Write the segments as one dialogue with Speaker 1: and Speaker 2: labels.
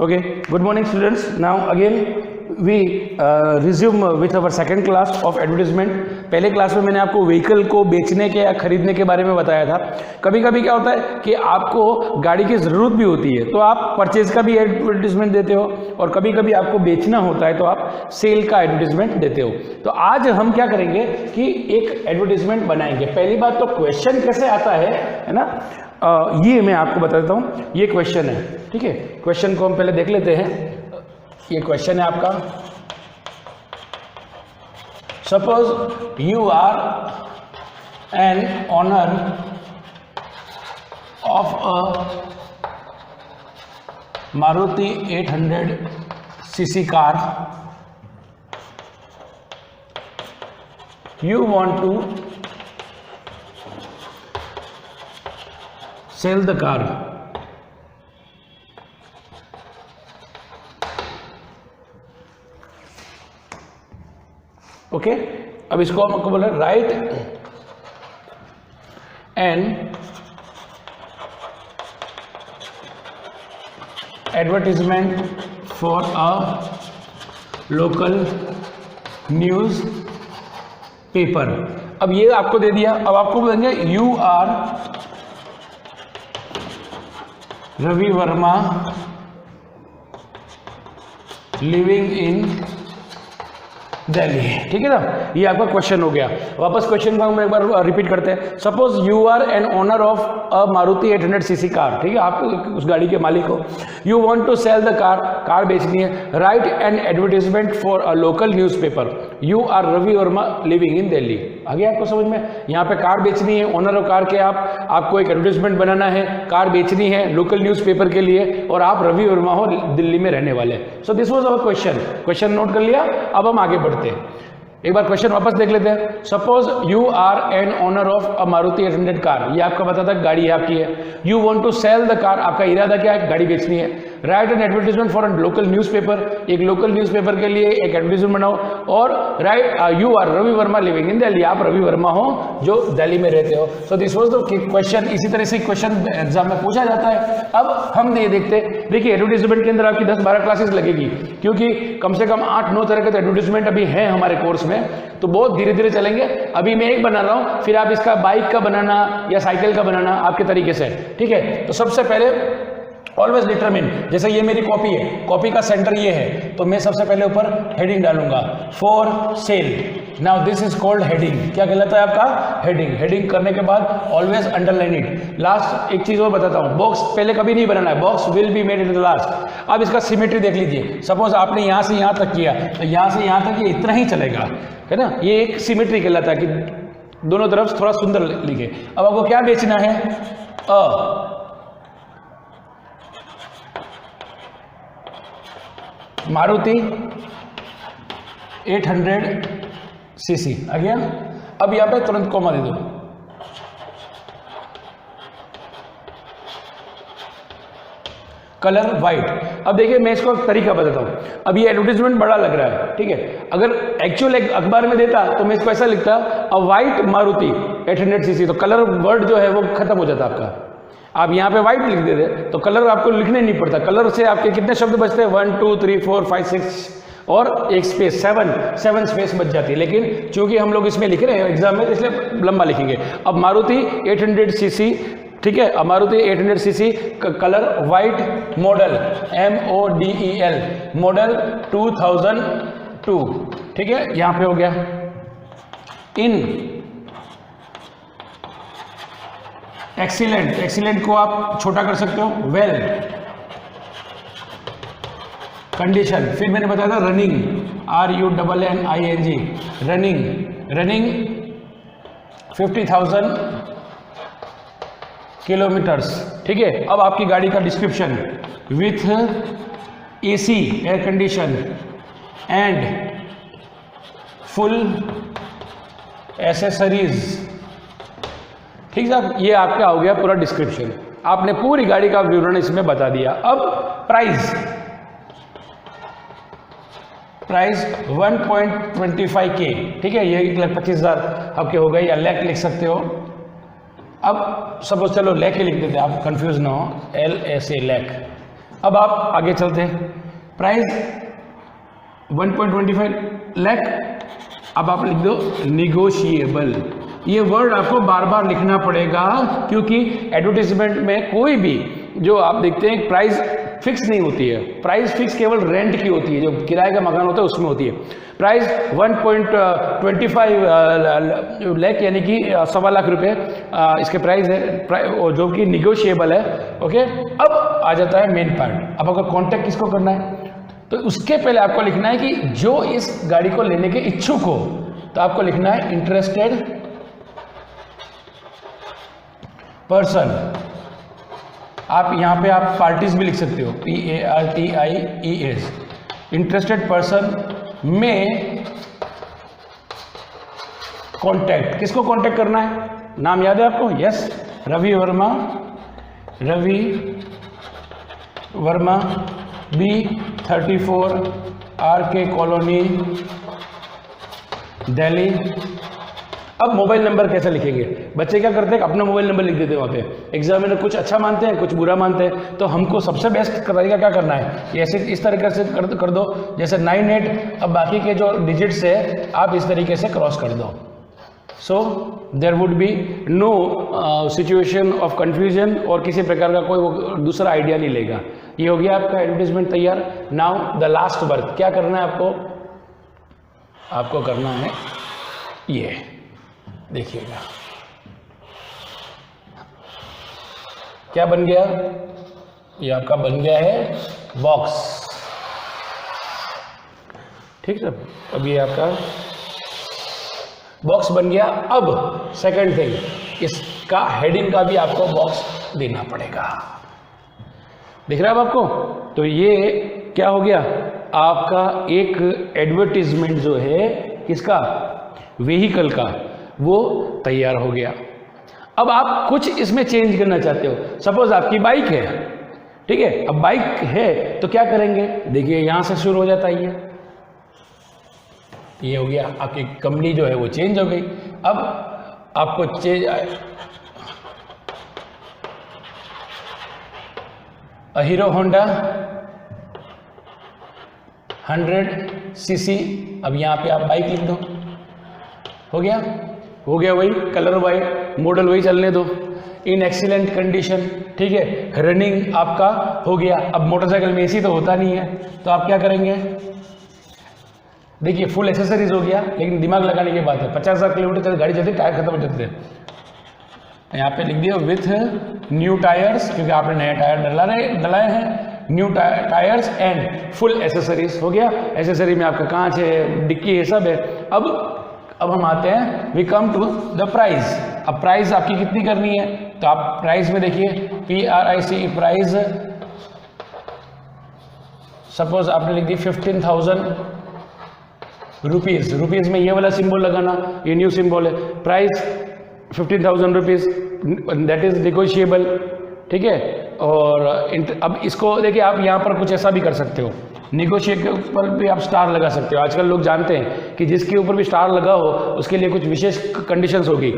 Speaker 1: Okay, good morning students. Now again we resume with our second class of advertisement. पहले class में मैंने आपको vehicle को बेचने के या खरीदने के बारे में बताया था. कभी कभी क्या होता है कि आपको गाड़ी की ज़रूरत भी होती है तो आप परचेज का भी एडवर्टीजमेंट देते हो और कभी कभी आपको बेचना होता है तो आप सेल का एडवर्टीजमेंट देते हो. तो आज हम क्या करेंगे कि एक एडवर्टीजमेंट बनाएंगे. पहली बात तो क्वेश्चन कैसे आता है ना, ये मैं आपको बता देता हूँ. ये क्वेश्चन है, ठीक है. क्वेश्चन को हम पहले देख लेते हैं. ये क्वेश्चन है आपका. Suppose you are an owner of a Maruti 800 CC car. You want to sell the car. Okay, अब इसको हम आपको बोले write and advertisement for a local news paper. अब ये आपको दे दिया. अब आपको बोलेंगे you are Ravi Verma living in Delhi. ठीक है ना, ये आपका क्वेश्चन हो गया. वापस क्वेश्चन को हम एक बार रिपीट करते हैं. Suppose you are an owner of a Maruti 800 CC car. ठीक है, आप उस गाड़ी के मालिक हो. You want to sell the car, car बेचनी है. Write an advertisement for a local newspaper. You are Ravi Verma living in Delhi. आ गया आपको समझ में? यहाँ पे कार बेचनी है, ओनर ऑफ कार के आपको एक एडवर्टीजमेंट बनाना है, कार बेचनी है लोकल न्यूज़पेपर के लिए और आप रवि वर्मा हो, दिल्ली में रहने वाले. सो this was our question. Question note कर लिया. अब हम आगे बढ़ते हैं. एक बार क्वेश्चन वापस देख लेते हैं. Suppose you are an owner of a Maruti 800 car. ये आपका पता था गाड़ी आपकी है. You want to sell the car. आपका इरादा क्या है? गाड़ी बेचनी है. Write an advertisement for a local newspaper. एक लोकल न्यूज़पेपर के लिए एक एडवर्टीजमेंट बनाओ. और write you are Ravi Verma living in Delhi. आप रवि वर्मा हो जो दिल्ली में रहते हो. So this was the question. इसी तरह से क्वेश्चन एग्जाम में पूछा जाता है. अब हम ये देखते हैं. देखिए, एडवर्टीजमेंट के अंदर आपकी 10-12 क्लासेस लगेगी क्योंकि कम से कम 8-9 तरह के एडवर्टीजमेंट अभी हैं हमारे कोर्स में. तो बहुत धीरे धीरे चलेंगे. अभी मैं एक बना रहा हूं, फिर आप इसका बाइक का बनाना या साइकिल का बनाना आपके तरीके से. ठीक है, तो सबसे पहले ऑलवेज डिटरमिन. जैसे ये मेरी कॉपी है, कॉपी का सेंटर ये है, तो मैं सबसे पहले ऊपर हेडिंग डालूंगा for sale. Now this is called heading. क्या कहलाता है आपका? हेडिंग. हेडिंग करने के बाद ऑलवेज अंडरलाइन इट. लास्ट एक चीज और बताता हूँ, बॉक्स पहले कभी नहीं बनाना है. Box will be made in the last. अब इसका सिमेट्री देख लीजिए. सपोज आपने यहाँ से यहाँ तक किया तो यहाँ से यहाँ तक ये इतना ही चलेगा, है ना. ये एक सिमेट्री कहलाता है कि दोनों तरफ थोड़ा सुंदर लिखे. अब आपको क्या बेचना है? मारुति 800 सीसी. आ गया. अब यहां पे तुरंत कॉमा दे दो. Colour white. अब देखिए, मैं इसको एक तरीका बताता हूं. अब ये एडवर्टीजमेंट बड़ा लग रहा है, ठीक है. अगर एक्चुअल एक अखबार में देता तो मैं इसको ऐसा लिखता, अ वाइट मारुति 800 सीसी. तो कलर वर्ड जो है वो खत्म हो जाता आपका. आप यहाँ पे व्हाइट लिख देते तो कलर आपको लिखने नहीं पड़ता. कलर से आपके कितने शब्द बचते हैं? 1 2 3 4 5 6 और एक स्पेस 7 स्पेस बच जाती है. लेकिन चूंकि हम लोग इसमें लिख रहे हैं एग्जाम में, इसलिए लंबा लिखेंगे. अब मारुति 800 सीसी, ठीक है. अब Maruti 800 CC, colour white, model MODEL, model 2002. ठीक है, यहाँ पे हो गया. इन एक्सीलेंट. एक्सीलेंट को आप छोटा कर सकते हो. Well condition. फिर मैंने बताया था running, RUNNING, running. Running 50,000 kilometres. ठीक है. अब आपकी गाड़ी का description with AC air condition and full accessories. ठीक साहब, ये आपका हो गया पूरा डिस्क्रिप्शन. आपने पूरी गाड़ी का विवरण इसमें बता दिया. अब प्राइस. Price 1.25K. ठीक है, ये 1,25,000 आपके हो गए, या लैख लिख सकते हो. अब सपोज चलो लैख ही लिख देते, आप कंफ्यूज ना हो. LSA लैख. अब आप आगे चलते हैं, प्राइस 1.25 लाख, अब आप लिख दो निगोशिएबल। ये वर्ड आपको बार बार लिखना पड़ेगा क्योंकि एडवर्टाइजमेंट में कोई भी जो आप देखते हैं प्राइस फिक्स नहीं होती है, प्राइस फिक्स केवल रेंट की होती है, जो किराए का मकान होता है उसमें होती है। प्राइस 1.25 लाख यानी कि 1.25 लाख रुपए इसके प्राइस है, जो कि निगोशिएबल है। ओके, अब आ जाता है मेन पार्ट। अब अगर कॉन्टैक्ट किसको करना है तो उसके पहले आपको लिखना है कि जो इस गाड़ी को लेने के इच्छुक हो, तो आपको लिखना है इंटरेस्टेड पर्सन। आप यहां पे आप पार्टीज भी लिख सकते हो, PARTIES। इंटरेस्टेड पर्सन में कॉन्टैक्ट, किसको कॉन्टैक्ट करना है, नाम याद है आपको? Yes, Ravi Verma B34 RK colony Delhi. अब मोबाइल नंबर कैसे लिखेंगे? बच्चे क्या करते हैं, अपना मोबाइल नंबर लिख देते हैं वहाँ पे। एग्जामिनर कुछ अच्छा मानते हैं, कुछ बुरा मानते हैं, तो हमको सबसे बेस्ट तरीका क्या करना है, ऐसे इस तरीके से कर दो जैसे 98। अब बाकी के जो डिजिट्स है आप इस तरीके से क्रॉस कर दो। So there would be no situation of confusion और किसी प्रकार का कोई दूसरा आइडिया नहीं लेगा। ये हो गया आपका एडवर्टाइजमेंट तैयार। नाउ द लास्ट वर्क, क्या करना है आपको करना है ये देखिएगा क्या बन गया, ये आपका बन गया है बॉक्स। ठीक है, अब ये आपका बॉक्स बन गया। अब सेकंड थिंग, इसका हेडिंग का भी आपको बॉक्स देना पड़ेगा। दिख रहा है अब आपको? तो ये क्या हो गया, आपका एक एडवर्टीजमेंट जो है किसका, व्हीकल का, वो तैयार हो गया। अब आप कुछ इसमें चेंज करना चाहते हो, सपोज आपकी बाइक है, ठीक है, अब बाइक है तो क्या करेंगे, देखिए यहां से शुरू हो जाता है, ये हो गया आपकी कंपनी जो है वो चेंज हो गई। अब आपको चेंज हीरो होंडा 100 सीसी, अब यहाँ पे आप बाइक लिख दो, हो गया वही, कलर वाइट, मॉडल वही चलने दो, इन एक्सीलेंट कंडीशन, ठीक है, रनिंग आपका हो गया। अब मोटरसाइकिल में एसी तो होता नहीं है, तो आप क्या करेंगे, देखिए फुल एक्सेसरीज हो गया, लेकिन दिमाग लगाने की बात है, 50,000 किलोमीटर गाड़ी चलती, टायर खत्म हो जाते थे, यहाँ पे लिख दिया विथ न्यू टायर्स, क्योंकि आपने नए टायर डलाए हैं, new tyres and full accessories हो गया। एसेसरी में आपका कांच है, डिक्की है, सब है। अब हम आते हैं, we come to the price. अब प्राइस आपकी कितनी करनी है, तो आप प्राइस में देखिए PRICE प्राइस, सपोज आपने लिख दी 15,000 रुपीज, रुपीज में ये वाला सिंबल लगाना, ये न्यू सिंबल है, price 15,000 rupees, that is negotiable, ठीक है। और अब इसको देखिए, आप यहाँ पर कुछ ऐसा भी कर सकते हो, निगोशिएट के ऊपर भी आप स्टार लगा सकते हो। आजकल लोग जानते हैं कि जिसके ऊपर भी स्टार लगा हो उसके लिए कुछ विशेष कंडीशंस होगी।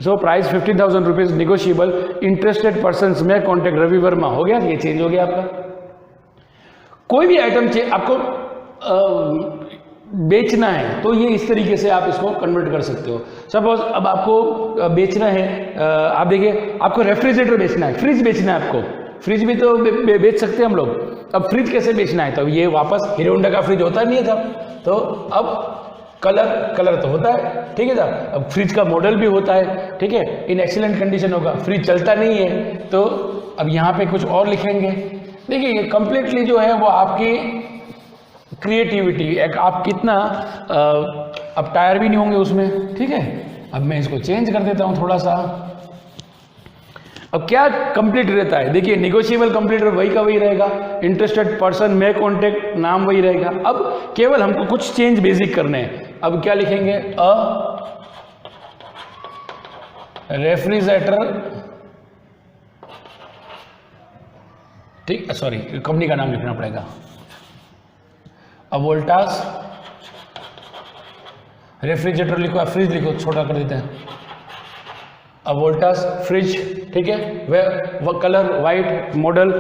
Speaker 1: So price 15,000 rupees, negotiable, interested persons में कॉन्टेक्ट रवि वर्मा, हो गया, ये चेंज हो गया आपका। कोई भी आइटम आपको बेचना है तो ये इस तरीके से आप इसको कन्वर्ट कर सकते हो। सपोज अब आपको बेचना है, आप देखिए आपको रेफ्रिजरेटर बेचना है, फ्रिज बेचना है आपको, फ्रिज भी तो बेच सकते हैं हम लोग। अब फ्रिज कैसे बेचना है, तो ये वापस हीरो होंडा का फ्रिज होता नहीं है था, तो अब कलर तो होता है, ठीक है साहब, अब फ्रिज का मॉडल भी होता है, ठीक है, इन एक्सीलेंट कंडीशन होगा, फ्रिज चलता नहीं है, तो अब यहाँ पे कुछ और लिखेंगे। देखिए ये कंप्लीटली जो है वो आपकी क्रिएटिविटी, आप कितना अब टायर भी नहीं होंगे उसमें, ठीक है। अब मैं इसको चेंज कर देता हूँ थोड़ा सा। अब क्या कंप्लीट रहता है, देखिए निगोशिएबल कंप्लीटर वही का वही रहेगा, इंटरेस्टेड पर्सन में कॉन्टेक्ट नाम वही रहेगा। अब केवल हमको कुछ चेंज बेसिक करने हैं। अब क्या लिखेंगे, रेफ्रिजरेटर, ठीक, सॉरी कंपनी का नाम लिखना पड़ेगा, वोल्टास रेफ्रिजरेटर लिखो, फ्रिज लिखो, छोटा कर देते हैं, वोल्टास फ्रिज, ठीक है, वह कलर वाइट, मॉडल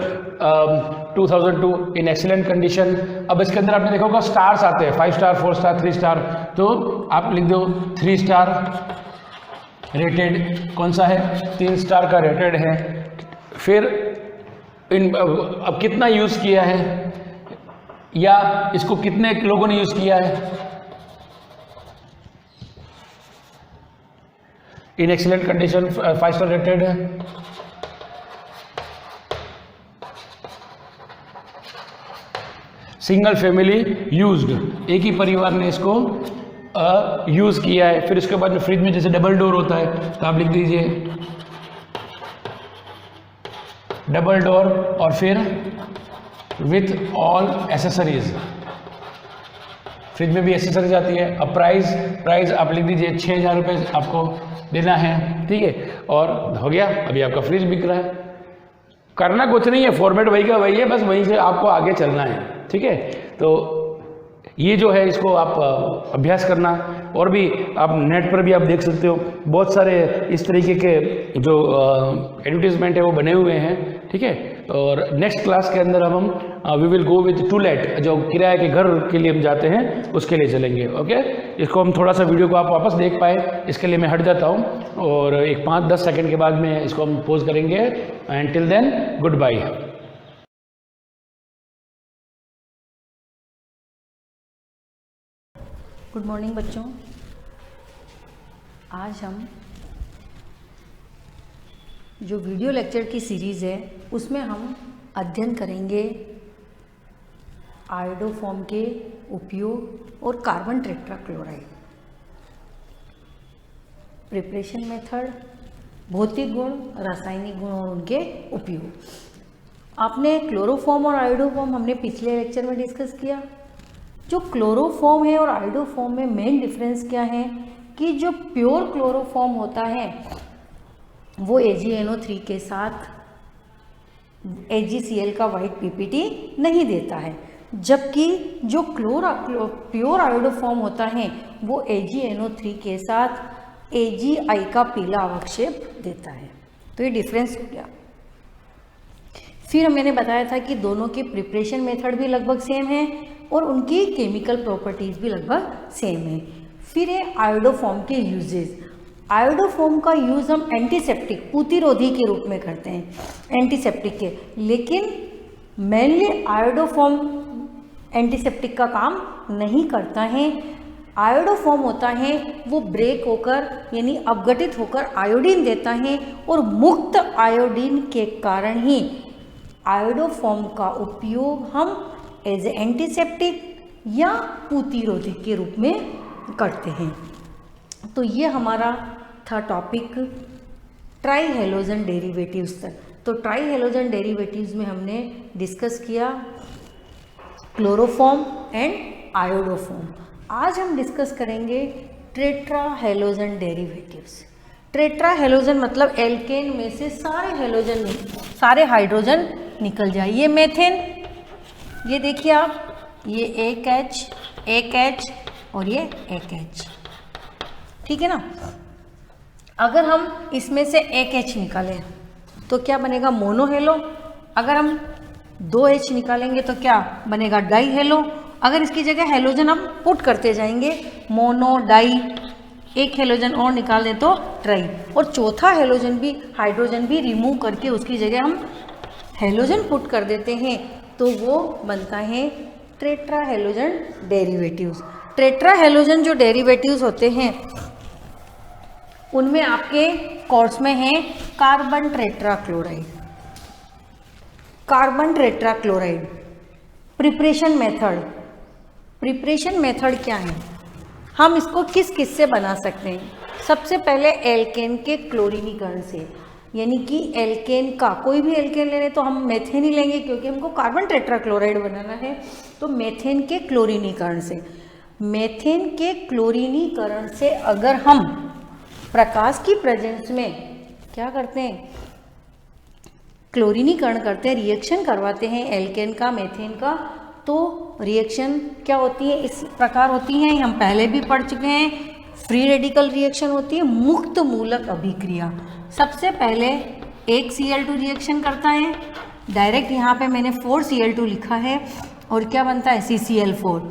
Speaker 1: 2002 इन एक्सीलेंट कंडीशन। अब इसके अंदर आपने देखा होगा स्टार्स आते हैं, 5 स्टार, 4 स्टार, 3 स्टार, तो आप लिख दो 3 स्टार रेटेड। कौन सा है? 3 स्टार का रेटेड है। फिर अब कितना यूज़ किया है या इसको कितने लोगों ने यूज़ किया है? इन एक्सीलेंट कंडीशन 5 स्टार रेटेड है। सिंगल फैमिली यूज्ड, एक ही परिवार ने इसको यूज़ किया है। फिर इसके बाद में फ्रिज में जैसे डबल डोर होता है तो आप लिख दीजिए डबल डोर और फिर विथ ऑल एसेसरीज। फ्रिज में भी एसेसरीज आती है। अब प्राइस आप लिख दीजिए 6,000 रुपये आपको देना है, ठीक है, और हो गया, अभी आपका फ्रिज बिक रहा है। करना कुछ नहीं है, फॉर्मेट वही का वही है, बस वहीं से आपको आगे चलना है, ठीक है। तो ये जो है इसको आप अभ्यास करना, और भी आप नेट पर भी आप देख सकते हो, बहुत सारे इस तरीके के जो एडवर्टीजमेंट है वो बने हुए हैं, ठीक है। और नेक्स्ट क्लास के अंदर हम we will go with to let, जो किराए के घर के लिए हम जाते हैं उसके लिए चलेंगे, ओके। इसको हम थोड़ा सा वीडियो को आप वापस देख पाए इसके लिए मैं हट जाता हूँ, और एक 5-10 सेकेंड के बाद में इसको हम पोज करेंगे। And till then good bye.
Speaker 2: Good morning बच्चों, आज हम जो वीडियो लेक्चर की सीरीज़ है उसमें हम अध्ययन करेंगे आयोडोफॉर्म के उपयोग और कार्बन टेट्राक्लोराइड, प्रिपरेशन मेथड, भौतिक गुण, रासायनिक गुण और उनके उपयोग। आपने क्लोरोफॉर्म और आयोडोफॉर्म हमने पिछले लेक्चर में डिस्कस किया। जो क्लोरोफॉर्म है और आयोडोफॉर्म में मेन डिफरेंस क्या है कि जो प्योर क्लोरोफॉर्म होता है वो AgNO3 के साथ AgCl का वाइट PPT नहीं देता है, जबकि जो प्योर आयोडोफॉर्म होता है वो AgNO3 के साथ Agi का पीला अवक्षेप देता है। तो ये डिफरेंस हो गया। फिर मैंने बताया था कि दोनों के प्रिपरेशन मेथड भी लगभग सेम है और उनकी केमिकल प्रॉपर्टीज भी लगभग सेम है। फिर है आयोडोफॉर्म के यूजेस। आयोडोफॉर्म का यूज़ हम एंटीसेप्टिक, प्रतिरोधी के रूप में करते हैं, एंटीसेप्टिक के, लेकिन मेनली आयोडोफॉर्म एंटीसेप्टिक का काम नहीं करता है। आयोडोफॉर्म होता है वो ब्रेक होकर यानी अपघटित होकर आयोडीन देता है, और मुक्त आयोडीन के कारण ही आयोडोफॉर्म का उपयोग हम एज एंटीसेप्टिक या प्रतिरोधी के रूप में करते हैं। तो ये हमारा था टॉपिक ट्राई हेलोजन डेरिवेटिव्स तक। तो ट्राई हेलोजन डेरिवेटिव्स में हमने डिस्कस किया क्लोरोफॉर्म एंड आयोडोफॉर्म। आज हम डिस्कस करेंगे tetra halogen derivatives. Tetra halogen मतलब एल्केन में से सारे हाइड्रोजन निकल जाए। ये मेथेन, ये देखिए आप, ये एक H और ये एक H, ठीक है ना। अगर हम इसमें से एक H निकालें तो क्या बनेगा? Mono hello. अगर हम 2 H निकालेंगे तो क्या बनेगा? Die hello. अगर इसकी जगह हेलोजन हम पुट करते जाएंगे, मोनो, डाई, एक हेलोजन और निकाल दें तो ट्राई, और चौथा हेलोजन भी, हाइड्रोजन भी रिमूव करके उसकी जगह हम हेलोजन पुट कर देते हैं तो वो बनता है tetra halogen derivatives. Tetra halogen जो डेरिवेटिव्स होते हैं उनमें आपके कोर्स में है carbon tetrachloride. Carbon tetrachloride preparation method क्या है? हम इसको किस से बना सकते हैं? सबसे पहले एल्केन के क्लोरीनीकरण से, यानी कि एल्केन का कोई भी एल्केन ले लें तो हम मेथेन ही लेंगे क्योंकि हमको कार्बन टेट्राक्लोराइड बनाना है। तो मेथेन के क्लोरीनीकरण से अगर हम प्रकाश की प्रेजेंस में क्या करते हैं? क्लोरीनीकरण करते हैं, रिएक्शन करवाते हैं एल्केन का मेथेन का, तो रिएक्शन क्या होती है? इस प्रकार होती हैं, हम पहले भी पढ़ चुके हैं। फ्री रेडिकल रिएक्शन होती है मुक्त मूलक अभिक्रिया। सबसे पहले एक Cl2 रिएक्शन करता है, डायरेक्ट यहाँ पे मैंने 4Cl2 लिखा है और क्या बनता है CCl4।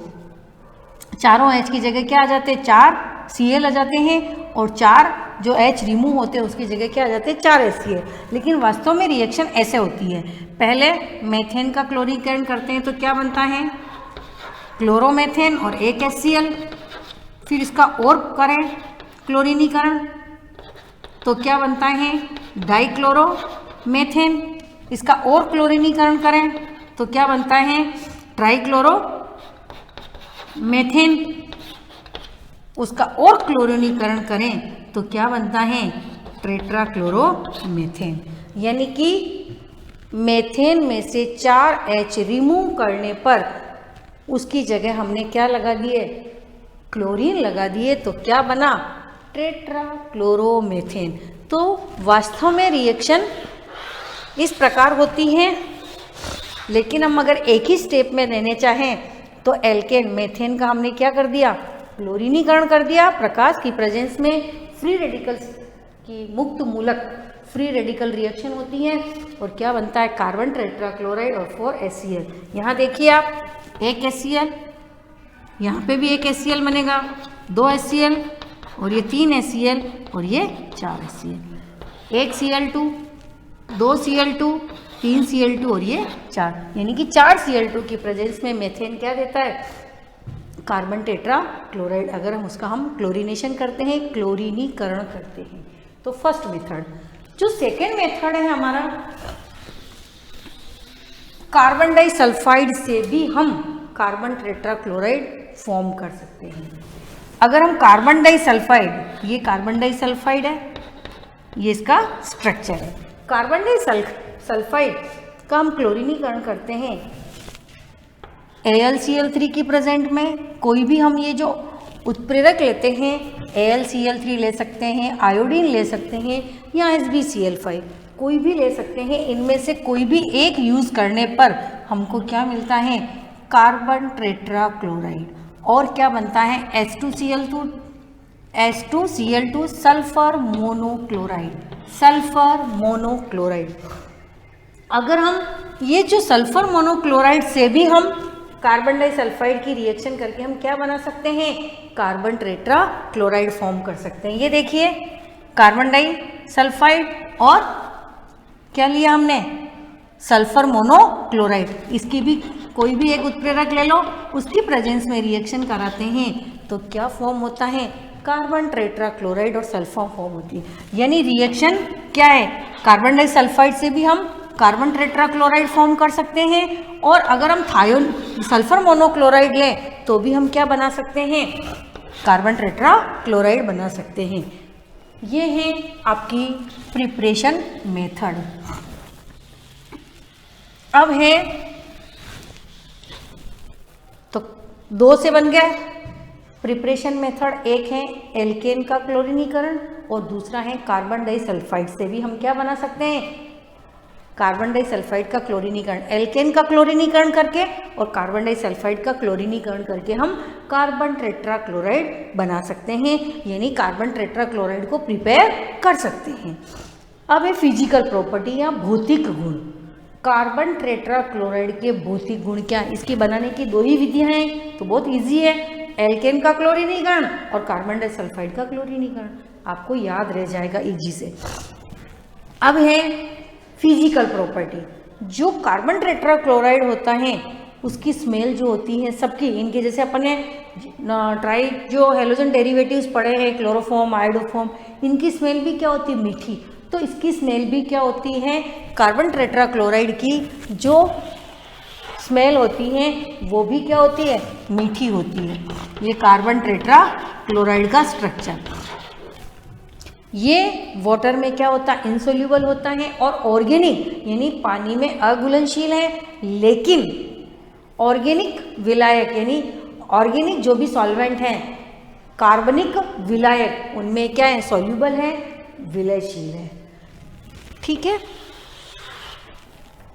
Speaker 2: चारों H की जगह क्या आ जाते हैं, 4 Cl आ जाते हैं और 4 जो H रिमूव होते हैं उसकी जगह क्या आ जाते हैं, 4 HCl। लेकिन वास्तव में रिएक्शन ऐसे होती है, पहले मेथेन का क्लोरीकरण करते हैं तो क्या बनता है, क्लोरोमेथेन और एक HCl। फिर इसका और करें क्लोरीनीकरण तो क्या बनता है, डाइक्लोरोमेथेन। इसका और क्लोरीनीकरण करें तो क्या बनता है, ट्राइक्लोरोमेथेन। उसका और क्लोरीनीकरण करें तो क्या बनता है, टेट्राक्लोरोमेथेन। यानी कि मेथेन में से 4 H रिमूव करने पर उसकी जगह हमने क्या लगा दिए, क्लोरीन लगा दिए तो क्या बना, टेट्राक्लोरोमेथेन। तो वास्तव में रिएक्शन इस प्रकार होती है, लेकिन हम अगर एक ही स्टेप में लेने चाहें तो एल्केन मेथेन का हमने क्या कर दिया, क्लोरीनीकरण कर दिया। प्रकाश की प्रेजेंस में फ्री रेडिकल्स की मुक्त मूलक फ्री रेडिकल रिएक्शन होती है और क्या बनता है, कार्बन टेट्राक्लोराइड और 4 HCl। यहाँ देखिए आप, एक HCl, यहाँ पे भी एक HCl बनेगा, 2 HCl और ये 3 HCl और ये 4 HCl। एक Cl2, 2 Cl2, 3 Cl2 और ये 4, यानी कि 4 Cl2 की प्रेजेंस में मेथेन क्या देता है, कार्बन टेट्राक्लोराइड। अगर हम उसका क्लोरीनेशन करते हैं, क्लोरीनीकरण करते हैं। तो फर्स्ट मेथड। जो सेकेंड मेथड है हमारा, कार्बन डाइसल्फाइड से भी हम कार्बन टेट्राक्लोराइड फॉर्म कर सकते हैं। अगर हम कार्बन डाइसल्फाइड, ये कार्बन डाइसल्फाइड है, ये इसका स्ट्रक्चर है। कार्बन डाइसल्फाइड का हम क्लोरीनीकरण करते हैं AlCl3 की प्रेजेंट में। कोई भी हम ये जो उत्प्रेरक लेते हैं, AlCl3 ले सकते हैं, आयोडीन ले सकते हैं या SbCl5, कोई भी ले सकते हैं। इनमें से कोई भी एक यूज़ करने पर हमको क्या मिलता है, कार्बन टेट्राक्लोराइड। और क्या बनता है, H2Cl2 sulphur monochloride, sulphur monochloride. अगर हम ये जो सल्फर मोनोक्लोराइड से भी हम कार्बन डाइसल्फाइड की रिएक्शन करके हम क्या बना सकते हैं, कार्बन टेट्राक्लोराइड फॉर्म कर सकते हैं। ये देखिए, कार्बन डाइसल्फाइड और क्या लिया हमने, सल्फर मोनोक्लोराइड। इसकी भी कोई भी एक उत्प्रेरक ले लो, उसकी प्रेजेंस में रिएक्शन कराते हैं तो क्या फॉर्म होता है, कार्बन टेट्राक्लोराइड और सल्फर फॉर्म होती है। यानी रिएक्शन क्या है, कार्बन डाइसल्फाइड से भी हम कार्बन टेट्राक्लोराइड फॉर्म कर सकते हैं और अगर हम सल्फर मोनोक्लोराइड लें तो भी हम क्या बना सकते हैं, कार्बन टेट्राक्लोराइड बना सकते हैं। ये है आपकी प्रिपरेशन मेथड। अब है तो 2 से बन गया प्रिपरेशन मेथड। एक है एल्केन का क्लोरीनीकरण और दूसरा है कार्बन डाइसल्फाइड से भी हम क्या बना सकते हैं, कार्बन डाइसल्फाइड का क्लोरीनीकरण। एल्केन का क्लोरीनीकरण करके और कार्बन डाइसल्फाइड का क्लोरीनीकरण करके हम कार्बन टेट्राक्लोराइड बना सकते हैं, यानी कार्बन टेट्राक्लोराइड को प्रिपेयर कर सकते हैं। अब है फिजिकल प्रॉपर्टी या भौतिक गुण। कार्बन टेट्राक्लोराइड के भौतिक गुण क्या, इसकी बनाने की 2 ही विधियां हैं, तो बहुत इजी है, एल्केन का क्लोरीनीकरण और कार्बन डाइसल्फाइड का क्लोरीनीकरण, आपको याद रह जाएगा इजी से। अब है फिजिकल प्रॉपर्टी। जो कार्बन टेट्राक्लोराइड होता है उसकी स्मेल जो होती है सबकी, इनके जैसे अपन ने ट्राई जो हेलोजन डेरिवेटिव्स पढ़े हैं, क्लोरोफॉर्म, आयोडोफॉर्म, इनकी स्मेल भी क्या होती है, मीठी। तो इसकी स्मेल भी क्या होती है, कार्बन टेट्राक्लोराइड की जो स्मेल होती है वो भी क्या होती है, मीठी होती है। ये कार्बन टेट्राक्लोराइड का स्ट्रक्चर। ये वाटर में क्या होता है, इनसोल्यूबल होता है और ऑर्गेनिक यानी पानी में अघुलनशील है, लेकिन ऑर्गेनिक विलायक यानी ऑर्गेनिक जो भी सॉल्वेंट हैं, कार्बनिक विलायक उनमें क्या है, सॉल्यूबल है, विलयशील है। ठीक है,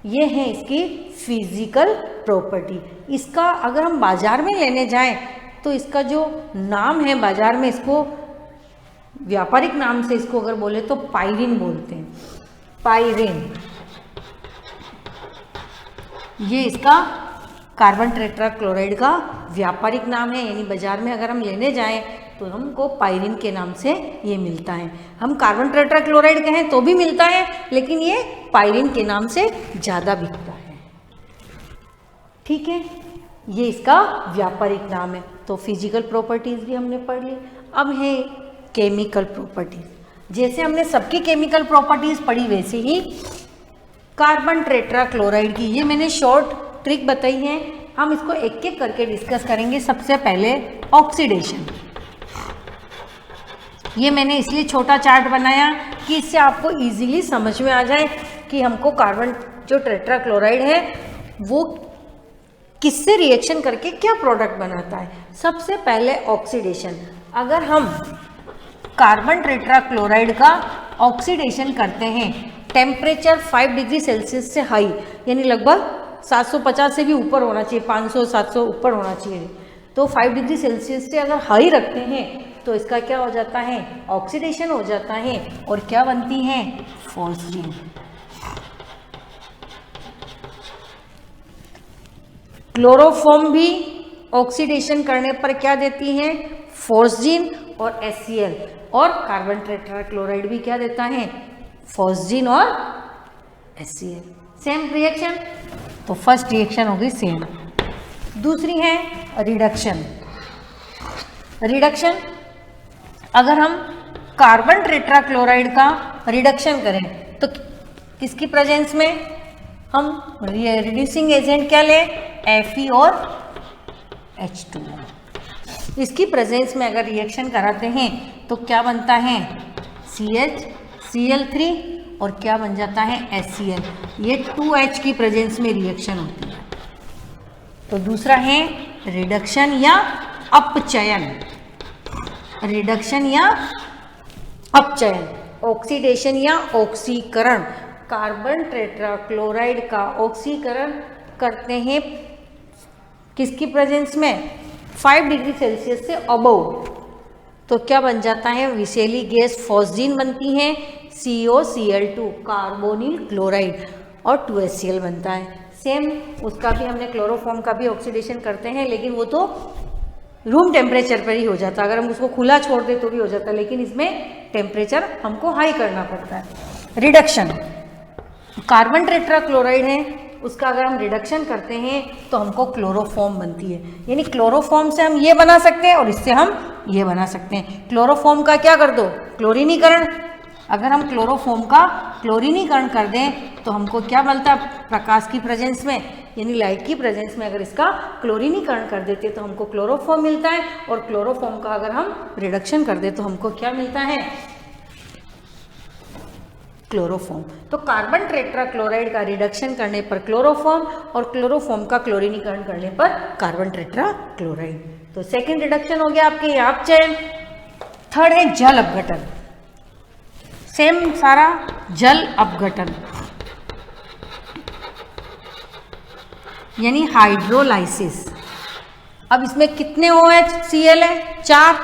Speaker 2: ये है इसकी फिजिकल प्रॉपर्टी। इसका अगर हम बाजार में लेने जाएं तो इसका जो नाम है बाजार में, इसको व्यापारिक नाम से इसको अगर बोले तो पायरीन बोलते हैं, पायरीन। ये इसका कार्बन टेट्राक्लोराइड का व्यापारिक नाम है, यानी बाजार में अगर हम लेने जाएं तो हमको पायरीन के नाम से ये मिलता है। हम कार्बन टेट्राक्लोराइड कहें तो भी मिलता है, लेकिन ये पायरीन के नाम से ज़्यादा बिकता है। ठीक है, ये इसका व्यापारिक नाम है। तो फिजिकल प्रॉपर्टीज़ भी हमने पढ़ ली। अब है केमिकल प्रॉपर्टीज़। जैसे हमने सबकी केमिकल प्रॉपर्टीज़ पढ़ी वैसे ही कार्बन टेट्राक्लोराइड की ये मैंने शॉर्ट ट्रिक बताई है, हम इसको एक एक करके डिस्कस करेंगे। सबसे पहले ऑक्सीडेशन। ये मैंने इसलिए छोटा चार्ट बनाया कि इससे आपको इजीली समझ में आ जाए कि हमको कार्बन जो टेट्राक्लोराइड है वो किससे रिएक्शन करके क्या प्रोडक्ट बनाता है। सबसे पहले ऑक्सीडेशन। अगर हम कार्बन टेट्राक्लोराइड का ऑक्सीडेशन करते हैं टेम्परेचर 5 डिग्री सेल्सियस से हाई, यानी लगभग 750 से भी ऊपर होना चाहिए, 500-700 ऊपर होना चाहिए। तो 5 डिग्री सेल्सियस से अगर हाई रखते हैं तो इसका क्या हो जाता है, ऑक्सीडेशन हो जाता है, और क्या बनती है, फॉस्जीन। क्लोरोफॉर्म भी ऑक्सीडेशन करने पर क्या देती है, फॉस्जीन और HCl, और कार्बन टेट्राक्लोराइड भी क्या देता है, फॉस्जीन और HCl। सेम रिएक्शन, तो फर्स्ट रिएक्शन होगी सेम। दूसरी है रिडक्शन। रिडक्शन, अगर हम कार्बन टेट्राक्लोराइड का रिडक्शन करें तो किसकी प्रेजेंस में, हम रिड्यूसिंग एजेंट क्या लें, Fe और H2O। इसकी प्रेजेंस में अगर रिएक्शन कराते हैं तो क्या बनता है, CH, और क्या बन जाता है, HCl। ये 2H की प्रेजेंस में रिएक्शन होती है। तो दूसरा है रिडक्शन या अपचयन। रिडक्शन या अपचयन, ऑक्सीडेशन या ऑक्सीकरण। कार्बन टेट्राक्लोराइड का ऑक्सीकरण करते हैं किसकी प्रेजेंस में, 5 डिग्री सेल्सियस से अबव, तो क्या बन जाता है, विषैली गैस फॉस्जीन बनती है, COCl2 कार्बोनिल क्लोराइड, और 2HCl बनता है। सेम उसका भी हमने क्लोरोफॉर्म का भी ऑक्सीडेशन करते हैं, लेकिन वो तो रूम टेम्परेचर पर ही हो जाता है। अगर हम उसको खुला छोड़ दें तो भी हो जाता है, लेकिन इसमें टेम्परेचर हमको हाई करना पड़ता है। रिडक्शन, कार्बन टेट्राक्लोराइड है, उसका अगर हम रिडक्शन करते हैं तो हमको क्लोरोफॉर्म बनती है। यानी क्लोरोफॉर्म से हम ये बना सकते हैं और इससे हम ये बना सकते हैं। क्लोरोफॉर्म का क्या कर दो, क्लोरीनीकरण। अगर हम क्लोरोफॉर्म का क्लोरीनीकरण कर दें तो हमको क्या मिलता है, प्रकाश की प्रेजेंस में, यानी लाइट की प्रेजेंस में अगर इसका क्लोरीनीकरण कर देते तो हमको क्लोरोफॉर्म मिलता है, और क्लोरोफॉर्म का अगर हम रिडक्शन कर दे तो हमको क्या मिलता है, क्लोरोफॉर्म। तो कार्बन टेट्राक्लोराइड का रिडक्शन करने पर क्लोरोफॉर्म, और क्लोरोफॉर्म का क्लोरीनीकरण करने पर कार्बन टेट्राक्लोराइड। तो सेकेंड रिडक्शन हो गया आपके अपचयन। थर्ड है जल अपघटन। सेम सारा, जल अपघटन यानी हाइड्रोलाइसिस। अब इसमें कितने OHCl है, 4।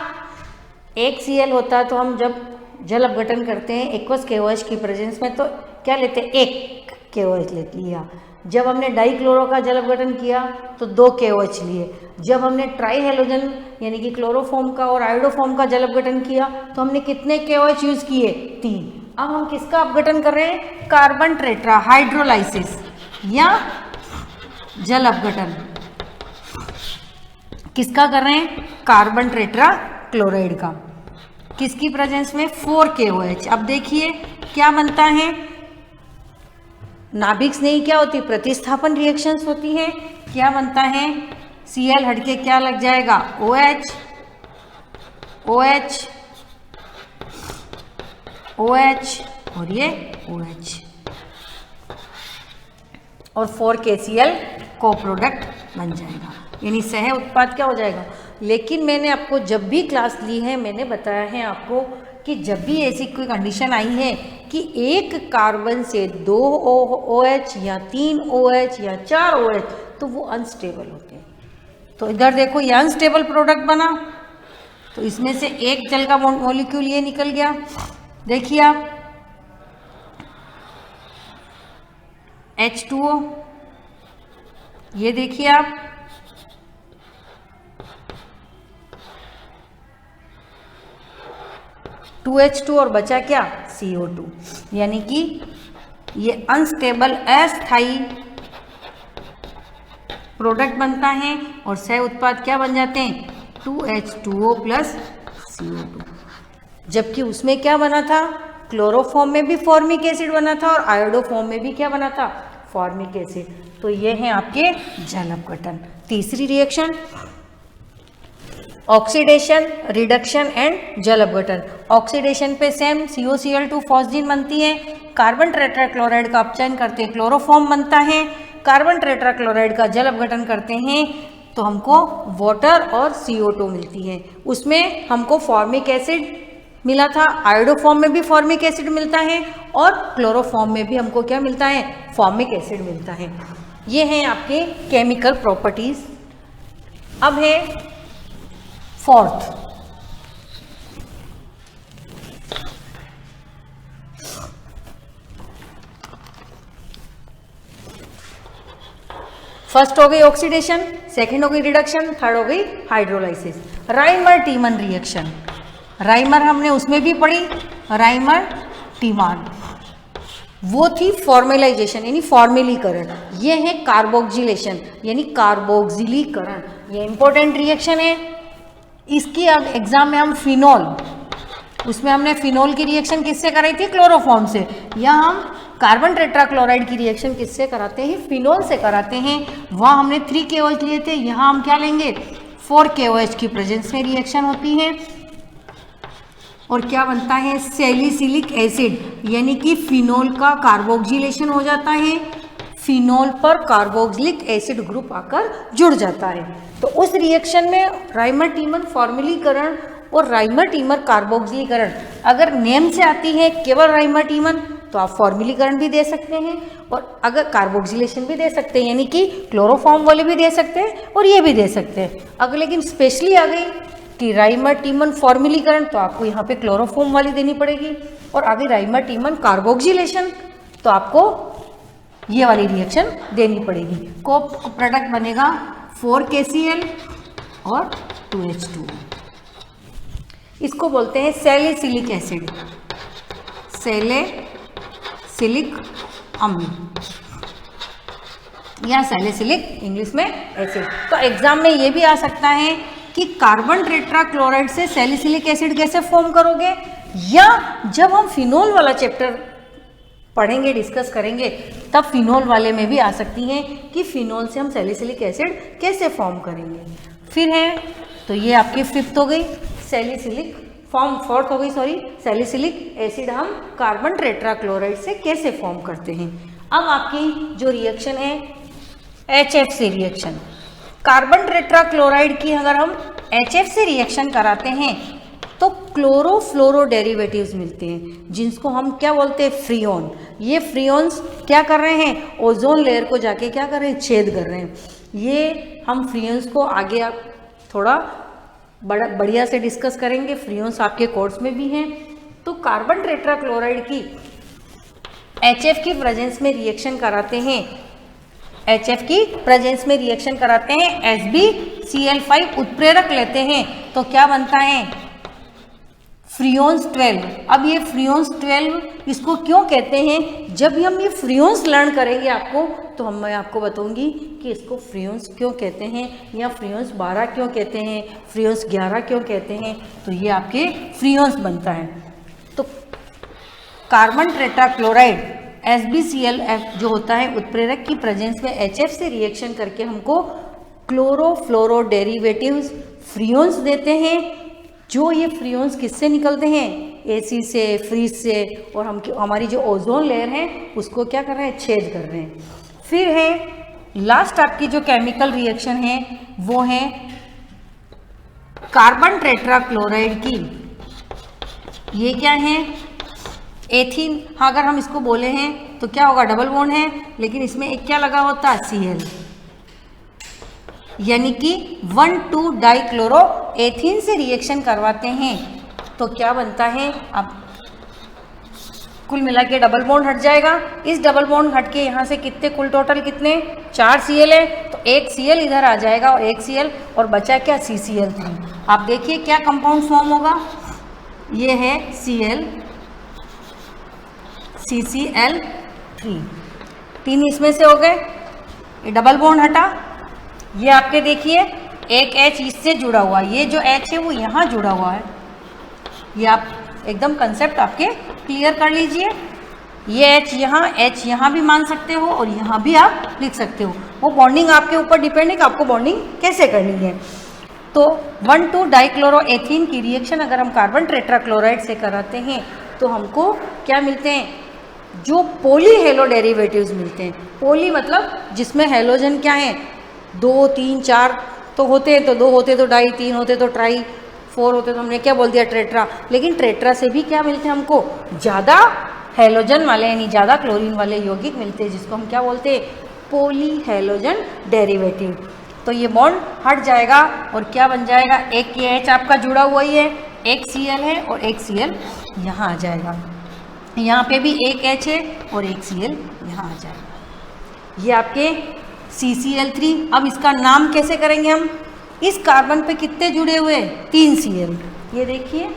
Speaker 2: एक Cl होता है तो हम जब जल अपघटन करते हैं एक्वस KOH की प्रेजेंस में तो क्या लेते हैं, 1 KOH लेते लिया। जब हमने डाइक्लोरो का जल अपघटन किया तो 2 KOH लिए। जब हमने ट्राई हेलोजन यानी कि क्लोरोफॉर्म का और आयोडोफॉर्म का जल अपघटन किया तो हमने कितने KOH यूज किए, 3। अब हम किसका अपघटन कर रहे हैं, कार्बन टेट्रा, हाइड्रोलाइसिस या जल अपघटन किसका कर रहे हैं, कार्बन टेट्राक्लोराइड का। किसकी प्रेजेंस में, 4 KOH। अब देखिए क्या बनता है, नाभिक स्नेही क्या होती, प्रतिस्थापन रिएक्शंस होती हैं। क्या बनता है, Cl हटके क्या लग जाएगा, OH, OH, OH और ये OH, और 4 KCl को प्रोडक्ट बन जाएगा, यानी सह उत्पाद क्या हो जाएगा। लेकिन मैंने आपको जब भी क्लास ली है मैंने बताया है आपको कि जब भी ऐसी कोई कंडीशन आई है कि एक कार्बन से 2 OH या 3 OH या 4 OH तो वो अनस्टेबल होते हैं। तो इधर देखो ये अनस्टेबल प्रोडक्ट बना, तो इसमें से एक जल का मॉलिक्यूल ये निकल गया। देखिए आप H2O, ये देखिए आप H2 और बचा क्या CO2, यानी कि ये अनस्टेबल अस्थाई प्रोडक्ट बनता है और सह उत्पाद क्या बन जाते हैं 2H2O प्लस CO2। जबकि उसमें क्या बना था, क्लोरोफॉर्म में भी फॉर्मिक एसिड बना था और आयोडोफॉर्म में भी क्या बना था, फॉर्मिक एसिड। तो ये हैं आपके जल अपघटन। तीसरी रिएक्शन ऑक्सीडेशन, रिडक्शन एंड जल अपघटन। ऑक्सीडेशन पे सेम COCl2 फॉस्जीन बनती है, कार्बन टेट्राक्लोराइड का अपचयन करते क्लोरोफॉर्म बनता है, कार्बन टेट्राक्लोराइड का जल अपघटन करते हैं तो हमको वाटर और CO2 मिलती है। उसमें हमको फॉर्मिक एसिड मिला था, आयोडोफॉर्म में भी फॉर्मिक एसिड मिलता है और क्लोरोफॉर्म में भी हमको क्या मिलता है, फॉर्मिक एसिड मिलता है। ये हैं आपके केमिकल प्रॉपर्टीज। अब है फोर्थ, फर्स्ट हो गई ऑक्सीडेशन, सेकंड हो गई रिडक्शन, थर्ड हो गई हाइड्रोलाइसिस। राइमर टीमन रिएक्शन, राइमर हमने उसमें भी पढ़ी, राइमर टीमान वो थी फॉर्मेलाइजेशन यानी फॉर्मेलीकरण, ये है कार्बोक्सिलेशन यानी कार्बोक्सिलीकरण। ये इंपॉर्टेंट रिएक्शन है। इसकी अब एग्जाम में हम फिनॉल, उसमें हमने फिनॉल की रिएक्शन किससे कराई थी, क्लोरोफॉर्म से। यहाँ हम कार्बन टेट्राक्लोराइड की रिएक्शन किससे कराते हैं, फिनॉल से कराते हैं। वहाँ हमने 3 KOH लिए थे, यहाँ हम क्या लेंगे 4 KOH की प्रेजेंस में रिएक्शन होती है और क्या बनता है सैलिसिलिक एसिड यानी कि फिनॉल का कार्बोक्सिलेशन हो जाता है, फिनॉल पर कार्बोक्सिलिक एसिड ग्रुप आकर जुड़ जाता है। तो उस रिएक्शन में राइमर टीमर फॉर्मेलीकरण और राइमर टीमर कार्बोक्सिलीकरण, अगर नेम से आती है केवल राइमर टीमर तो आप फॉर्मेलीकरण भी दे सकते हैं और अगर कार्बोक्सिलेशन भी दे सकते हैं यानी कि क्लोरोफॉर्म वाले भी दे सकते हैं और ये भी दे सकते हैं। अगर लेकिन स्पेशली आ गई कि राइमर टीमन फॉर्मेलीकरण तो आपको यहाँ पे क्लोरोफॉर्म वाली देनी पड़ेगी और आगे राइमर टीमन कार्बोक्सिलेशन तो आपको ये वाली रिएक्शन देनी पड़ेगी। को प्रोडक्ट बनेगा 4 KCl और 2H2। इसको बोलते हैं सैलिसिलिक एसिड, सैलिसिलिक अम्ल या सैलिसिलिक इंग्लिश में एसिड। तो एग्जाम में ये भी आ सकता है कि कार्बन टेट्राक्लोराइड से सैलिसिलिक एसिड कैसे फॉर्म करोगे, या जब हम फिनॉल वाला चैप्टर पढ़ेंगे डिस्कस करेंगे तब फिनॉल वाले में भी आ सकती हैं कि फिनॉल से हम सैलिसिलिक एसिड कैसे फॉर्म करेंगे। फिर है तो ये आपकी फिफ्थ हो गई सैलिसिलिक फॉर्म, फोर्थ हो गई सॉरी सैलिसिलिक एसिड हम कार्बन टेट्राक्लोराइड से कैसे फॉर्म करते हैं। अब आपकी जो रिएक्शन है HF रिएक्शन, कार्बन टेट्राक्लोराइड की अगर हम HF से रिएक्शन कराते हैं तो क्लोरोफ्लोरो डेरिवेटिव्स मिलते हैं जिनको हम क्या बोलते हैं फ्रियोन। ये फ्रियोन्स क्या कर रहे हैं, ओजोन लेयर को जाके क्या कर रहे हैं, छेद कर रहे हैं। ये हम फ्रियोन्स को आगे आप थोड़ा बढ़िया से डिस्कस करेंगे, फ्रियोन्स आपके कोर्स में भी हैं। तो कार्बन टेट्राक्लोराइड की HF की प्रेजेंस में रिएक्शन कराते हैं, HF की प्रेजेंस में रिएक्शन कराते हैं, HbCl5 उत्प्रेरक लेते हैं तो क्या बनता है फ्रियोन्स 12। अब ये फ्रियोन्स 12 इसको क्यों कहते हैं, जब भी हम ये फ्रियोन्स लर्न करेंगे आपको तो मैं आपको बताऊंगी कि इसको फ्रियोन्स क्यों कहते हैं या फ्रियोन्स 12 क्यों कहते हैं, फ्रियोन्स 11 क्यों कहते हैं। तो ये आपके फ्रियोन्स बनता है। तो कार्बन टेट्राक्लोराइड HbCl जो होता है उत्प्रेरक की प्रेजेंस में HF से रिएक्शन करके हमको क्लोरोफ्लोरो डेरिवेटिव्स फ्रियोन्स देते हैं। जो ये फ्रियोन्स किससे निकलते हैं, AC से, फ्रीज से, और हमारी जो ओजोन लेयर है उसको क्या कर रहे हैं, छेद कर रहे हैं। फिर है लास्ट आपकी जो केमिकल रिएक्शन है वो है कार्बन टेट्राक्लोराइड की, ये क्या है एथीन। हाँ अगर हम इसको बोले हैं तो क्या होगा, डबल बॉन्ड है लेकिन इसमें एक क्या लगा होता है Cl। यानी कि 1,2 डाइक्लोरोएथीन से रिएक्शन करवाते हैं तो क्या बनता है, अब कुल मिला के डबल बॉन्ड हट जाएगा। इस डबल बॉन्ड हट के यहाँ से कितने कुल टोटल कितने 4 Cl है, तो एक Cl इधर आ जाएगा और एक Cl, और बचा क्या CCl3। आप देखिए क्या कंपाउंड फॉर्म होगा, ये है CCl3, 3 इसमें से हो गए, ये डबल बॉन्ड हटा, ये आपके देखिए एक H इससे जुड़ा हुआ, ये जो H है वो यहाँ जुड़ा हुआ है, ये आप एकदम कंसेप्ट आपके क्लियर कर लीजिए। ये H यहाँ भी मान सकते हो और यहाँ भी आप लिख सकते हो, वो बॉन्डिंग आपके ऊपर डिपेंड है कि आपको बॉन्डिंग कैसे करनी है। तो 1,2 डाइक्लोरोएथीन की रिएक्शन अगर हम कार्बन टेट्राक्लोराइड से कराते हैं तो हमको क्या मिलते हैं, जो पोली हेलो डेरिवेटिव्स मिलते हैं। पोली मतलब जिसमें हेलोजन क्या है 2, 3, 4 तो होते हैं, तो 2 होते तो डाई, 3 होते तो ट्राई, 4 होते तो हमने क्या बोल दिया ट्रेट्रा। लेकिन ट्रेट्रा से भी क्या मिलते हैं हमको, ज़्यादा हेलोजन वाले यानी ज़्यादा क्लोरीन वाले यौगिक मिलते हैं, जिसको हम क्या बोलते हैं, पोली हेलोजन डेरिवेटिव। तो ये बॉन्ड हट जाएगा और क्या बन जाएगा, एक ये H आपका जुड़ा हुआ ही है, एक Cl है और एक Cl यहाँ आ जाएगा, यहाँ पे भी एक H है और एक Cl यहाँ आ जाएगा। ये आपके CCl3। अब इसका नाम कैसे करेंगे हम, इस कार्बन पे कितने जुड़े हुए, 3 Cl, ये देखिए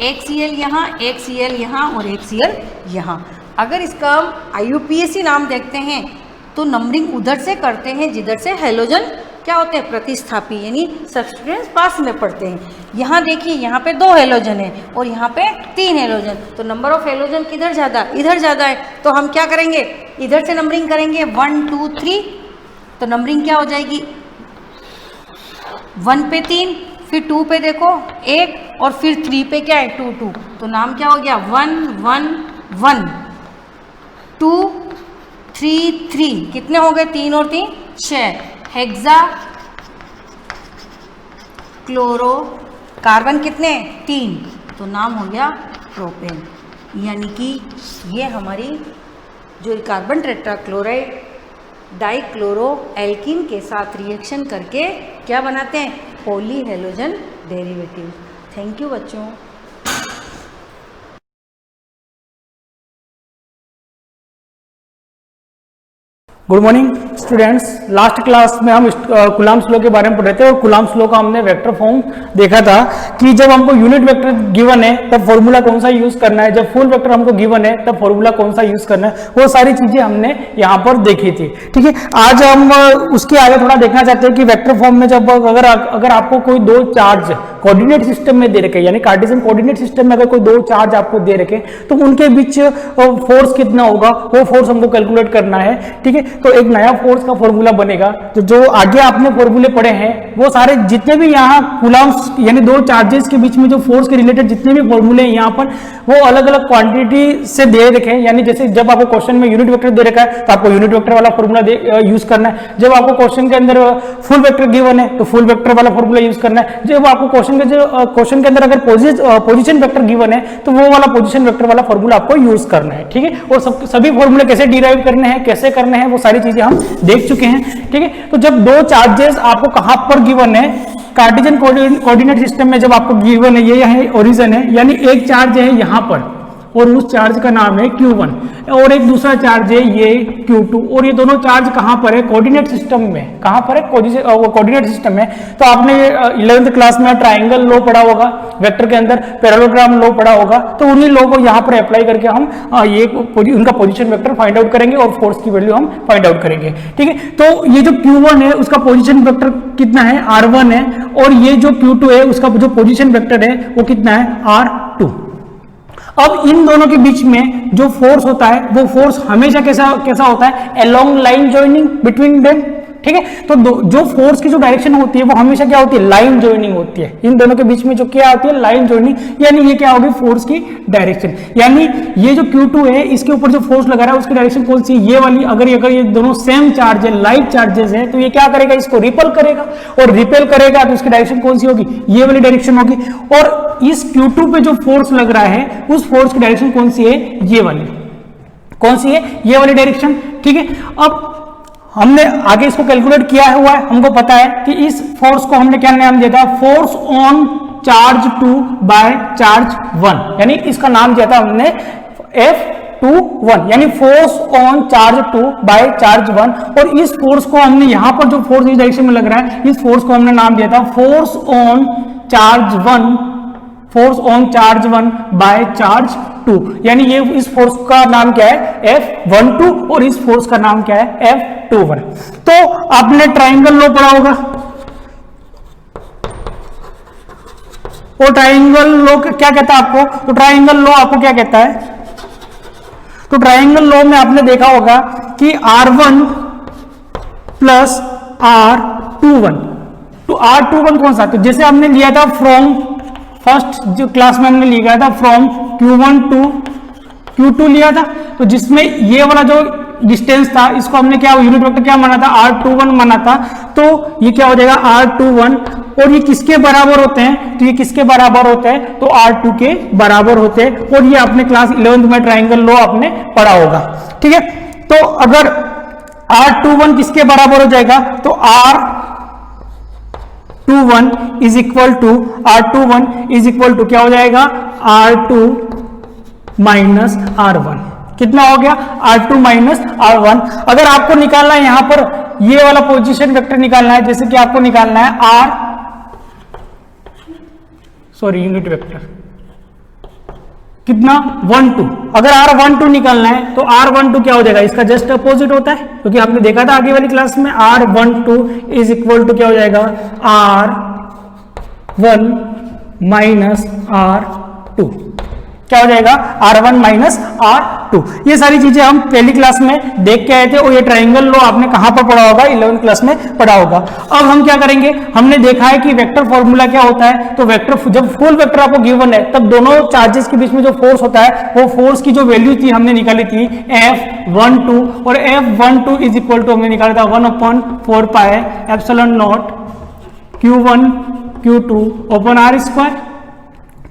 Speaker 2: एक Cl यहाँ, एक Cl यहाँ और एक Cl यहाँ। अगर इसका हम IUPAC नाम देखते हैं तो नंबरिंग उधर से करते हैं जिधर से हेलोजन क्या होते हैं, प्रतिस्थापी यानी सब्स्टिट्यूएंट्स पास में पड़ते हैं। यहाँ देखिए यहाँ पे 2 हेलोजन है और यहाँ पे 3 हेलोजन, तो नंबर ऑफ हेलोजन किधर ज़्यादा, इधर ज़्यादा है, तो हम क्या करेंगे, इधर से नंबरिंग करेंगे 1, 2, 3, तो नंबरिंग क्या हो जाएगी 1 पे 3, फिर 2 पे देखो 1 और फिर 3 पे क्या है 2, 2, तो नाम क्या हो गया 1, 1, 1, 2, 3, 3, कितने हो गए 3 और 3 6, हेक्सा क्लोरो कार्बन कितने 3, तो नाम हो गया प्रोपेन। यानी कि ये हमारी जो कार्बन टेट्राक्लोराइड डाइक्लोरो एल्कीन के साथ रिएक्शन करके क्या बनाते हैं, poly halogen derivative. Thank you बच्चों।
Speaker 1: Good morning students. Last class में हम कूलम्ब्स लॉ के बारे में पढ़ रहे थे और कूलम्ब्स लॉ का हमने वेक्टर फॉर्म देखा था कि जब हमको यूनिट वेक्टर गिवन है तब फॉर्मूला कौन सा यूज करना है, जब फुल वेक्टर हमको गिवन है तब फॉर्मूला कौन सा यूज करना है, वो सारी चीजें हमने यहाँ पर देखी थी। ठीक है, आज हम उसके आगे थोड़ा देखना चाहते हैं कि वेक्टर फॉर्म में जब अगर आपको कोई 2 चार्ज कोऑर्डिनेट सिस्टम में दे रखे, यानी कार्टेशियन कोऑर्डिनेट सिस्टम में अगर कोई 2 चार्ज आपको दे रखे तो उनके बीच फोर्स कितना होगा, वो फोर्स हमको कैलकुलेट करना है। ठीक है, तो एक नया फोर्स का फॉर्मूला बनेगा। तो जो आगे आपने फॉर्मूले पढ़े हैं वो सारे जितने भी यहाँ कूलम्ब्स यानी 2 चार्जेस के बीच में जो फोर्स के रिलेटेड जितने भी फॉर्मूले हैं यहाँ पर वो अलग अलग क्वांटिटी से दे रखे हैं। यानी जैसे जब आपको क्वेश्चन में यूनिट वेक्टर दे रखा है तो आपको यूनिट वेक्टर वाला फॉर्मूला यूज करना है। जब आपको क्वेश्चन के अंदर फुल वेक्टर गिवन है तो फुल वेक्टर वाला फॉर्मूला यूज करना है। जब आपको क्वेश्चन के अंदर अगर पोजीशन वेक्टर गिवन है तो वो वाला पोजीशन वेक्टर वाला फॉर्मूला आपको यूज करना है। ठीक है, और सभी फॉर्मूले कैसे डिराइव करने हैं, कैसे करने हैं, वो सारी चीजें हम देख चुके हैं। ठीक है, तो जब 2 चार्जेस आपको कहां पर गिवन है, कार्टेशियन कोऑर्डिनेट सिस्टम में जब आपको गिवन है, ये है ओरिजिन है, यानी एक चार्ज है यहां पर और उस चार्ज का नाम है Q1 और एक दूसरा चार्ज है ये Q2 और ये दोनों चार्ज कहां पर है, कोऑर्डिनेट सिस्टम में। कहां पर है, कोऑर्डिनेट सिस्टम में। तो आपने 11th क्लास में ट्राइंगल लॉ पढ़ा होगा, वेक्टर के अंदर पैरेललोग्राम लॉ पढ़ा होगा, तो उन्हीं लॉ को यहाँ पर अप्लाई करके हम उनका पोजीशन वेक्टर फाइंड आउट करेंगे और फोर्स की वैल्यू हम फाइंड आउट करेंगे। ठीक है, तो ये जो Q1 है उसका पोजीशन वेक्टर कितना है, R1 है, और ये जो Q2 है उसका जो पोजीशन वेक्टर है वो कितना है, R2। अब इन दोनों के बीच में जो फोर्स होता है वो फोर्स हमेशा कैसा होता है, along line joining between them. ठीक है, तो जो फोर्स की जो डायरेक्शन होती है वो हमेशा क्या होती है, लाइन जॉइनिंग होती है। इन दोनों के बीच में जो क्या होती है, लाइन जॉइनिंग, यानी ये क्या होगी, फोर्स की डायरेक्शन। यानी ये जो Q2 है इसके ऊपर जो फोर्स लगा रहा है उसकी डायरेक्शन कौन सी है, ये वाली। अगर ये दोनों सेम चार्ज है, लाइट चार्जेस है, तो ये क्या करेगा, इसको रिपेल करेगा, और रिपेल करेगा तो उसकी डायरेक्शन कौन सी होगी, ये वाली डायरेक्शन होगी। और इस Q2 पे जो फोर्स लग रहा है उस फोर्स की डायरेक्शन कौन सी है, ये वाली। कौन सी है, ये वाली डायरेक्शन। ठीक है, अब
Speaker 3: हमने आगे इसको कैलकुलेट किया हुआ है, हमको पता है कि इस फोर्स को हमने क्या नाम दिया था, force on charge 2 by charge 1, यानी इसका नाम दिया था हमने F21, यानी force on charge 2 by charge 1। और इस फोर्स को हमने यहाँ पर जो फोर्स इस डायरेक्शन में लग रहा है, इस फोर्स को हमने नाम दिया था force on charge 1, force on charge 1 by charge 2, यानी ये इस फोर्स का नाम क्या है, F12, और इस फोर्स का नाम क्या है, F21। तो आपने ट्राइंगल लॉ पढ़ा होगा, और ट्राइंगल लॉ क्या कहता है आपको, तो ट्राइंगल लॉ आपको क्या कहता है, तो ट्राइंगल लॉ में आपने देखा होगा कि R1 प्लस R21, तो R21 कौन सा, तो जैसे हमने लिया था फ्रॉम फर्स्ट जो क्लास में हमने लिया था फ्रॉम Q1 टू Q2 लिया था, तो जिसमें ये वाला जो डिस्टेंस था इसको हमने क्या यूनिट वेक्टर क्या माना था, R21 माना था। तो ये क्या हो जाएगा R21, और ये किसके बराबर होते हैं, तो ये किसके बराबर होते हैं, तो R2 के बराबर होते हैं, और ये आपने क्लास 11th में ट्राइंगल लॉ आपने पढ़ा होगा, ठीक है। तो अगर R21 किसके बराबर हो जाएगा, तो R21 इज इक्वल टू क्या हो जाएगा, R2 माइनस R1, कितना हो गया, R2 माइनस R1। अगर आपको निकालना है यहां पर ये वाला पोजीशन वेक्टर निकालना है, जैसे कि आपको निकालना है यूनिट वेक्टर कितना 1 2, अगर R12 निकालना है तो R12 क्या हो जाएगा, इसका जस्ट अपोजिट होता है, क्योंकि आपने देखा था आगे वाली क्लास में R12 इज इक्वल टू क्या हो जाएगा, R1 माइनस R2, क्या हो जाएगा, R1 माइनस R2। ये सारी चीजें हम पहली क्लास में देख के आए थे, और ये ट्राइंगल लॉ आपने कहां पर पढ़ा होगा, 11th क्लास में पढ़ा होगा। अब हम क्या करेंगे, हमने देखा है कि वेक्टर फॉर्मूला क्या होता है, तो वेक्टर जब फुल वेक्टर आपको गिवन है तब दोनों चार्जेस के बीच में जो फोर्स होता है वो फोर्स की जो वैल्यू थी हमने निकाली थी F12, और F12 इज इक्वल टू हमने निकाला था 1/4 pi epsilon not Q1 Q2 open R square,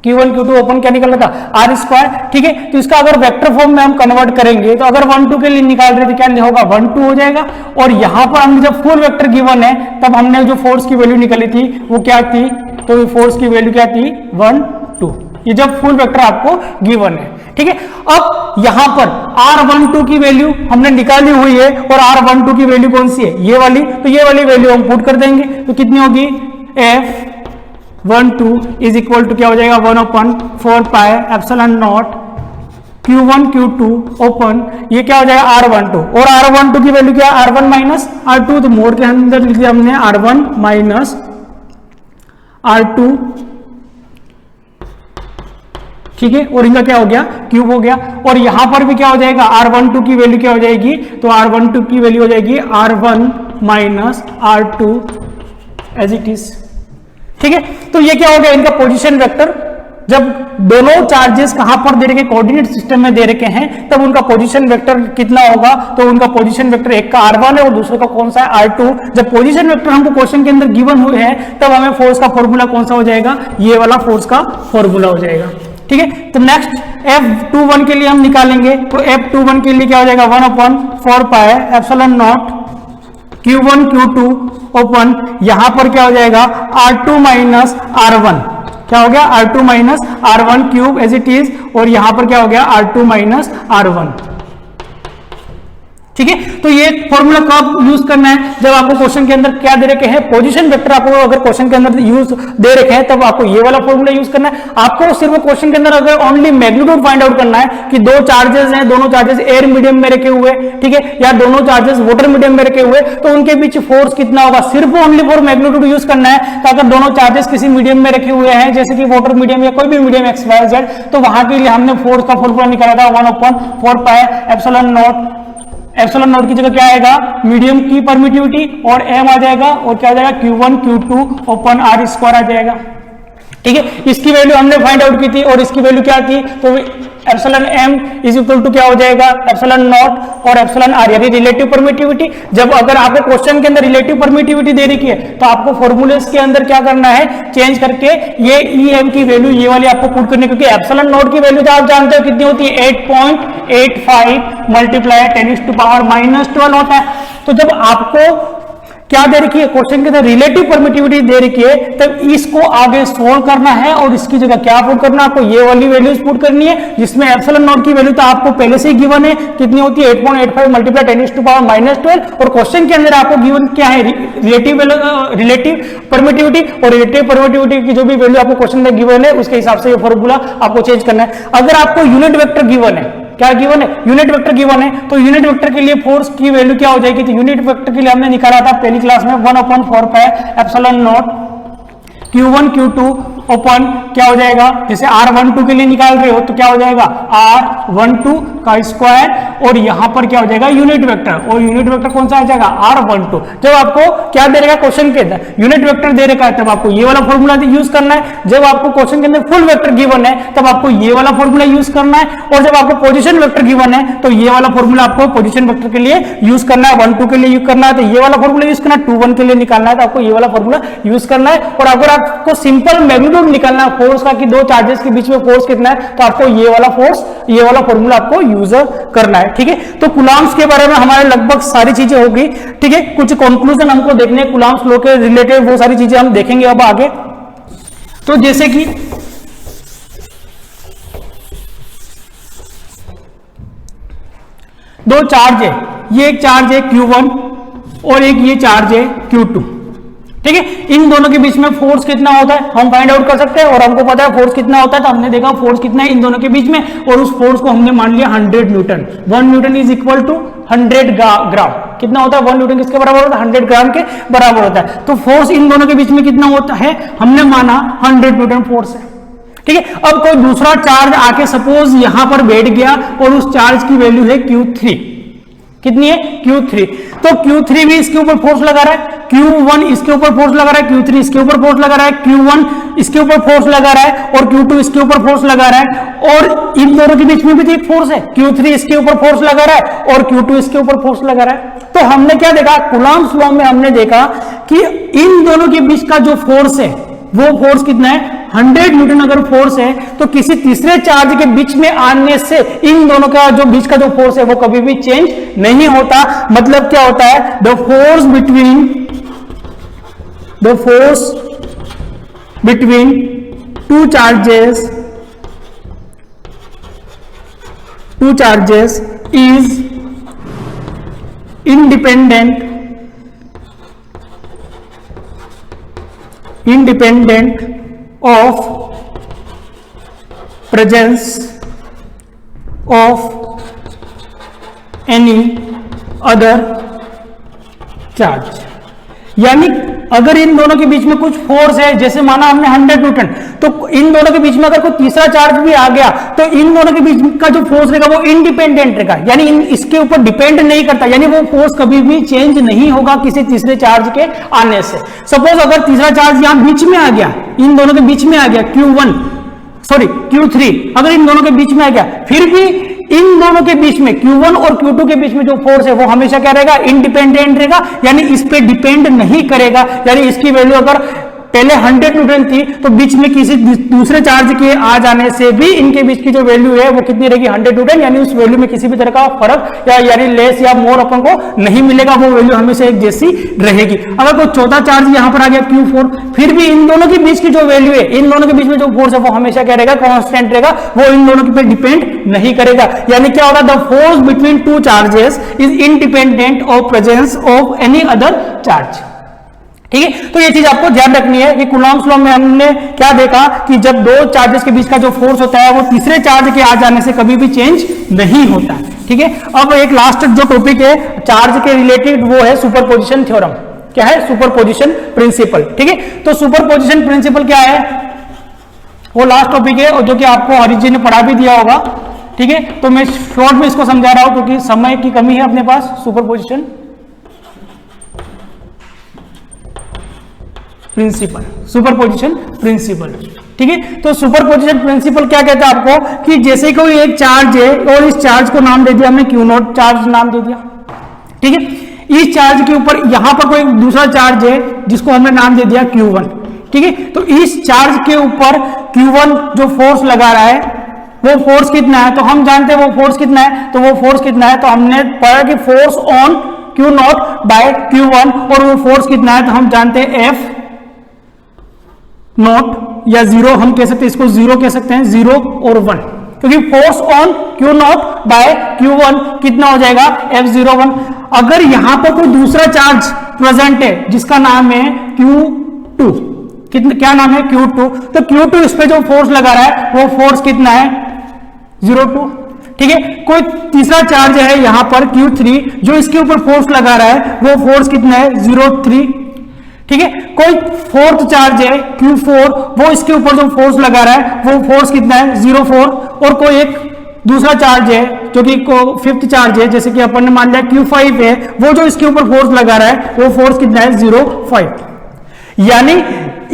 Speaker 3: Q1 Q2 open क्या निकल रहा था, R स्क्वायर, ठीक है। तो इसका अगर वेक्टर फॉर्म में हम कन्वर्ट करेंगे तो अगर 1 2 के लिए निकाल रहे थे क्या होगा, 1 2 हो जाएगा, और यहां पर हमने जब फुल वेक्टर गिवन है तब हमने जो फोर्स की वैल्यू निकाली थी वो क्या थी, तो फोर्स की वैल्यू क्या थी 1 2, ये जब फुल वेक्टर आपको गिवन है, ठीक है। अब यहां पर R12 की वैल्यू हमने निकाली हुई है, और R12 की वैल्यू कौन सी है, ये वाली, तो ये वाली वैल्यू हम पुट कर देंगे, तो कितनी होगी, F12 इज इक्वल टू क्या हो जाएगा, 1/4 pi epsilon not Q1 Q2 open, ये क्या हो जाएगा R12, और R12 की वैल्यू क्या है, R1 माइनस R2, तो मोड के अंदर लिख दिया हमने R1 माइनस R2, ठीक है, और इनका क्या हो गया, क्यूब हो गया। और यहां पर भी क्या हो जाएगा, R12 की वैल्यू क्या हो जाएगी, तो R12 की वैल्यू हो जाएगी R1 minus R2 as it is, ठीक है। तो ये क्या हो गया, इनका पोजीशन वेक्टर, जब दोनों चार्जेस कहां पर दे रखे, कोऑर्डिनेट सिस्टम में दे रखे हैं, तब उनका पोजीशन वेक्टर कितना होगा, तो उनका पोजीशन वेक्टर एक का R1 है और दूसरे का कौन सा है, R2। जब पोजीशन वेक्टर हमको क्वेश्चन के अंदर गिवन हुए हैं तब हमें फोर्स का फॉर्मूला कौन सा हो जाएगा, ये वाला फोर्स का फॉर्मूला हो जाएगा, ठीक है। तो नेक्स्ट F21 के लिए हम निकालेंगे, तो F21 के लिए क्या हो जाएगा, 1/4 pi epsilon not Q1 Q2 open, यहां पर क्या हो जाएगा, R2 माइनस R1, क्या हो गया, R2 minus R1 cube as it is, और यहां पर क्या हो गया, R2 माइनस R1, ठीक है। तो ये फॉर्मूला कब यूज करना है, जब आपको क्वेश्चन के अंदर क्या दे रखे हैं, पोजीशन वेक्टर आपको अगर क्वेश्चन के अंदर यूज दे रखे हैं तब आपको ये वाला फॉर्मूला यूज करना है। आपको सिर्फ क्वेश्चन के अंदर अगर ओनली मैग्नीट्यूड फाइंड आउट करना है कि दो चार्जेस हैं, दोनों चार्जेस एयर मीडियम में रखे हुए, ठीक है, या दोनों चार्जेस वाटर मीडियम में रखे हुए, तो उनके बीच फोर्स कितना होगा, सिर्फ ओनली फॉर मैग्नीट्यूड यूज करना है। तो अगर दोनों चार्जेस किसी मीडियम में रखे हुए हैं, जैसे कि वाटर मीडियम या कोई भी मीडियम XYZ, तो वहां के लिए हमने फोर्स का फॉर्मूला निकाला था 1/4 pi epsilon not, epsilon not की जगह क्या आएगा, मीडियम की परमिटिविटी, और m आ जाएगा, और क्या आ जाएगा, Q1 Q2 open R square आ जाएगा, ठीक है। इसकी वैल्यू हमने फाइंड आउट की थी, और इसकी वैल्यू क्या थी, तो epsilon M is equal to क्या हो जाएगा, एप्सिलॉन नॉट और एप्सिलॉन आर, यानी रिलेटिव परमिटिविटी। जब अगर आपको क्वेश्चन के अंदर रिलेटिव परमिटिविटी दे रखी है तो आपको फॉर्मूलेस के अंदर क्या करना है, चेंज करके ये ई एम की वैल्यू ये वाली आपको पुट करनी है, क्योंकि एप्सिलॉन नॉट की वैल्यू तो आप जानते हो कितनी होती है, 8.85 मल्टीप्लाई 10⁻⁻12 होता है। तो जब आपको क्या दे रखी है, क्वेश्चन के अंदर रिलेटिव परमिटिविटी दे रखी है, तब इसको आगे सोल्व करना है और इसकी जगह क्या पुट करना है, आपको ये वाली वैल्यूज पुट करनी है, जिसमें एप्सिलॉन नॉट की वैल्यू तो आपको पहले से ही गिवन है, कितनी होती है 8.85 मल्टीप्लाई 10⁻⁻12, और क्वेश्चन के अंदर आपको गिवन क्या है, रिलेटिव परमिटिविटी, और रिलेटिव परमिटिविटी की जो भी वैल्यू आपको क्वेश्चन में गिवन है उसके हिसाब से ये फॉर्मूला आपको चेंज करना है। अगर आपको यूनिट वेक्टर गिवन है, क्या गिवन है, यूनिट वेक्टर गिवन है, तो यूनिट वेक्टर के लिए फोर्स की वैल्यू क्या हो जाएगी, तो यूनिट वेक्टर के लिए हमने निकाला था पहली क्लास में 1/4 pi epsilon not Q1 Q2 open क्या हो जाएगा, जैसे R12 के लिए निकाल रहे हो तो क्या हो जाएगा R12 का स्क्वायर, और यहां पर क्या हो जाएगा यूनिट वेक्टर, और यूनिट वेक्टर कौन सा आ जाएगा R12। जब आपको क्या दे रखा क्वेश्चन के अंदर यूनिट वेक्टर दे रखा है तब आपको ये वाला फॉर्मूला यूज करना है, जब आपको क्वेश्चन के अंदर फुल वेक्टर गिवन है तब आपको ये वाला फॉर्मूला यूज करना है, और जब आपको पोजीशन वेक्टर गिवन है तो ये वाला फॉर्मूला आपको पोजीशन वेक्टर के लिए यूज करना है, 1 2 के लिए यूज करना है तो ये वाला फॉर्मूला यूज करना है, 2 1 के लिए निकालना है तो आपको ये वाला फॉर्मूला यूज करना है। और अगर आपको सिंपल मैग्नीट्यूड निकालना है फोर्स का कि दो चार्जेस के बीच में फोर्स कितना है, तो आपको ये वाला फॉर्मूला आपको यूज करना है। ठीक है, तो कूलम्ब्स के बारे में हमारे लगभग सारी चीजें होगी। ठीक है, कुछ कंक्लूजन हमको देखने कूलम्ब्स लॉ के रिलेटेड वो सारी चीजें हम देखेंगे अब आगे। तो जैसे कि दो चार्ज है, ये एक चार्ज है Q1 और एक ये चार्ज है Q2। ठीक है, इन दोनों के बीच में फोर्स कितना होता है हम फाइंड आउट कर सकते हैं, और हमको पता है फोर्स कितना होता है, तो हमने देखा फोर्स कितना है इन दोनों के बीच में, और उस फोर्स को हमने मान लिया 100 newton. 1 newton is equal to 100 gram. कितना होता है 1 न्यूटन किसके बराबर होता है, 100 ग्राम के बराबर होता है। तो फोर्स इन दोनों के बीच में कितना होता है, हमने माना 100 न्यूटन फोर्स है। ठीक है, अब कोई दूसरा चार्ज आके सपोज यहां पर बैठ गया और उस चार्ज की वैल्यू है Q3, कितनी है Q3, तो Q3 भी इसके ऊपर फोर्स लगा रहा है, Q1 इसके ऊपर फोर्स लगा रहा है, Q3 इसके ऊपर फोर्स लगा रहा है, Q1 इसके ऊपर फोर्स लगा रहा है और Q2 इसके ऊपर फोर्स लगा रहा है, और इन दोनों के बीच में भी तो एक फोर्स है, Q3 इसके ऊपर फोर्स लगा रहा है और Q2 इसके ऊपर फोर्स लगा रहा है। तो हमने क्या देखा, कूलम्ब्स लॉ में हमने देखा कि इन दोनों के बीच का जो फोर्स है वो फोर्स कितना है 100 न्यूटन। अगर फोर्स है तो किसी तीसरे चार्ज के बीच में आने से इन दोनों का जो बीच का जो फोर्स है वो कभी भी चेंज नहीं होता। मतलब क्या होता है, the force between two charges is independent of presence of any other charge। यानी अगर इन दोनों के बीच में कुछ फोर्स है, जैसे माना हमने 100 न्यूटन, तो इन दोनों के बीच में अगर कोई तीसरा चार्ज भी आ गया तो इन दोनों के बीच का जो फोर्स रहेगा वो इंडिपेंडेंट रहेगा, यानी इसके ऊपर डिपेंड नहीं करता, यानी वो फोर्स कभी भी चेंज नहीं होगा किसी तीसरे चार्ज के आने से। सपोज अगर तीसरा चार्ज यहां बीच में आ गया, इन दोनों के बीच में आ गया Q3, अगर इन दोनों के बीच में आ गया, फिर भी इन दोनों के बीच में Q1 और Q2 के बीच में जो फोर्स है वो हमेशा क्या रहेगा, इंडिपेंडेंट रहेगा, यानी इस पे डिपेंड नहीं करेगा। यानी इसकी वैल्यू अगर पहले 100 न्यूटन थी तो बीच में किसी दूसरे चार्ज के आ जाने से भी इनके बीच की जो वैल्यू है वो कितनी रहेगी, 100 न्यूटन, यानी उस वैल्यू में किसी भी तरह का फर्क या यानी लेस या मोर अपन को नहीं मिलेगा, वो वैल्यू हमेशा एक जैसी रहेगी। अगर कोई चौथा चार्ज यहां पर आ गया Q4, फिर भी इन दोनों के बीच की जो वैल्यू है, इन दोनों के बीच में जो फोर्स है वो हमेशा क्या रहेगा, कांस्टेंट रहेगा, वो इन दोनों पे डिपेंड नहीं करेगा। यानी क्या होगा, the force between two charges is independent of presence of any other charge. ठीक है, तो ये चीज आपको ध्यान रखनी है कि कूलम्ब्स लॉ में हमने क्या देखा कि जब दो चार्जेस के बीच का जो फोर्स होता है वो तीसरे चार्ज के आ जाने से कभी भी चेंज नहीं होता। ठीक है, अब एक लास्ट जो टॉपिक है चार्ज के रिलेटेड वो है सुपरपोजिशन थ्योरम। क्या है, सुपरपोजिशन प्रिंसिपल। ठीक है, तो सुपरपोजिशन प्रिंसिपल क्या है, वो लास्ट टॉपिक है और जो कि आपको हरीश जी ने पढ़ा भी दिया होगा। ठीक है, तो मैं शॉर्ट में इसको समझा रहा हूं क्योंकि समय की कमी है अपने पास। सुपरपोजिशन प्रिंसिपल, ठीक है। तो सुपरपोजिशन प्रिंसिपल क्या कहता है आपको कि जैसे कोई एक चार्ज है और इस चार्ज को नाम दे दिया हमने क्यू नॉट चार्ज नाम दे दिया, ठीक है। इस चार्ज के ऊपर यहां पर कोई दूसरा चार्ज है जिसको हमने नाम दे दिया Q1, ठीक है। तो इस चार्ज के ऊपर Q1 जो फोर्स लगा रहा है वो फोर्स कितना है, तो हम जानते हैं वो फोर्स कितना है, तो वो फोर्स कितना है, तो हमने पढ़ा कि force on Q naught by Q1, और वो फोर्स कितना है, तो हम जानते हैं F नॉट या जीरो, हम कह सकते हैं इसको जीरो कह सकते हैं, 0 और 1, क्योंकि force on Q naught by Q1 कितना हो जाएगा F01। अगर यहां पर कोई दूसरा चार्ज प्रेजेंट है जिसका नाम है Q2, कितना क्या नाम है Q2, तो Q2 इस पे जो फोर्स लगा रहा है वो फोर्स कितना है 0.2, ठीक है। कोई तीसरा चार्ज है यहां पर Q3 जो इसके ऊपर फोर्स लगा रहा है वो फोर्स कितना है 0.3, ठीक है। कोई फोर्थ चार्ज है Q4 वो इसके ऊपर जो फोर्स लगा रहा है वो फोर्स कितना है 0.4, और कोई एक दूसरा चार्ज है जो कि फिफ्थ चार्ज है जैसे कि अपन ने मान लिया Q5 है, वो जो इसके ऊपर फोर्स लगा रहा है वो फोर्स कितना है 0.5। यानी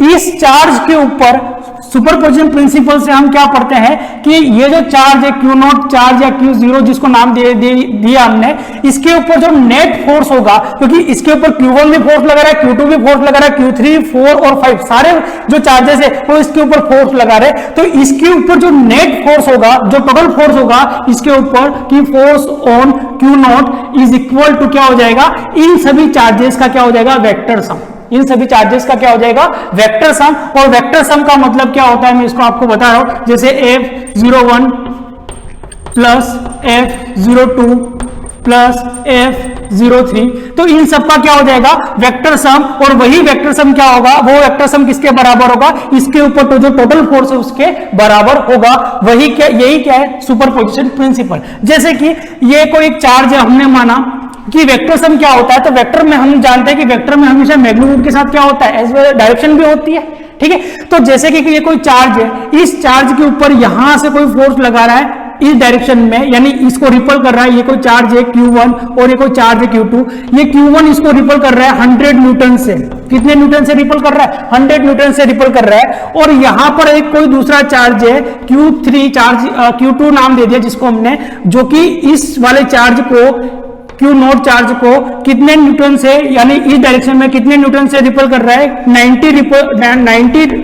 Speaker 3: इस चार्ज के ऊपर सुपरपोजिशन प्रिंसिपल से हम क्या पढ़ते हैं कि ये जो चार्ज है Q नॉट चार्ज या Q0 जिसको नाम दिया हमने, इसके ऊपर जो नेट फोर्स होगा, क्योंकि इसके ऊपर Q1 भी फोर्स लगा रहा है, Q2 भी फोर्स लगा रहा है, Q3 4 और 5 सारे जो चार्जेस है वो इसके ऊपर फोर्स लगा रहे हैं, तो इसके ऊपर जो नेट फोर्स होगा, जो टोटल फोर्स होगा इसके ऊपर कि force on Q naught is equal to क्या हो जाएगा, इन सभी चार्जेस का क्या हो जाएगा वेक्टर सम, इन सभी चार्जेस का क्या हो जाएगा वेक्टर सम। और वेक्टर सम का मतलब क्या होता है मैं इसको आपको बता रहा हूं, जैसे F01 plus F02 plus F03, तो इन सब का क्या हो जाएगा वेक्टर सम, और वही वेक्टर सम क्या होगा, वो वेक्टर सम किसके बराबर होगा, इसके ऊपर तो जो टोटल फोर्स है उसके बराबर होगा। वही क्या, यही क्या है सुपरपोजिशन प्रिंसिपल। जैसे कि ये कोई एक चार्ज है, हमने माना कि वेक्टर सम क्या होता है, तो वेक्टर में हम जानते हैं कि वेक्टर में हमेशा मैग्नीट्यूड के साथ क्या होता है एज वेल डायरेक्शन भी होती है, ठीक है। तो जैसे कि ये कोई चार्ज है, इस चार्ज के ऊपर यहां से कोई फोर्स लगा रहा है इस डायरेक्शन में, यानी इसको रिपल कर रहा है, ये कोई चार्ज है Q1 और ये कोई चार्ज है Q2, ये Q1 इसको रिपल कर रहा है 100 न्यूटन से, कितने न्यूटन से रिपल कर रहा है 100 न्यूटन से रिपल कर रहा है, और यहां पर एक कोई दूसरा चार्ज है Q3 चार्ज, Q2 नाम दे दिया जिसको हमने, जो कि इस वाले चार्ज को Q नॉट चार्ज को कितने न्यूटन से, यानी इस डायरेक्शन में कितने न्यूटन से रिपल कर रहा है 90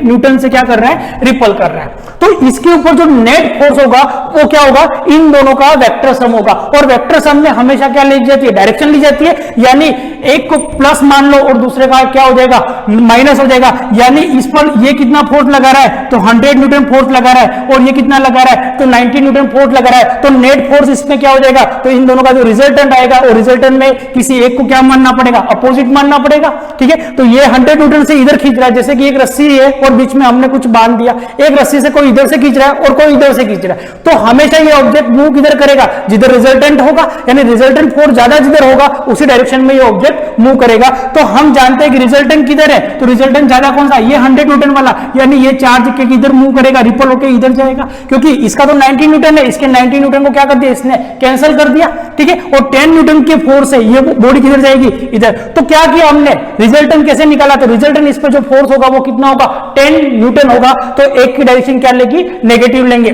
Speaker 3: न्यूटन से क्या कर रहा है रिपल कर रहा है। तो इसके ऊपर जो नेट फोर्स होगा वो क्या होगा, इन दोनों का वेक्टर सम होगा, और वेक्टर सम में हमेशा क्या ली जाती है डायरेक्शन ली जाती है, यानी एक को प्लस मान लो और दूसरे का क्या हो जाएगा माइनस हो जाएगा, यानी इस पर ये कितना फोर्स लगा रहा है तो 100 न्यूटन फोर्स लगा रहा है, और ये कितना लगा रहा है तो 90 न्यूटन फोर्स लगा रहा है, तो नेट फोर्स इसमें क्या हो जाएगा, तो इन दोनों का जो रिजल्टेंट आएगा और रिजल्टेंट में किसी एक को क्या मानना पड़ेगा अपोजिट मानना पड़ेगा, ठीक है। तो ये 100 न्यूटन से इधर खींच रहा है, जैसे कि एक रस्सी है और बीच में हमने कुछ बांध दिया, एक रस्सी से कोई इधर से खींच रहा है और कोई इधर से खींच रहा है, तो हमेशा ये ऑब्जेक्ट मूव किधर करेगा जिधर रिजल्टेंट होगा, यानी रिजल्टेंट फोर्स ज्यादा जिधर होगा उसी डायरेक्शन में ये ऑब्जेक्ट मूव करेगा। तो हम जानते हैं कि रिजल्टेंट किधर है, तो रिजल्टेंट ज्यादा कौन सा, ये 100 न्यूटन वाला, यानी ये चार्ज के किधर मूव करेगा रिपल होकर इधर जाएगा, क्योंकि इसका तो 90 न्यूटन है, इसके 90 न्यूटन को क्या कर दिया इसने कैंसिल कर दिया, ठीक है। और 10 न्यूटन के फोर्स है, ये बॉडी किधर जाएगी इधर, तो क्या किया हमने रिजल्टेंट कैसे निकाला, तो रिजल्टेंट इस पर जो फोर्स होगा वो कितना होगा 10 न्यूटन होगा, तो एक की डायरेक्शन क्या लेगी नेगेटिव लेंगे,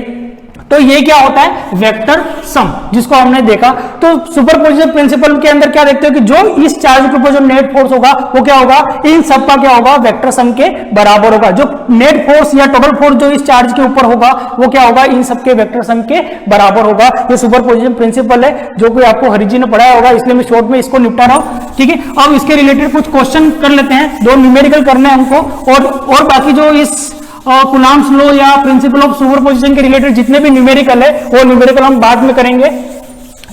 Speaker 3: तो ये क्या होता है वेक्टर सम जिसको हमने देखा। तो सुपरपोजिशन प्रिंसिपल के अंदर क्या देखते हो कि जो इस चार्ज के ऊपर जो नेट फोर्स होगा वो क्या होगा इन सब का क्या होगा वेक्टर सम के बराबर होगा, जो नेट फोर्स या टोटल फोर्स जो इस चार्ज के ऊपर होगा वो क्या होगा इन सब के वेक्टर सम के बराबर होगा। ये सुपरपोजिशन प्रिंसिपल है जो कोई आपको हरि जी ने पढ़ाया होगा, इसलिए मैं शॉर्ट में इसको निपटा रहा हूं, ठीक है। अब इसके रिलेटेड कुछ क्वेश्चन कर लेते हैं, 2 न्यूमेरिकल करने हैं हमको, और बाकी जो इस कुलाम्स लॉ या प्रिंसिपल ऑफ सुपरपोजिशन के रिलेटेड जितने भी न्यूमेरिकल है वो न्यूमेरिकल हम बाद में करेंगे,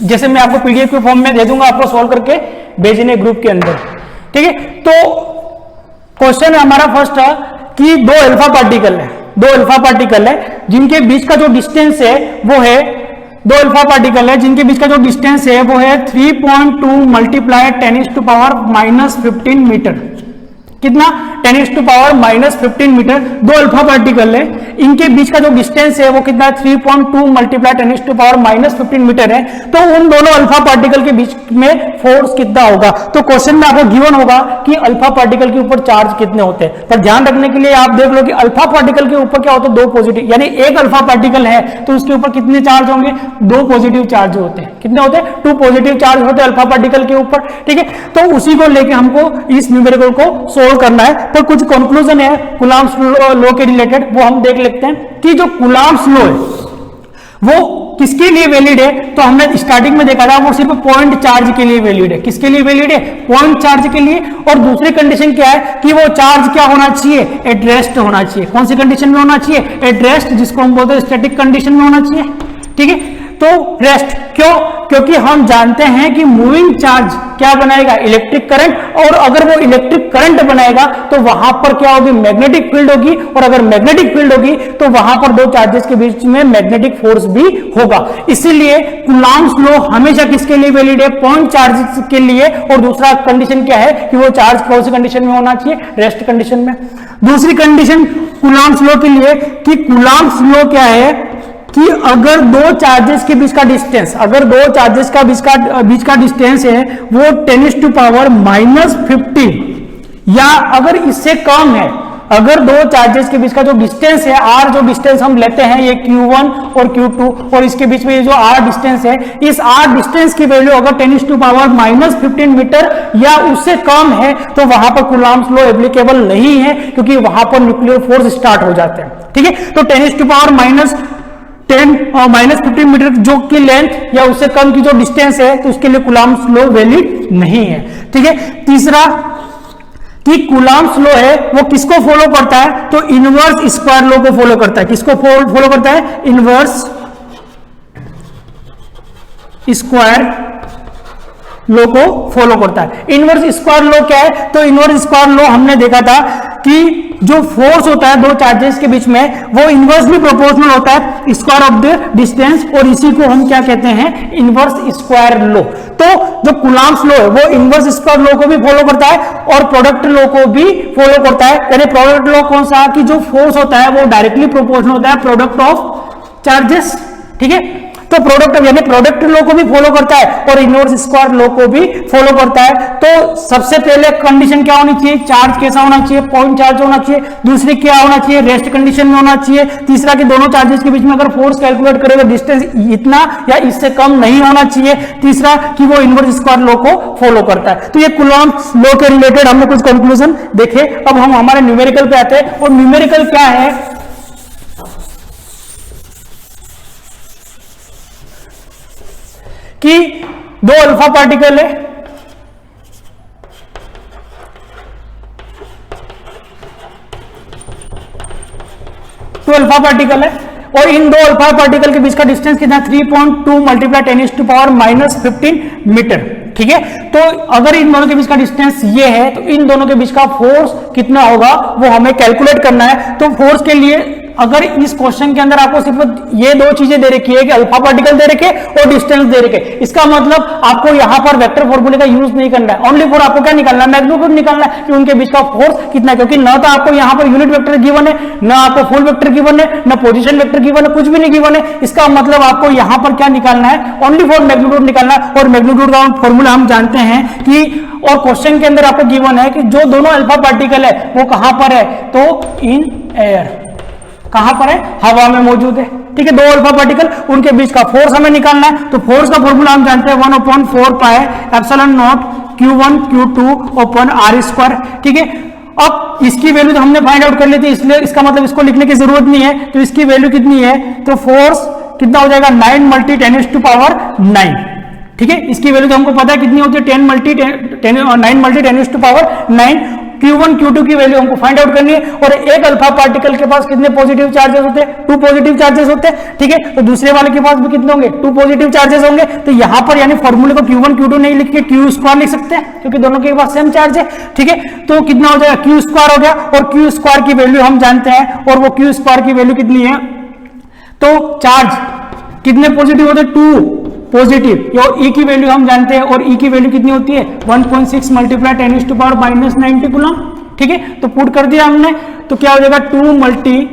Speaker 3: जैसे मैं आपको पीडीएफ के फॉर्म में दे दूंगा, आपको सॉल्व करके भेजने ग्रुप के अंदर, ठीक है। तो क्वेश्चन हमारा फर्स्ट है कि 2 अल्फा पार्टिकल है, 2 अल्फा पार्टिकल है जिनके बीच का जो डिस्टेंस है वो है 2 अल्फा पार्टिकल है जिनके बीच का जो डिस्टेंस है वो है 3.2 × 10⁻⁻15 मीटर, कितना 10⁻⁻15 मीटर, दो अल्फा पार्टिकल है, इनके बीच का जो डिस्टेंस है वो कितना है 3.2 × 10⁻⁻15 मीटर है। तो उन दोनों अल्फा पार्टिकल के बीच में फोर्स कितना होगा। तो क्वेश्चन में आपको गिवन होगा कि अल्फा पार्टिकल के ऊपर चार्ज कितने होते हैं, पर ध्यान रखने के लिए आप देख लो कि अल्फा पार्टिकल के ऊपर क्या होता है, दो पॉजिटिव, यानी एक अल्फा पार्टिकल है तो उसके ऊपर कितने चार्ज होंगे, दो पॉजिटिव चार्ज होते हैं। कितने होते हैं, 2 पॉजिटिव चार्ज होते हैं अल्फा पार्टिकल के ऊपर। ठीक है, तो उसी को लेके हमको इस न्यूमेरिकल को सोल्व करना है। तो कुछ कंक्लूजन है कूलम्ब्स लॉ के रिलेटेड, वो हम देख लेते हैं कि जो कूलम्ब्स लॉ है वो किसके लिए वैलिड है। तो हमने स्टार्टिंग में देखा था वो सिर्फ पॉइंट चार्ज के लिए वैलिड है। किसके लिए वैलिड है, पॉइंट चार्ज के लिए। और दूसरी कंडीशन क्या है कि वो चार्ज क्या होना चाहिए, एट रेस्ट होना चाहिए। कौन सी कंडीशन में होना चाहिए, एट रेस्ट, जिसको हम बोलते हैं स्टैटिक कंडीशन में होना चाहिए। ठीक है, तो रेस्ट क्यों, क्योंकि हम जानते हैं कि मूविंग चार्ज क्या बनाएगा, इलेक्ट्रिक करंट, और अगर वो इलेक्ट्रिक करंट बनाएगा तो वहां पर क्या होगी, मैग्नेटिक फील्ड होगी, और अगर मैग्नेटिक फील्ड होगी तो वहां पर दो चार्जेस के बीच में मैग्नेटिक फोर्स भी होगा। इसीलिए कूलम्ब्स लॉ हमेशा किसके लिए वैलिड है, पॉइंट चार्ज के लिए। और दूसरा कंडीशन क्या है कि वो चार्ज कौन सी कंडीशन में होना चाहिए, रेस्ट कंडीशन में। दूसरी कंडीशन कूलम्ब्स लॉ के लिए कि कूलम्ब्स लॉ क्या है कि अगर दो चार्जेस के बीच का डिस्टेंस, अगर दो चार्जेस का बीच का डिस्टेंस है वो 10⁻⁻15 या अगर इससे कम है, अगर दो चार्जेस के बीच का जो डिस्टेंस है r, जो डिस्टेंस हम लेते हैं ये q1 और q2, और इसके बीच में ये जो r डिस्टेंस है, इस r डिस्टेंस की वैल्यू अगर 10⁻⁻15 मीटर या उससे कम है तो वहां पर कूलम्ब्स लॉ एप्लीकेबल नहीं है, क्योंकि वहां पर न्यूक्लियर फोर्स स्टार्ट हो जाते हैं। ठीक है, तो 10⁻⁻15 मीटर जो की लेंथ या उससे कम की जो डिस्टेंस है तो उसके लिए कूलम्ब्स लॉ वैलिड नहीं है। ठीक है, तीसरा कि कूलम्ब्स लॉ है वो किसको फॉलो करता है, तो इनवर्स स्क्वायर लॉ को फॉलो करता है। किसको फॉलो करता है, इनवर्स स्क्वायर लॉ को फॉलो करता है। इनवर्स स्क्वायर लॉ क्या है, तो इनवर्स स्क्वायर लॉ हमने देखा था कि जो फोर्स होता है दो चार्जेस के बीच में वो इनवर्सली प्रोपोर्शनल होता है स्क्वायर ऑफ द डिस्टेंस, और इसी को हम क्या कहते हैं, इनवर्स स्क्वायर लॉ। तो जो कूलम्ब्स लॉ है वो इनवर्स स्क्वायर लॉ को भी फॉलो करता है और प्रोडक्ट लॉ को भी फॉलो करता है। यानी प्रोडक्ट लॉ कौन सा, कि जो फोर्स होता है वो डायरेक्टली प्रोपोर्शनल होता है प्रोडक्ट ऑफ चार्जेस। ठीक है, तो प्रोडक्ट यानी प्रोडक्ट लॉ को भी फॉलो करता है और इनवर्स स्क्वायर लॉ को भी फॉलो करता है। तो सबसे पहले कंडीशन क्या होनी चाहिए, चार्ज कैसा होना चाहिए, पॉइंट चार्ज होना चाहिए। दूसरी क्या होना चाहिए, रेस्ट कंडीशन में होना चाहिए। तीसरा कि दोनों चार्जेस के बीच में अगर फोर्स कैलकुलेट करेगा डिस्टेंस इतना या इससे कम नहीं होना चाहिए। तीसरा कि वो इनवर्स स्क्वायर लॉ को फॉलो करता है। तो ये कूलम्ब्स लॉ के रिलेटेड हमने कुछ कंक्लूजन देखे। अब हम हमारे न्यूमेरिकल पे आते हैं, और न्यूमेरिकल क्या है कि दो अल्फा पार्टिकल है, दो अल्फा पार्टिकल है, और इन दो अल्फा पार्टिकल के बीच का डिस्टेंस कितना, 3.2 × 10⁻⁻15 मीटर। ठीक है, तो अगर इन दोनों के बीच का डिस्टेंस ये है तो इन दोनों के बीच का फोर्स कितना होगा वो हमें कैलकुलेट करना है। तो फोर्स के लिए अगर इस क्वेश्चन के अंदर आपको सिर्फ ये दो चीजें दे रखी है कि अल्फा पार्टिकल दे रखे और डिस्टेंस दे रखे, इसका मतलब आपको यहां पर वेक्टर फॉर्मूले का यूज नहीं करना है। ओनली फॉर आपको क्या निकालना है, मैग्नीट्यूड निकालना है कि उनके बीच का फोर्स कितना है, क्योंकि ना तो आपको यहां पर यूनिट वेक्टर गिवन है, ना आपको फुल वेक्टर गिवन है, ना पोजीशन वेक्टर गिवन है, कुछ भी नहीं गिवन है। इसका मतलब आपको यहां पर क्या निकालना है, ओनली फॉर मैग्नीट्यूड निकालना है। और मैग्नीट्यूड का फॉर्मूला हम जानते हैं कि, और क्वेश्चन के अंदर आपको गिवन है कि जो दोनों अल्फा पार्टिकल है वो कहां पर है, तो इन एयर, कहां पर है, हवा में मौजूद है। ठीक है, दो अल्फा पार्टिकल, उनके बीच का फोर्स हमें निकालना है। तो फोर्स का फॉर्मूला हम जानते हैं 1/4πε0 Q1 Q2/r²। ठीक है, अब इसकी वैल्यू तो हमने फाइंड आउट कर ली थी, इसलिए इसका मतलब इसको लिखने की जरूरत नहीं है। तो इसकी वैल्यू कितनी है, तो फोर्स कितना हो जाएगा, 9 × 10⁻⁹। ठीक है, इसकी वैल्यू तो हमको पता है कितनी होती है, 9 × 10⁻⁹। Q1 Q2 की वैल्यू हमको फाइंड आउट करनी है। और एक अल्फा पार्टिकल के पास कितने पॉजिटिव चार्जेस होते हैं, 2 पॉजिटिव चार्जेस होते हैं। ठीक है, तो दूसरे वाले के पास भी कितने होंगे, 2 पॉजिटिव चार्जेस होंगे। तो यहां पर यानी फॉर्मूले को Q1 Q2 नहीं लिख के Q² लिख सकते हैं, क्योंकि दोनों के पास सेम चार्ज है। ठीक है, तो कितना हो जाएगा, Q² हो गया, और Q² की वैल्यू हम जानते हैं, और वो Q² की वैल्यू कितनी है, तो चार्ज कितने पॉजिटिव होते हैं, 2 पॉजिटिव, और E की वैल्यू हम जानते हैं, और E की वैल्यू कितनी होती है, 1.6 × 10⁻⁻90 कूलम। ठीक है, तो पुट कर दिया हमने, तो क्या हो जाएगा 2 मल्टी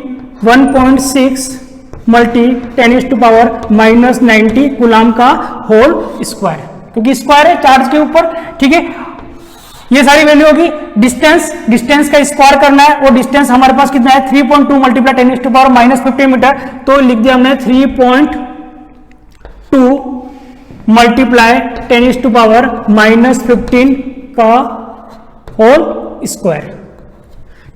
Speaker 3: 1.6 मल्टी 10⁻⁻90 कूलम का होल स्क्वायर, क्योंकि स्क्वायर है चार्ज के ऊपर, ठीक है। ये सारी वैल्यू होगी। डिस्टेंस का स्क्वायर करना है, वो डिस्टेंस हमारे पास कितना है 3.2 मल्टीप्लाई 10⁻⁻15 मीटर, तो लिख दिया हमने 3.2 मल्टीप्लाई 10⁻⁻15 का होल स्क्वायर,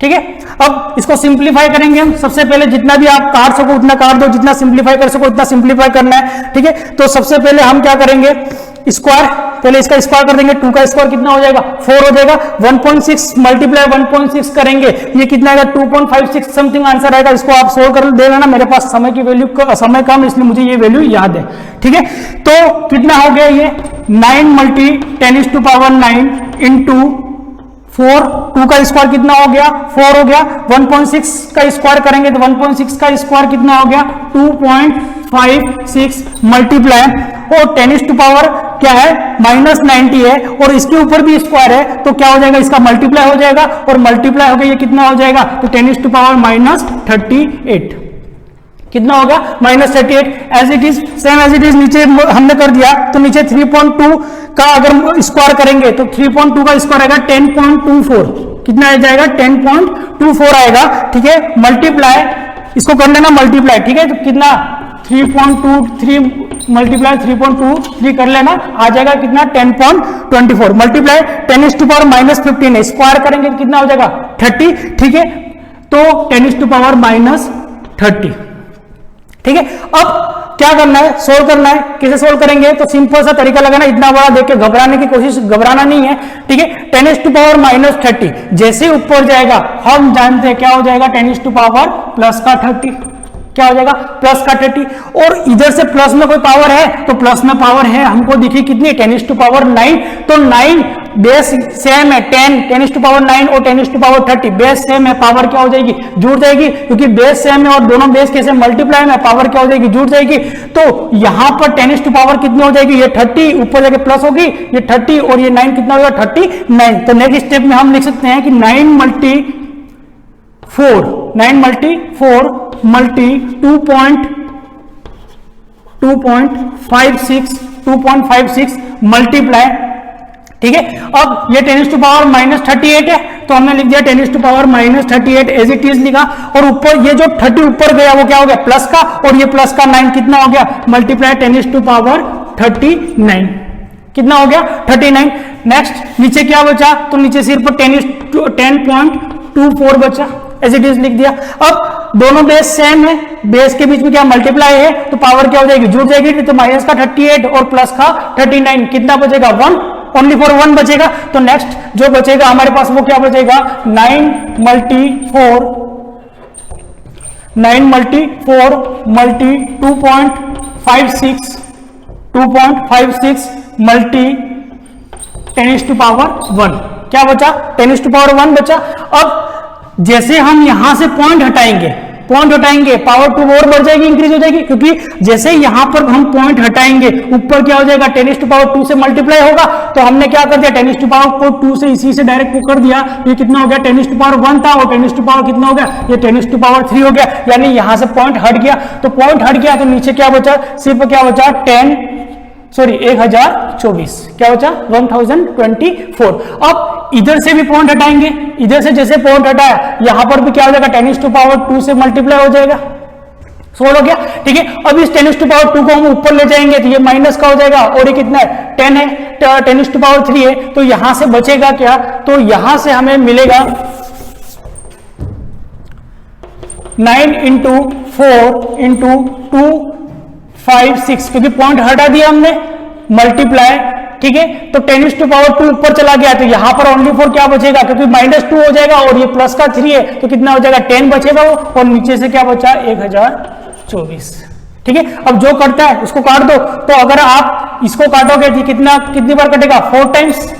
Speaker 3: ठीक है। अब इसको सिंप्लीफाई करेंगे हम। सबसे पहले जितना भी आप काट सको उतना काट दो, जितना सिंप्लीफाई कर सको उतना सिंप्लीफाई करना है, ठीक है। तो सबसे पहले हम क्या करेंगे, स्क्वायर, पहले इसका स्क्वायर कर देंगे, 2 का स्क्वायर कितना हो जाएगा 4 हो जाएगा, 1.6 मल्टीप्लाई 1.6 करेंगे, ये कितना आएगा 2.56 समथिंग आंसर आएगा। इसको आप सोल्व कर दे लेना, मेरे पास समय की वैल्यू समय कम इसलिए मुझे ये वैल्यू याद है, ठीक है। तो कितना हो गया ये 9 मल्टी 10⁻9 इंटू 4, 2 का स्क्वायर कितना हो गया 4 हो गया, 1.6 का स्क्वायर करेंगे तो 1.6 का स्क्वायर कितना हो गया 2.56 मल्टीप्लाई, और 10⁻क्या है -90 है, और इसके ऊपर भी स्क्वायर है, तो क्या हो जाएगा इसका मल्टीप्लाई हो जाएगा, और मल्टीप्लाई हो गया ये कितना हो जाएगा, तो 10⁻38 कितना हो गया -38, as it is same as it is नीचे हमने कर दिया, तो नीचे 3.2 का अगर स्क्वायर करेंगे तो 3.2 का स्क्वायर आएगा 10.24, कितना आ जाएगा 10.24 आएगा, ठीक है। मल्टीप्लाई इसको कर लेना मल्टीप्लाई, ठीक है, तो कितना 3.23 मल्टीप्लाई 3.23 कर लेना, आ जाएगा कितना 10.24 मल्टीप्लाई 10⁻⁻15 स्क्वायर करेंगे तो कितना हो जाएगा 30, ठीक है। तो 10⁻⁻30, ठीक है। अब क्या करना है, सोल्व करना है। कैसे सोल्व करेंगे, तो सिंपल सा तरीका लगाना, इतना बड़ा देख के घबराने की कोशिश, घबराना नहीं है, ठीक है। 10⁻⁻30 जैसे ऊपर जाएगा हम जानते हैं क्या हो जाएगा 10⁻+30, क्या हो जाएगा +30, और इधर से प्लस में कोई पावर है तो प्लस में पावर है, हमको दिखी कितनी 10⁻9, तो 9 बेस सेम है 10⁻9 और 10⁻30 बेस सेम है, पावर क्या हो जाएगी जुड़ जाएगी, क्योंकि बेस सेम है और दोनों बेस कैसे मल्टीप्लाई में, पावर क्या हो जाएगी जुड़ जाएगी। तो यहां पर 10⁻ कितनी हो जाएगी, ये 30 ऊपर जाके प्लस होगी, ये 30 और ये 9 कितना होगा 39। तो नेक्स्ट स्टेप में हम लिख सकते हैं कि 9 मल्टी 4 मल्टी 2.56 मल्टीप्लाई, ठीक है। अब ये 10⁻38 है, तो हमने लिख दिया 10⁻38 एज इट इज लिखा, और ऊपर ये जो 30 ऊपर गया वो क्या हो गया प्लस का, और ये प्लस का 9 कितना हो गया मल्टीप्लाई 10⁻39 कितना हो गया 39। नेक्स्ट नीचे क्या बचा, तो नीचे सिर्फ 10.24 बचा, एज इट इज लिख दिया। अब दोनों बेस सेम है, बेस के बीच में क्या मल्टीप्लाई है, तो पावर क्या हो जाएगी जुड़ जाएगी, तो माइनस का 38 और प्लस का 39 कितना बचेगा 1, ओनली फॉर 1 बचेगा। तो नेक्स्ट जो बचेगा हमारे पास वो क्या बचेगा 9 मल्टी 4 मल्टी 2.56 मल्टी 10⁻1 क्या बचा 10⁻1 बचा। अब जैसे हम यहां से पॉइंट हटाएंगे पावर 2 और बढ़ जाएगी, इंक्रीज हो जाएगी, क्योंकि जैसे यहां पर हम पॉइंट हटाएंगे ऊपर क्या हो जाएगा 10⁻2 से मल्टीप्लाई होगा, तो हमने क्या कर दिया 10⁻2 से इसी से डायरेक्ट को कर दिया, ये कितना हो गया 10⁻1 था और 10⁻ कितना हो गया ये 10⁻3 हो गया, यानी यहां से पॉइंट हट गया। तो पॉइंट हट गया तो नीचे क्या बचा, सिर्फ क्या बचा 1024 क्या बचा 1024। अब इधर से भी पॉइंट हटाएंगे, इधर से जैसे पॉइंट हटाया यहां पर भी क्या हो जाएगा 10⁻2 से मल्टीप्लाई हो जाएगा, 16 हो गया, ठीक है। अब इस 10⁻2 को हम ऊपर ले जाएंगे तो ये माइनस का हो जाएगा, और ये कितना है 10 है, 10⁻3 है, तो यहां से बचेगा क्या, तो यहां से हमें मिलेगा 9 × 4 × 2 5 6, क्योंकि पॉइंट हटा दिया हमने मल्टीप्लाई, ठीक है। तो 10⁻2 ऊपर चला गया तो यहां पर ओनली फॉर क्या बचेगा, क्योंकि -2 हो जाएगा और ये प्लस का 3 है तो कितना हो जाएगा 10 बचेगा वो, और नीचे से क्या बचा 1024, ठीक है। अब जो करता है उसको काट दो, तो अगर आप इसको काटोगे तो कितनी बार कटेगा 4 टाइम्स,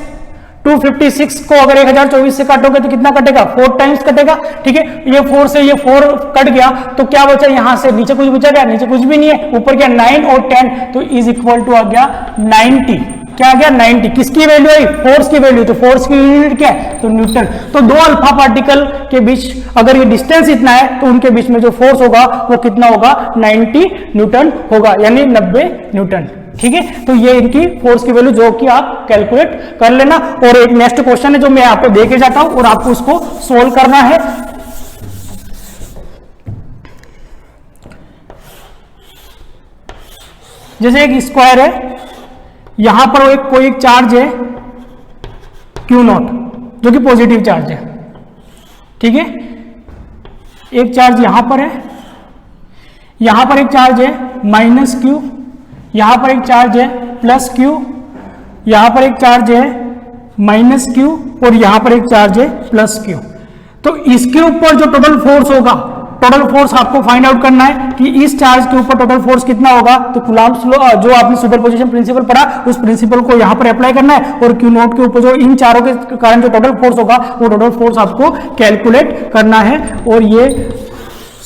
Speaker 3: 256 को अगर 1024 से काटोगे तो कितना कटेगा 4 टाइम्स कटेगा, ठीक है। ये 4 से ये 4 कट गया तो क्या बचा यहां से, नीचे कुछ बचा क्या, नीचे कुछ भी नहीं है, ऊपर क्या 9 और 10 तो इज इक्वल टू आ गया 90, क्या आ गया 90। किसकी वैल्यू आई? फोर्स की वैल्यू। तो फोर्स की यूनिट क्या है? तो न्यूटन। तो दो अल्फा पार्टिकल के बीच अगर ये डिस्टेंस इतना है तो उनके बीच में जो फोर्स होगा वो कितना होगा? 90 न्यूटन होगा, यानी 90 न्यूटन। ठीक है, तो ये इनकी फोर्स की वैल्यू जो कि आप कैलकुलेट कर लेना। और एक नेक्स्ट क्वेश्चन है जो मैं आपको देके जाता हूं और आपको उसको सोल्व करना है। जैसे एक स्क्वायर है, यहां पर एक कोई एक चार्ज है Q0 जो कि पॉजिटिव चार्ज है। ठीक है, एक चार्ज यहां पर है, यहां पर एक चार्ज है -Q, यहां पर एक चार्ज है +Q, यहां पर एक चार्ज है -Q और यहां पर एक चार्ज है +Q। तो इसके ऊपर जो टोटल फोर्स होगा, टोटल फोर्स आपको फाइंड आउट करना है कि इस चार्ज के ऊपर टोटल फोर्स कितना होगा। तो कूलम्ब्स लॉ जो आपने सुपरपोजिशन प्रिंसिपल पढ़ा, उस प्रिंसिपल को यहां पर अप्लाई करना है और Q0 के ऊपर जो इन चारों के कारण जो टोटल फोर्स होगा वो टोटल फोर्स आपको कैलकुलेट करना है और ये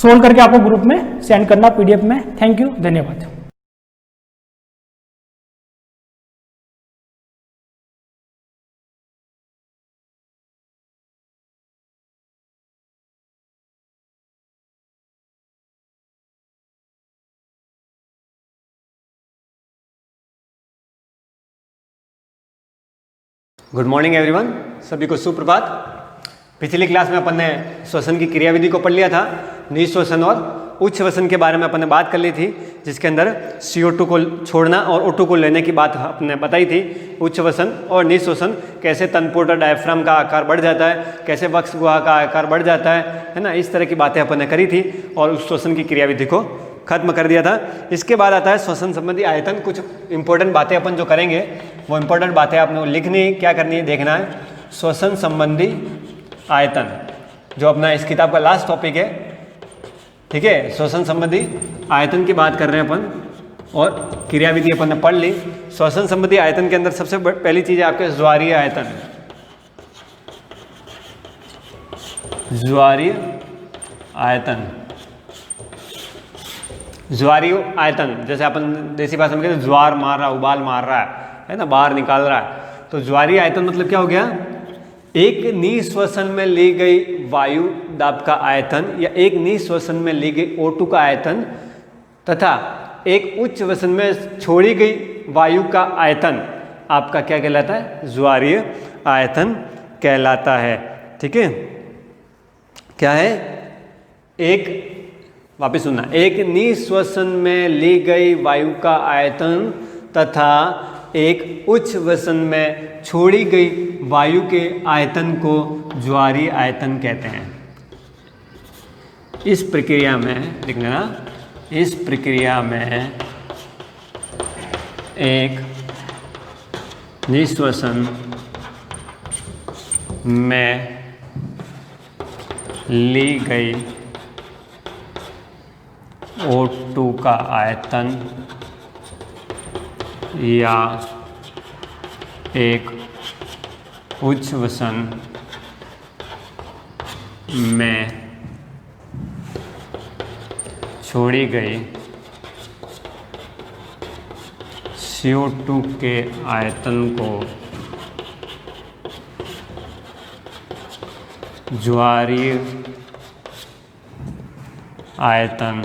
Speaker 3: सोल्व करके आपको ग्रुप में सेंड करना PDF में। थैंक यू, धन्यवाद।
Speaker 4: गुड मॉर्निंग एवरीवन, सभी को सुप्रभात। पिछली क्लास में अपन ने श्वसन की क्रियाविधि को पढ़ लिया था। निःश्वसन और उच्च श्वसन के बारे में अपन ने बात कर ली थी, जिसके अंदर CO2 को छोड़ना और O2 को लेने की बात अपने बताई थी। उच्च श्वसन और निःश्वसन, कैसे तनपोटा डायफ्राम का आकार बढ़ जाता है, कैसे वक्ष गुहा का आकार बढ़ जाता है ना, इस तरह की बातें अपन ने करी थी और उस श्वसन की क्रियाविधि को खत्म कर दिया था। इसके बाद आता है श्वसन संबंधी आयतन। कुछ इंपॉर्टेंट बातें अपन जो करेंगे वो इंपॉर्टेंट बातें आपने लिखनी, क्या करनी है, देखना है। श्वसन संबंधी आयतन जो अपना इस किताब का लास्ट टॉपिक है। ठीक है, श्वसन संबंधी आयतन की बात कर रहे हैं अपन और क्रियाविधि अपन ने पढ़ ली। श्वसन संबंधी आयतन के अंदर सबसे पहली चीज है आपके ज्वारीय आयतन। ज्वारीय आयतन, ज्वारीय आयतन जैसे अपन देसी भाषा में कहते हैं ज्वार मार रहा, उबाल मार रहा है ना, बाहर निकाल रहा है। तो ज्वारीय आयतन मतलब क्या हो गया? एक निःश्वसन में ली गई वायु दाब का आयतन या एक निःश्वसन में ली गई O2 का आयतन तथा एक उच्च श्वसन में छोड़ी गई वायु का आयतन आपका क्या कहलाता है? ज्वारीय आयतन कहलाता है। ठीक है, क्या है? एक, वापिस सुनना, एक निःश्वसन में ली गई वायु का आयतन तथा एक उच्च श्वसन में छोड़ी गई वायु के आयतन को ज्वारीय आयतन कहते हैं। इस प्रक्रिया में लिख लेना, इस प्रक्रिया में एक निःश्वसन में ली गई O2 का आयतन या एक उच्च श्वसन में छोड़ी गई CO2 के आयतन को ज्वारीय आयतन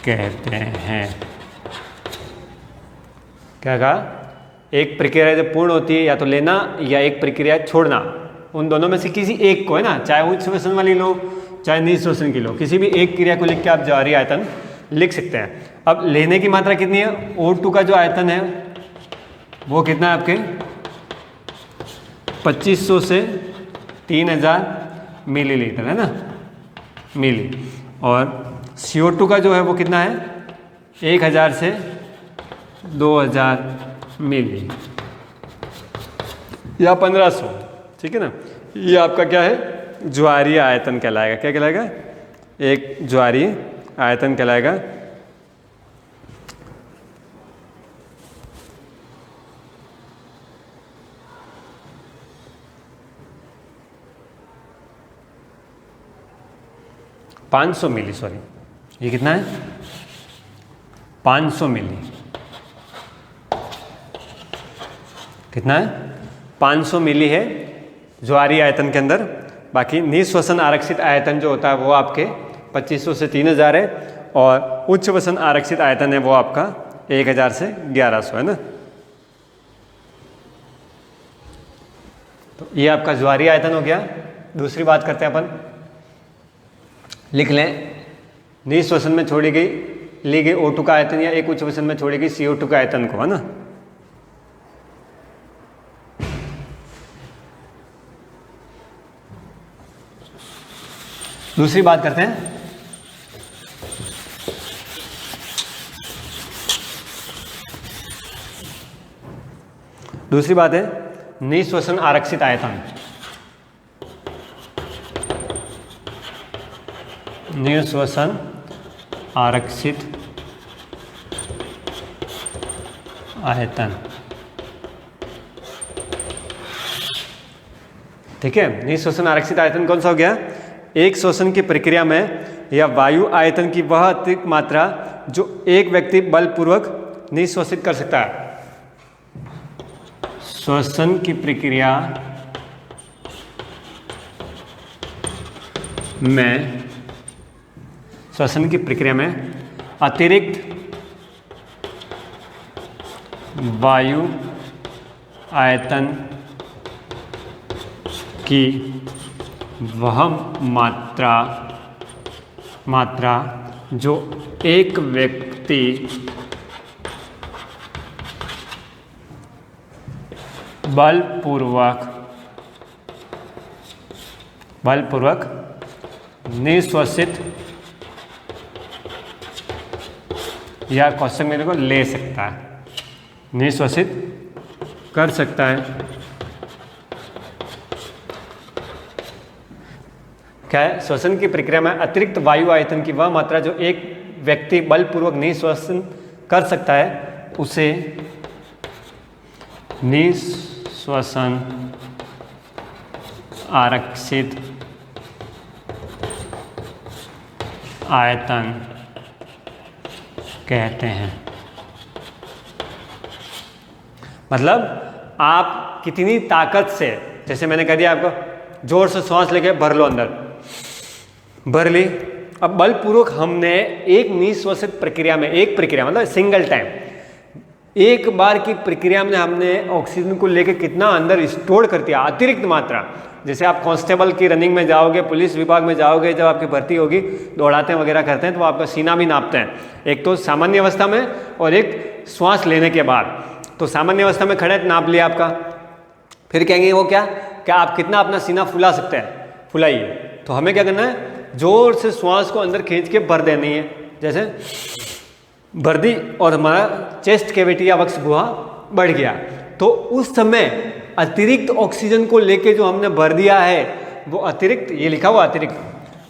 Speaker 4: कहते हैं। क्या कहा? एक प्रक्रिया जब पूर्ण होती है या तो लेना या एक प्रक्रिया छोड़ना, उन दोनों में से किसी एक को, है ना, चाहे उच्च श्वसन वाली लो चाहे निःश्वसन की लो, किसी भी एक क्रिया को लिख के आप ज्वारीय आयतन लिख सकते हैं। अब लेने की मात्रा कितनी है? O2 का जो आयतन है वो कितना है आपके? 2500 से 3000 मिलीलीटर, है ना, मिली। और CO2 का जो है वो कितना है? 1000 से 2000 मिली या 1500। ठीक है ना, ये आपका क्या है? ज्वारीय आयतन कहलाएगा। क्या कहलाएगा? एक ज्वारीय आयतन कहलाएगा। $500 मिली, सॉरी, ये कितना है? 500 मिली, कितना है 500 मिली है ज्वारीय आयतन के अंदर। बाकी निःश्वसन आरक्षित आयतन जो होता है वो आपके 2500 से 3000 है, और उच्च वसन आरक्षित आयतन है वो आपका 1000 से 1100 है ना। तो ये आपका ज्वारीय आयतन हो गया। दूसरी बात करते हैं अपन, लिख लें निःश्वसन में छोड़ी गई ली गई O2 का आयतन या एक उच्च वसन में छोड़ी गई CO2 का आयतन को, है ना। दूसरी बात करते हैं, दूसरी बात है निःश्वसन आरक्षित आयतन। निःश्वसन आरक्षित आयतन, ठीक है। निःश्वसन आरक्षित आयतन कौन सा हो गया? एक श्वसन की प्रक्रिया में या वायु आयतन की वह अतिरिक्त मात्रा जो एक व्यक्ति बलपूर्वक निःश्वसित कर सकता है। श्वसन की प्रक्रिया में, श्वसन की प्रक्रिया में अतिरिक्त वायु आयतन की वह मात्रा जो एक व्यक्ति बलपूर्वक निःश्वसित या क्वेश्चन मेरे को ले सकता है, निःश्वसित कर सकता है। क्या है? श्वसन की प्रक्रिया में अतिरिक्त वायु आयतन की वह मात्रा जो एक व्यक्ति बलपूर्वक निःश्वसन कर सकता है उसे निःश्वसन आरक्षित आयतन कहते हैं। मतलब आप कितनी ताकत से, जैसे मैंने कह दिया आपको, जोर से सांस लेके भर लो, अंदर भर ली। अब बलपूर्वक हमने एक निःश्वसित प्रक्रिया में, एक प्रक्रिया मतलब सिंगल टाइम, एक बार की प्रक्रिया में हमने ऑक्सीजन को लेकर कितना अंदर स्टोर कर दिया, अतिरिक्त मात्रा। जैसे आप कांस्टेबल की रनिंग में जाओगे, पुलिस विभाग में जाओगे, जब आपकी भर्ती होगी, दौड़ाते हैं वगैरह करते हैं, तो आपका सीना भी नापते हैं, एक तो सामान्य अवस्था में और एक श्वास लेने के बाद। तो सामान्य अवस्था में खड़े नाप लिया आपका, फिर कहेंगे वो क्या आप कितना अपना सीना फुला सकते हैं, फुलाइए। तो हमें क्या करना है, जोर से श्वास को अंदर खींच के भर देनी है। जैसे भर दी और हमारा चेस्ट कैविटी या वक्ष गुहा बढ़ गया, तो उस समय अतिरिक्त ऑक्सीजन को लेके जो हमने भर दिया है वो अतिरिक्त, ये लिखा हुआ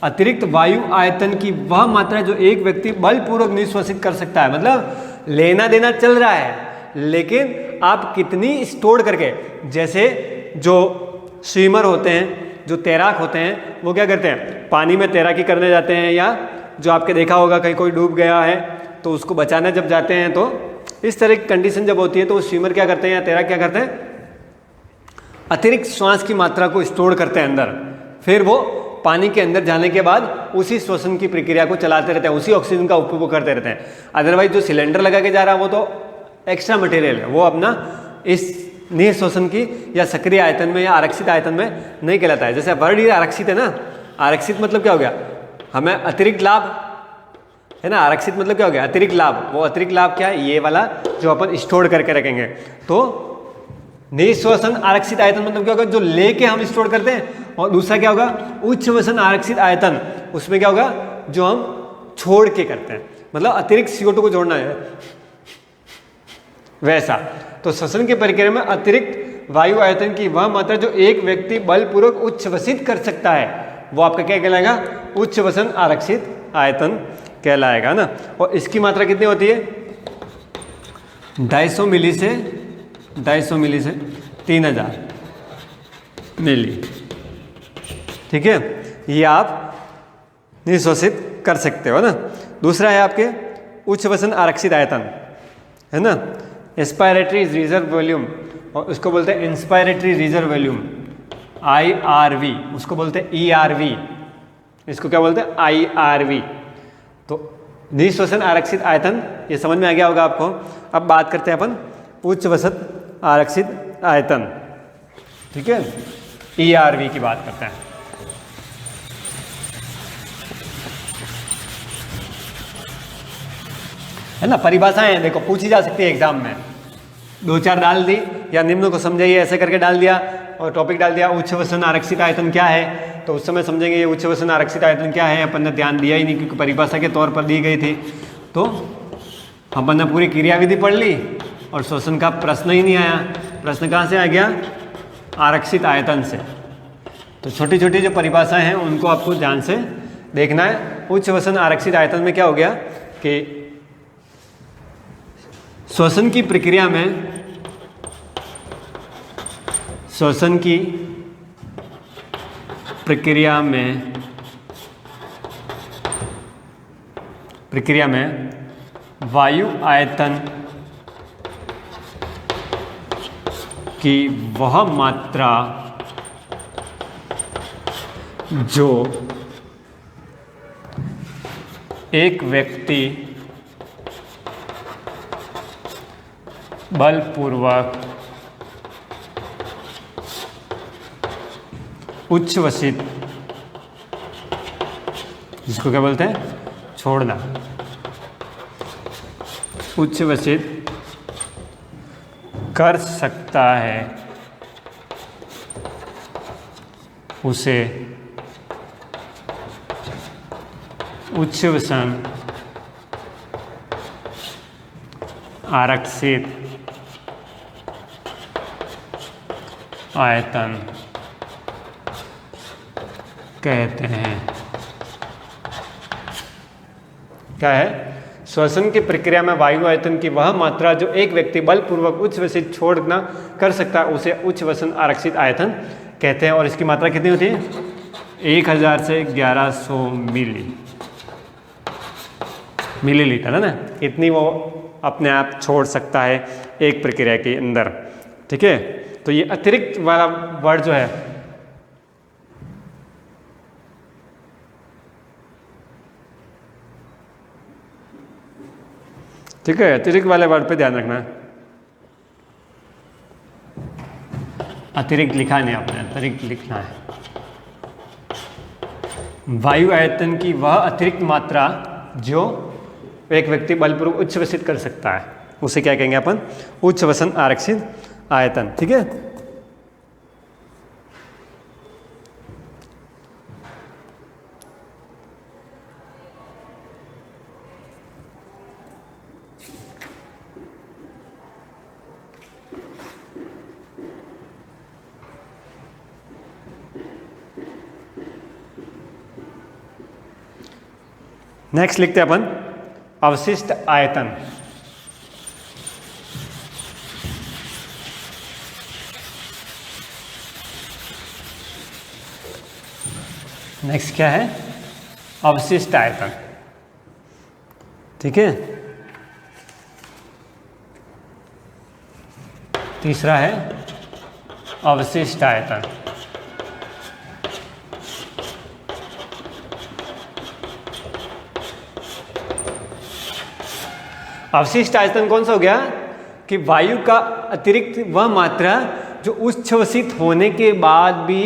Speaker 4: अतिरिक्त वायु आयतन की वह मात्रा जो एक व्यक्ति बलपूर्वक निःश्वसित कर सकता है। मतलब लेना देना चल रहा है, लेकिन आप कितनी स्टोर करके, जैसे जो स्विमर होते हैं, जो तैराक होते हैं, वो क्या करते हैं, पानी में तैराकी करने जाते हैं, या जो आपके देखा होगा कहीं कोई डूब गया है तो उसको बचाने जब जाते हैं, तो इस तरह की कंडीशन जब होती है तो स्विमर क्या करते हैं या तैराक क्या करते हैं, अतिरिक्त श्वास की मात्रा को स्टोर करते हैं अंदर, फिर वो पानी के अंदर जाने के बाद उसी श्वसन की प्रक्रिया को चलाते रहते हैं, उसी ऑक्सीजन का उपयोग करते रहते हैं। अदरवाइज जो सिलेंडर लगा के जा रहा है वो तो एक्स्ट्रा मटेरियल है, वो अपना इस निःश्वसन की या सक्रिय आयतन में या आरक्षित आयतन में नहीं कहलाता है। जैसे वर्ड ये आरक्षित है ना, आरक्षित मतलब क्या हो गया, हमें अतिरिक्त लाभ है ना, आरक्षित मतलब क्या हो गया, अतिरिक्त लाभ। वो अतिरिक्त लाभ क्या है, ये वाला जो अपन स्टोर करके रखेंगे। तो निःश्वसन आरक्षित आयतन मतलब क्या होगा, जो लेके हम स्टोर करते हैं। और दूसरा क्या होगा, उच्च वसन आरक्षित आयतन, उसमें क्या होगा, जो हम छोड़ के करते हैं, मतलब अतिरिक्त CO2 को जोड़ना है वैसा। तो श्वसन की प्रक्रिया में अतिरिक्त वायु आयतन की वह मात्रा जो एक व्यक्ति बलपूर्वक उच्छ्वसित कर सकता है वो आपका क्या कहलाएगा, उच्च वसन आरक्षित आयतन कहलाएगा ना। और इसकी मात्रा कितनी होती है, 250 मिली से 3000 मिली, ठीक है। ये आप निःश्वसित कर सकते हो ना। दूसरा है आपके उच्च वसन आरक्षित आयतन, है ना, एस्पायरेटरी रिजर्व वॉल्यूम, और उसको बोलते हैं इंस्पायरेटरी रिजर्व वॉल्यूम, IRV, उसको बोलते हैं ERV, इसको क्या बोलते हैं IRV। तो निःश्वसन आरक्षित आयतन ये समझ में आ गया होगा आपको। अब बात करते हैं अपन उच्च वसन आरक्षित आयतन, ठीक है, ERV की बात करते हैं। है ना, परिभाषाएं देखो पूछी जा सकती है एग्जाम में, 2-4 डाल दी, या निम्न को समझाइए ऐसे करके डाल दिया और टॉपिक डाल दिया उच्च वसन आरक्षित आयतन क्या है, तो उस समय समझेंगे ये उच्च वसन आरक्षित आयतन क्या है। अपन ने ध्यान दिया ही नहीं क्योंकि परिभाषा के तौर पर दी गई थी, तो अपन ने पूरी क्रियाविधि पढ़ ली और श्वसन का प्रश्न ही नहीं आया। प्रश्न कहाँ से आ गया? आरक्षित आयतन से। तो छोटी छोटी जो परिभाषाएं हैं उनको आपको ध्यान से देखना है। उच्च वसन आरक्षित आयतन में क्या हो गया कि श्वसन की प्रक्रिया में वायु आयतन की वह मात्रा जो एक व्यक्ति बलपूर्वक उच्छ्वसित, जिसको क्या बोलते हैं, छोड़ना, उच्छ्वसित कर सकता है, उसे उच्छ्वसन आरक्षित आयतन कहते हैं। क्या है? श्वसन की प्रक्रिया में वायु आयतन की वह मात्रा जो एक व्यक्ति बलपूर्वक उच्छ्वसित छोड़ना कर सकता है उसे उच्छ्वसन आरक्षित आयतन कहते हैं। और इसकी मात्रा कितनी होती है? 1000 से 1100 मिलीलीटर, है ना, इतनी वो अपने आप छोड़ सकता है एक प्रक्रिया के अंदर। ठीक है, तो ये अतिरिक्त वाला वर्ड जो है, ठीक है, अतिरिक्त वाले वर्ड पे ध्यान रखना है। अतिरिक्त लिखा नहीं आपने, अतिरिक्त लिखना है। वायु आयतन की वह अतिरिक्त मात्रा जो एक व्यक्ति बलपूर्वक उच्छ्वसित कर सकता है उसे क्या कहेंगे अपन? उच्छ्वसन आरक्षित आयतन। ठीक है, नेक्स्ट लिखते हैं अपन अवशिष्ट आयतन। नेक्स्ट क्या है? अवशिष्ट आयतन। ठीक है, तीसरा है अवशिष्ट आयतन। अवशिष्ट आयतन कौन सा हो गया? कि वायु का अतिरिक्त वह मात्रा जो उच्छ्वसित होने के बाद भी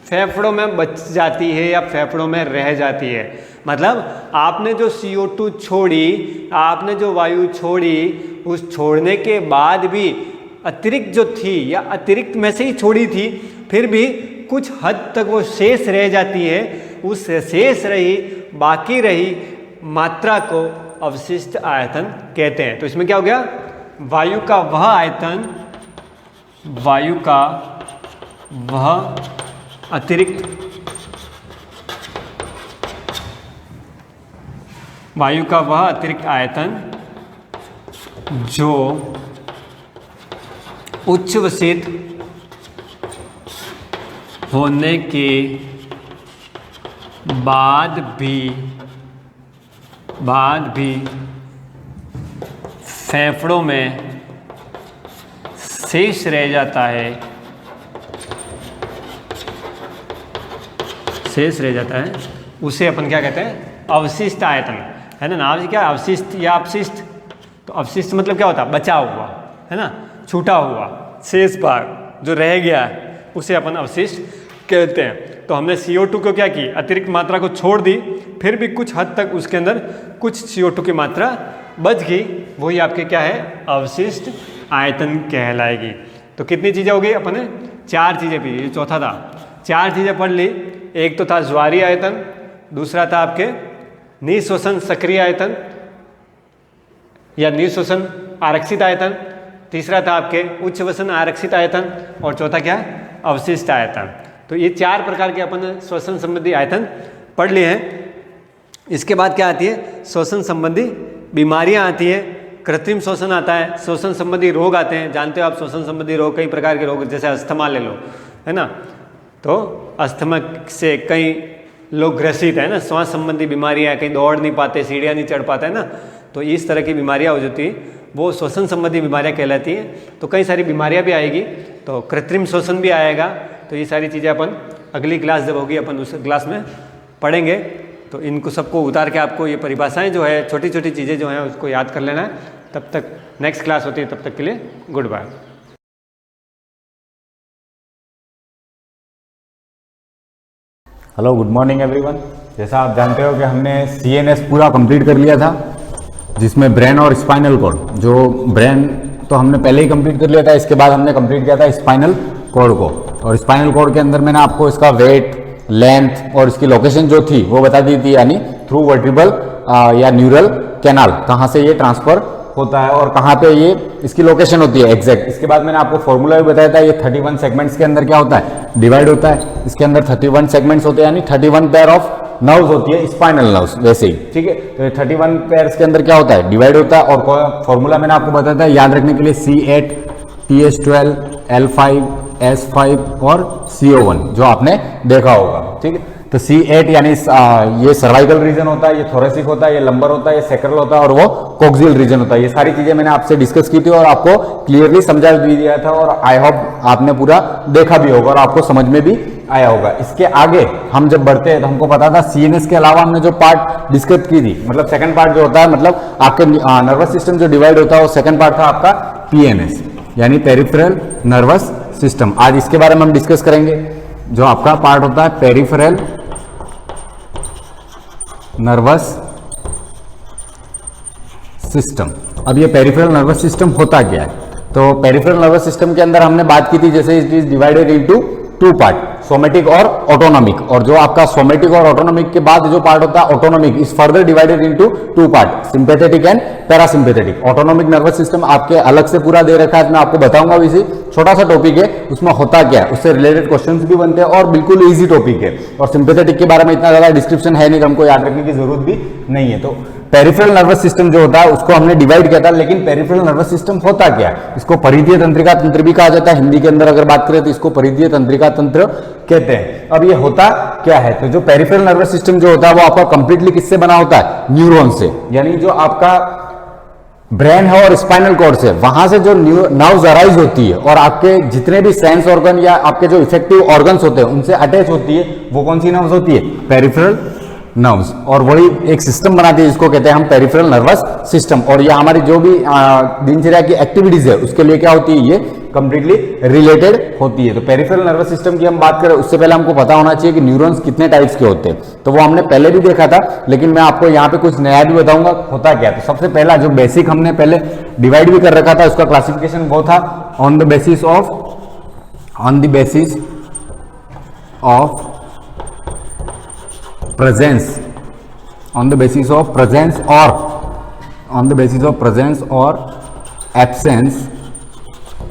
Speaker 4: फेफड़ों में बच जाती है या फेफड़ों में रह जाती है। मतलब आपने जो CO2 छोड़ी, आपने जो वायु छोड़ी, उस छोड़ने के बाद भी अतिरिक्त जो थी या अतिरिक्त में से ही छोड़ी थी, फिर भी कुछ हद तक वो शेष रह जाती है। उस शेष रही, बाकी रही मात्रा को अवशिष्ट आयतन कहते हैं। तो इसमें क्या हो गया? वायु का वह आयतन, वायु का वह अतिरिक्त, वायु का वह अतिरिक्त आयतन जो उच्छ्वसित होने के बाद भी फेफड़ों में शेष रह जाता है, शेष रह जाता है, उसे अपन क्या कहते हैं? अवशिष्ट आयतन, है ना? नाम से क्या, अवशिष्ट या अपशिष्ट। तो अपशिष्ट मतलब क्या होता है? बचा हुआ, है ना, छूटा हुआ शेष भाग जो रह गया है उसे अपन अवशिष्ट कहते हैं। तो हमने CO2 को क्या की, अतिरिक्त मात्रा को छोड़ दी, फिर भी कुछ हद तक उसके अंदर कुछ CO2 की मात्रा बच गई, वही आपके क्या है? अवशिष्ट आयतन कहलाएगी। तो कितनी चीज़ें हो गई? अपन ने 4 चीज़ें पढ़ी, ये चौथा था। 4 चीज़ें पढ़ ली। एक तो था ज्वारीय आयतन, दूसरा था आपके निःशोषण सक्रिय आयतन या निःशोषण आरक्षित आयतन, तीसरा था आपके उच्च श्वसन आरक्षित आयतन, और चौथा क्या है? अवशिष्ट आयतन। तो ये 4 प्रकार के अपन ने श्वसन संबंधी आयतन पढ़ लिए हैं। इसके बाद क्या आती है? श्वसन संबंधी बीमारियां आती है, कृत्रिम श्वसन आता है, श्वसन संबंधी रोग आते हैं। जानते हो आप श्वसन संबंधी रोग, कई प्रकार के रोग, जैसे अस्थमा ले लो, है ना? तो अस्थमा से कई लोग ग्रसित है ना, श्वास संबंधी बीमारियां, कहीं दौड़ नहीं पाते, सीढ़ियाँ नहीं चढ़ पाते, है ना? तो इस तरह की बीमारियां हो जाती हैं, वो श्वसन संबंधी बीमारियां कहलाती हैं। तो कई सारी बीमारियां भी आएगी, तो कृत्रिम श्वसन भी आएगा। तो ये सारी चीज़ें अपन अगली क्लास जब होगी अपन उस क्लास में पढ़ेंगे। तो इनको सबको उतार के आपको ये परिभाषाएं जो है, छोटी छोटी चीज़ें जो हैं उसको याद कर लेना है। तब तक नेक्स्ट क्लास होती है, तब तक के लिए good bye.
Speaker 5: Hello, good morning everyone. जैसा आप जानते हो कि हमने CNS पूरा कंप्लीट कर लिया था, जिसमें ब्रेन और स्पाइनल कॉर्ड, जो ब्रेन तो हमने पहले ही कंप्लीट कर लिया था, इसके बाद हमने कंप्लीट किया था स्पाइनल कॉर्ड को। और स्पाइनल कॉर्ड के अंदर मैंने आपको इसका वेट, लेंथ और इसकी लोकेशन जो थी वो बता दी थी, यानी थ्रू वर्टिब्रल या न्यूरल कैनाल कहाँ से ये ट्रांसफर होता है और कहाँ पे ये इसकी लोकेशन होती है एग्जैक्ट। इसके बाद मैंने आपको फॉर्मूला भी बताया था, ये 31 सेगमेंट्स के अंदर क्या होता है? डिवाइड होता है। इसके अंदर 31 सेगमेंट्स होते हैं, यानी 31 पेयर ऑफ नर्व्स होती है, स्पाइनल नर्व्स वैसे ही, ठीक है। तो ये 31 पेयर्स के अंदर क्या होता है? डिवाइड होता है। और फॉर्मूला मैंने आपको बताया था याद रखने के लिए, C8, TS12, L5, S5 और CO1, जो आपने देखा होगा, ठीक है। तो C8 यानी ये सर्वाइकल रीजन होता है, ये थोरेसिक होता है, ये लंबर होता है, ये सेक्रल होता है और वो कोक्सियल रीजन होता है। ये सारी चीजें मैंने आपसे डिस्कस की थी और आपको क्लियरली समझा भी दिया था, और आई होप आपने पूरा देखा भी होगा और आपको समझ में भी आया होगा। इसके आगे हम जब बढ़ते हैं तो हमको पता था CNS के अलावा हमने जो पार्ट डिस्कस की थी, मतलब सेकंड पार्ट जो होता है, मतलब आपके नर्वस सिस्टम जो डिवाइड होता है, वो सेकंड पार्ट था आपका PNS, यानी पेरिफेरल नर्वस सिस्टम। आज इसके बारे में हम डिस्कस करेंगे, जो आपका पार्ट होता है पेरिफेरल नर्वस सिस्टम। अब ये पेरिफेरल नर्वस सिस्टम होता क्या है? तो पेरिफेरल नर्वस सिस्टम के अंदर हमने बात की थी, जैसे it is divided into 2 part, somatic और ऑटोनॉमिक। और जो आपका सोमेटिक और ऑटोनॉमिक के बाद जो पार्ट होता है autonomic is further divided into 2 part, sympathetic and parasympathetic. Autonomic nervous system आपके अलग से पूरा दे रखा है, मैं आपको बताऊंगा। इसी छोटा सा टॉपिक है, उसमें होता क्या है, उससे रिलेटेड क्वेश्चंस भी बनते हैं और बिल्कुल इजी टॉपिक है। और सिंपैथेटिक के बारे में इतना ज्यादा डिस्क्रिप्शन है नहीं, तो हमको याद रखने की जरूरत भी नहीं है। तो पेरिफेरल नर्वस सिस्टम जो होता है उसको हमने डिवाइड किया था, लेकिन पेरिफेरल नर्वस सिस्टम होता क्या है? इसको परिधीय तंत्रिका तंत्र भी कहा जाता है। हिंदी के अंदर अगर बात करें तो इसको परिधीय तंत्रिका तंत्र कहते हैं। अब ये होता क्या है? तो जो पेरिफेरल नर्वस सिस्टम जो होता है वो आपका कंप्लीटली किससे बना होता है? न्यूरॉन से, यानी जो आपका ब्रेन है और स्पाइनल कॉर्ड से, वहां से जो नर्व्स अराइज होती है और आपके जितने भी सेंस ऑर्गन या आपके जो इफेक्टिव ऑर्गन्स होते हैं उनसे अटैच होती है, वो कौन सी नर्व्स होती है? Peripheral nerves. और वही एक सिस्टम बनाती है जिसको कहते हैं हम पेरिफेरल नर्वस सिस्टम। और ये हमारी जो भी दिनचर्या की एक्टिविटीज है उसके लिए क्या होती है? ये कंप्लीटली रिलेटेड होती है। तो पेरिफेरल नर्वस सिस्टम की हम बात करें उससे पहले हमको पता होना चाहिए कि न्यूरॉन्स कितने टाइप्स के होते हैं। तो वो हमने पहले भी देखा था, लेकिन मैं आपको यहाँ पे कुछ नया भी बताऊंगा होता क्या। तो सबसे पहला जो बेसिक हमने पहले डिवाइड भी कर रखा था, उसका क्लासिफिकेशन वो था on the basis of presence, on the basis of presence or absence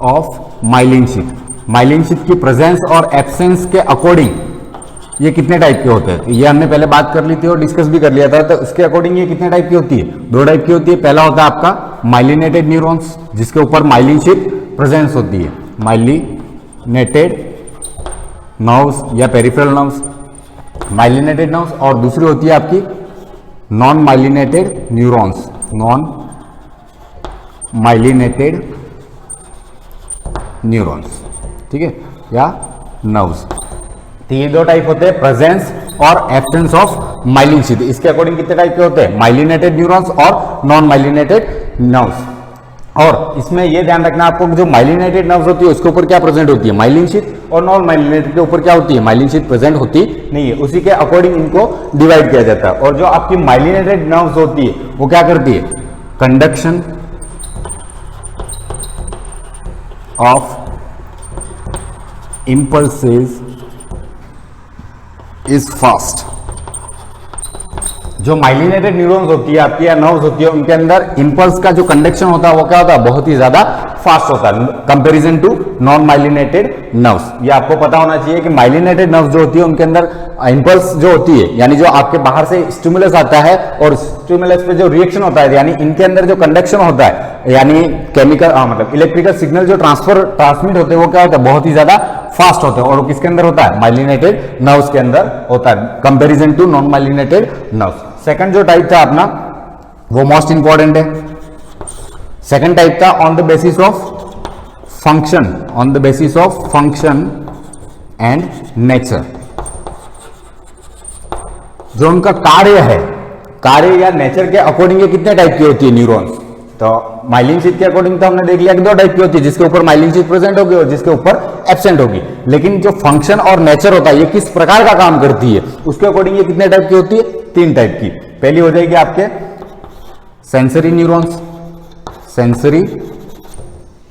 Speaker 5: of myelin sheath। myelin sheath की प्रेजेंस और एब्सेंस के अकॉर्डिंग ये कितने टाइप के होते हैं, ये हमने पहले बात कर ली थी और डिस्कस भी कर लिया था। तो इसके अकॉर्डिंग ये कितने टाइप की होती है? 2 टाइप की होती है। पहला होता है आपका माइलिनेटेड न्यूरॉन्स, जिसके ऊपर माइलिन शीथ प्रेजेंस होती है, माइलिनेटेड नर्व्स या पेरिफेरल नर्व्स, माइलिनेटेड नर्व्स। और दूसरी होती है आपकी non myelinated neurons, non myelinated neurons, ठीक है, या नर्व्स। तो ये दो टाइप होते हैं, प्रेजेंस और एब्सेंस ऑफ माइलिन शीथ। इसके अकॉर्डिंग कितने टाइप के होते हैं, माइलिनेटेड न्यूरॉन्स और नॉन माइलिनेटेड नर्व्स। और इसमें ये ध्यान रखना आपको, जो माइलिनेटेड नर्व्स होती है उसके ऊपर क्या प्रेजेंट होती है, माइलिन शीथ, और नॉन माइलिनेटेड के ऊपर क्या होती है, माइलिन शीथ प्रेजेंट होती नहीं है। उसी के अकॉर्डिंग इनको डिवाइड किया जाता है। और जो आपकी माइलिनेटेड नर्व्स होती है वो क्या करती है, conduction of impulses is fast। जो माइलिनेटेड न्यूरॉन्स होती है आपकी या नर्व्स होती है, उनके अंदर इंपल्स का जो कंडक्शन होता है वो क्या होता है, बहुत ही ज्यादा फास्ट होता है comparison to non myelinated nerves. ये आपको पता होना चाहिए कि माइलिनेटेड नर्व्स जो होती है उनके अंदर इंपल्स जो होती है, यानी जो आपके बाहर से स्टिमुलस आता है और स्टिमुलस पे जो रिएक्शन होता है, यानी इनके अंदर जो कंडक्शन होता है, यानी केमिकल मतलब इलेक्ट्रिकल सिग्नल जो ट्रांसमिट होते हैं वो क्या होता है, बहुत ही ज्यादा फास्ट होते हैं। और वो किसके अंदर होता है, माइलिनेटेड नर्व्स के अंदर होता है comparison to non myelinated nerves. Second जो टाइप था अपना वो मोस्ट इंपॉर्टेंट है। सेकंड टाइप था on the basis of function, on the basis of function and nature. जो उनका कार्य है, कार्य या नेचर के अकॉर्डिंग ये कितने टाइप की होती है न्यूरॉन्स। तो माइलिन शीथ के अकॉर्डिंग तो हमने देख लिया कि दो टाइप की होती है, जिसके ऊपर माइलिन शीथ प्रेजेंट होगी और जिसके ऊपर एब्सेंट होगी। लेकिन जो फंक्शन और नेचर होता है, ये किस प्रकार का काम करती है, उसके अकॉर्डिंग ये कितने टाइप की होती है, तीन टाइप की। पहली हो जाएगी आपके सेंसरी न्यूरॉन्स, सेंसरी,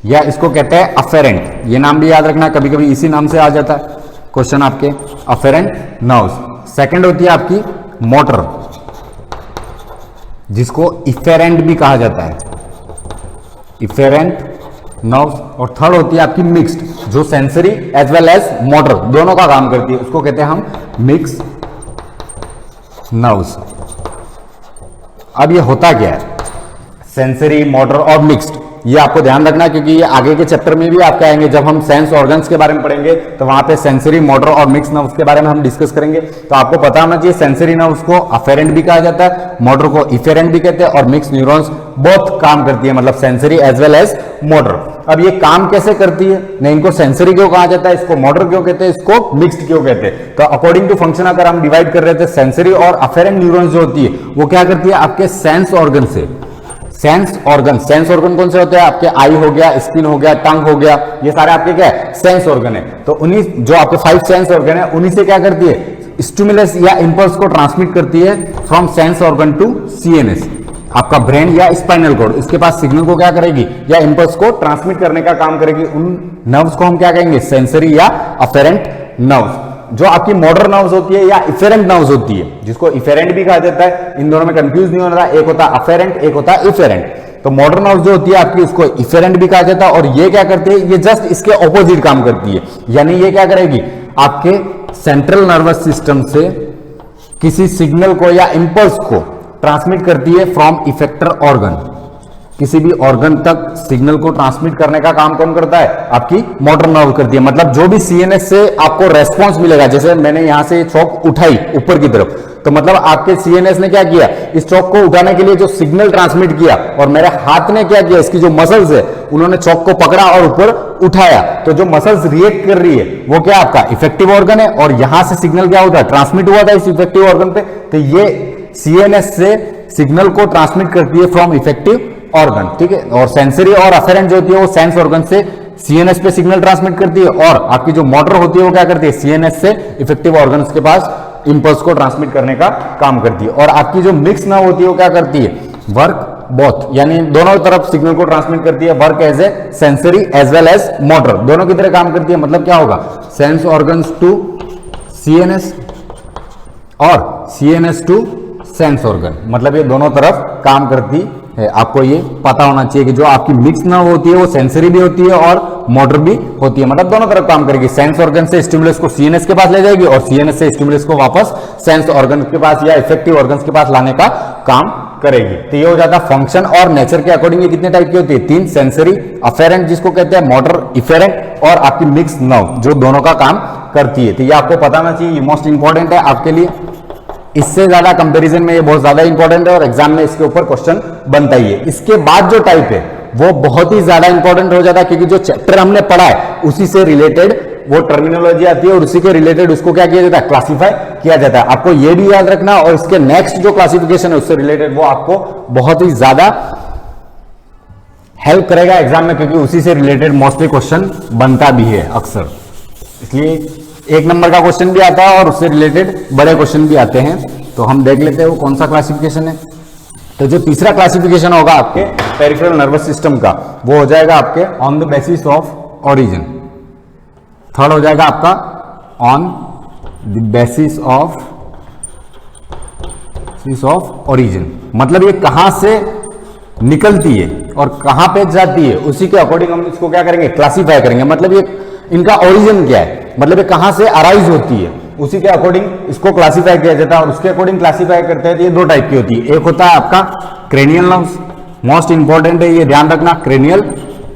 Speaker 5: या इसको कहते हैं अफेरेंट। ये नाम भी याद रखना, कभी कभी इसी नाम से आ जाता है क्वेश्चन आपके, अफेरेंट नर्व्स। सेकंड होती है आपकी मोटर, जिसको इफेरेंट भी कहा जाता है, इफेरेंट नर्व्स। और थर्ड होती है आपकी मिक्स्ड, जो sensory as well as motor दोनों का काम करती है, उसको कहते हैं हम मिक्स नर्व्स। अब ये होता क्या है, सेंसरी, मोटर और मिक्स्ड, ये आपको ध्यान रखना, क्योंकि ये आगे के चैप्टर में भी आपके आएंगे। जब हम सेंस ऑर्गन्स के बारे में पढ़ेंगे तो वहां पे सेंसरी, मोटर और मिक्स नर्व्स के बारे में हम डिस्कस करेंगे। तो आपको पता होना चाहिए सेंसरी नर्व्स को अफेरेंट भी कहा जाता है, मोटर को इफेरेंट भी कहते हैं, और मिक्स न्यूरॉन्स बहुत काम करती है, मतलब sensory as well as motor. अब ये काम कैसे करती है, नहीं इनको सेंसरी क्यों कहा जाता है, इसको मोटर क्यों कहते हैं, इसको मिक्स्ड क्यों कहते हैं। तो अकॉर्डिंग टू फंक्शन अगर हम डिवाइड कर रहे थे, सेंसरी और अफेरेंट न्यूरॉन्स जो होती है वो क्या करती है, आपके सेंस ऑर्गन से, सेंस ऑर्गन कौन से होते हैं, आपके आई हो गया, स्किन हो गया, टंग हो गया, ये सारे आपके क्या है, सेंस ऑर्गन है। तो उन्हीं जो आपके 5 सेंस ऑर्गन है, उन्हीं से क्या करती है, स्टिमुलस या इंपल्स को ट्रांसमिट करती है from sense organ to CNS. आपका ब्रेन या स्पाइनल कॉर्ड इसके पास सिग्नल को क्या करेगी, या इंपल्स को ट्रांसमिट करने का काम करेगी। उन नर्व्स को हम क्या कहेंगे, सेंसरी या अफेरेंट नर्व्स। जो आपकी मोटर नर्व्स होती है या इफेरेंट नर्व्स होती है, जिसको इफेरेंट भी कहा जाता है, इन दोनों में कंफ्यूज नहीं होना, एक होता है अफेरेंट, एक होता है इफेरेंट। तो मोटर नर्व्स जो होती है आपकी, उसको इफेरेंट भी कहा जाता है। और ये क्या करती है, ये जस्ट इसके ऑपोजिट काम करती है, यानी ये क्या करेगी, आपके सेंट्रल नर्वस सिस्टम से किसी सिग्नल को या इंपल्स को ट्रांसमिट करती है फ्रॉम इफेक्टर ऑर्गन। किसी भी ऑर्गन तक सिग्नल को ट्रांसमिट करने का काम कौन करता है, आपकी मोटर नर्व करती है। मतलब जो भी सीएनएस से आपको रेस्पॉन्स मिलेगा, जैसे मैंने यहां से चौक उठाई ऊपर की तरफ, तो मतलब आपके सीएनएस ने क्या किया, इस चौक को उठाने के लिए जो सिग्नल ट्रांसमिट किया, और मेरे हाथ ने क्या किया, इसकी जो मसल्स है उन्होंने चौक को पकड़ा और ऊपर उठाया। तो जो मसल्स रिएक्ट कर रही है वो क्या आपका इफेक्टिव ऑर्गन है, और यहां से सिग्नल क्या होता है, ट्रांसमिट हुआ था इस इफेक्टिव ऑर्गन पे। तो ये सीएनएस से सिग्नल को ट्रांसमिट करती है फ्रॉम इफेक्टिव ऑर्गन, ठीक है। और सेंसरी और अफेरेंट जो होती है वो सेंस ऑर्गन से सीएनएस पे सिग्नल ट्रांसमिट करती है, और आपकी जो मोटर होती है वो क्या करती है, सीएनएस से इफेक्टिव ऑर्गन्स के पास इंपल्स को ट्रांसमिट करने का काम करती है। और आपकी जो मिक्स नर्व होती है वो क्या करती है, वर्क बोथ, यानी दोनों तरफ सिग्नल को ट्रांसमिट करती है, work as a sensory as well as motor, दोनों की तरह काम करती है। मतलब क्या होगा, सेंस ऑर्गन्स टू सीएनएस और सीएनएस टू सेंस ऑर्गन, मतलब ये दोनों तरफ काम करती है। आपको ये पता होना चाहिए कि जो आपकी मिक्स नर्व होती है वो सेंसरी भी होती है और मोटर भी होती है, मतलब दोनों तरफ काम करेगी। सेंस ऑर्गन से स्टिमुलस को सीएनएस के पास ले जाएगी, और सीएनएस से स्टिमुलस को वापस सेंस ऑर्गन के पास या इफेक्टिव ऑर्गन्स के पास लाने का काम करेगी। तो ये हो जाता है फंक्शन और नेचर के अकॉर्डिंग ये कितने टाइप की होती है, 3, सेंसरी, अफेरेंट जिसको कहते हैं, मोटर, इफेरेंट, और आपकी मिक्स नर्व जो दोनों का काम करती है। तो ये आपको पता होना चाहिए, ये मोस्ट इंपॉर्टेंट है आपके लिए। इससे ज्यादा कंपैरिजन में ये बहुत ज्यादा इंपॉर्टेंट है और एग्जाम में इसके ऊपर क्वेश्चन बनता ही है। इसके बाद जो टाइप है वो बहुत ही ज्यादा इंपॉर्टेंट हो जाता है, क्योंकि जो चैप्टर हमने पढ़ा है उसी से रिलेटेड वो टर्मिनोलॉजी आती है और उसी के रिलेटेड उसको क्या किया जाता है, क्लासिफाई किया जाता है। आपको ये भी याद रखना, और इसके नेक्स्ट जो क्लासिफिकेशन है उससे रिलेटेड वो आपको बहुत ही ज्यादा हेल्प करेगा एग्जाम में, क्योंकि उसी से रिलेटेड मोस्टली क्वेश्चन बनता भी है अक्सर। इसलिए 1 नंबर का क्वेश्चन भी आता है और उससे रिलेटेड बड़े क्वेश्चन भी आते हैं। तो हम देख लेते हैं वो कौन सा क्लासिफिकेशन है। तो जो तीसरा क्लासिफिकेशन होगा आपके पेरिफेरल नर्वस सिस्टम का, वो हो जाएगा आपके on the basis of origin. Third हो जाएगा आपका on the basis of origin, मतलब ये कहां से निकलती है और कहां पे जाती है, उसी के अकॉर्डिंग हम इसको क्या करेंगे, क्लासिफाई करेंगे। मतलब ये इनका ओरिजिन क्या है, मतलब ये कहां से अराइज होती है, उसी के अकॉर्डिंग इसको क्लासिफाई किया जाता है। और उसके अकॉर्डिंग क्लासिफाई करते हैं तो ये 2 टाइप की होती है। एक होता है आपका क्रेनियल नर्व्स, मोस्ट इंपॉर्टेंट है ये ध्यान रखना, क्रेनियल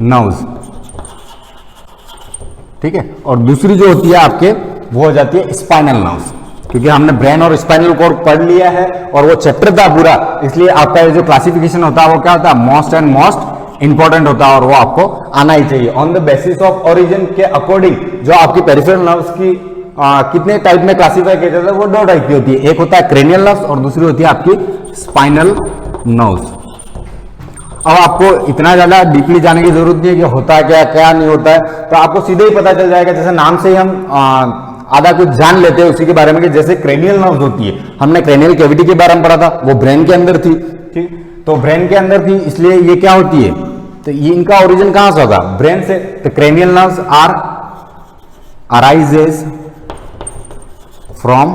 Speaker 5: नर्व्स, ठीक है। और दूसरी जो होती है आपके वो हो जाती है स्पाइनल नर्व्स, क्योंकि हमने ब्रेन और स्पाइनल कॉर्ड पढ़ लिया है और वो चैप्टर था पूरा, इसलिए आपका ये जो क्लासिफिकेशन होता है वो क्या होता है, मोस्ट एंड मोस्ट इंपॉर्टेंट होता है और वो आपको आना ही चाहिए। On the basis of origin के अकॉर्डिंग जो आपकी पेरिफेरल नर्व्स की कितने टाइप में क्लासिफाई किया जाता है, वो 2 टाइप की होती है। एक होता है क्रेनियल नर्व्स और दूसरी होती है आपकी स्पाइनल नर्व्स। अब आपको इतना ज्यादा डीपली जाने की जरूरत नहीं है कि होता क्या क्या नहीं होता है, तो आपको सीधे ही पता चल जाएगा। जैसे नाम से ही हम आधा कुछ जान लेते हैं उसी के बारे में, कि जैसे क्रेनियल नर्व्स होती है, हमने क्रेनियल कैविटी के बारे में पढ़ा था, वो ब्रेन के अंदर थी, ठीक। तो ब्रेन के अंदर थी, इसलिए ये क्या होती है, तो ये इनका ओरिजिन कहां से होगा, ब्रेन से। तो cranial nerves are arises from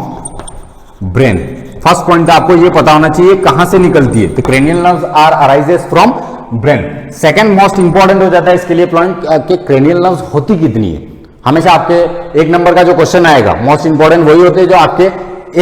Speaker 5: brain. First point आपको ये पता होना चाहिए कहां से निकलती है, तो cranial nerves are arises from brain. Second most important हो जाता है इसके लिए पॉइंट कि क्रेनियल नर्व्स होती कितनी है। हमेशा आपके 1 नंबर का जो क्वेश्चन आएगा मोस्ट इंपॉर्टेंट वही होते हैं जो आपके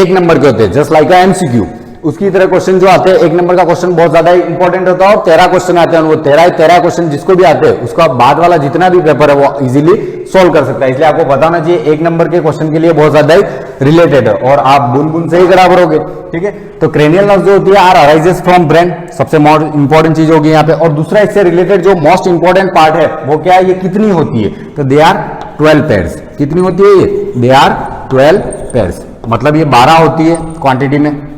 Speaker 5: 1 नंबर के होते हैं, जस्ट लाइक एमसीक्यू। उसकी तरह क्वेश्चन जो आते हैं, 1 नंबर का क्वेश्चन बहुत ज्यादा इंपॉर्टेंट होता है और 13 क्वेश्चन आते हैं, वो 13 क्वेश्चन जिसको भी आते हैं उसका बाद वाला जितना भी पेपर है वो इजीली सोल्व कर सकता है। इसलिए आपको बताना चाहिए 1 नंबर के क्वेश्चन के लिए बहुत ज्यादा ही रिलेटेड है और आप बूंद-बूंद से ही बराबर होगे, ठीक है। तो क्रेनियल नर्व्स जो होती है आर अराइजेस फ्रॉम ब्रेन, सबसे इंपॉर्टेंट चीज होगी यहाँ पे। और दूसरा इससे रिलेटेड जो मोस्ट इंपॉर्टेंट पार्ट है वो क्या है, ये कितनी होती है, तो दे आर 12 पेयर्स। कितनी होती है ये, दे आर 12 पेयर्स, मतलब ये 12 होती है क्वांटिटी में।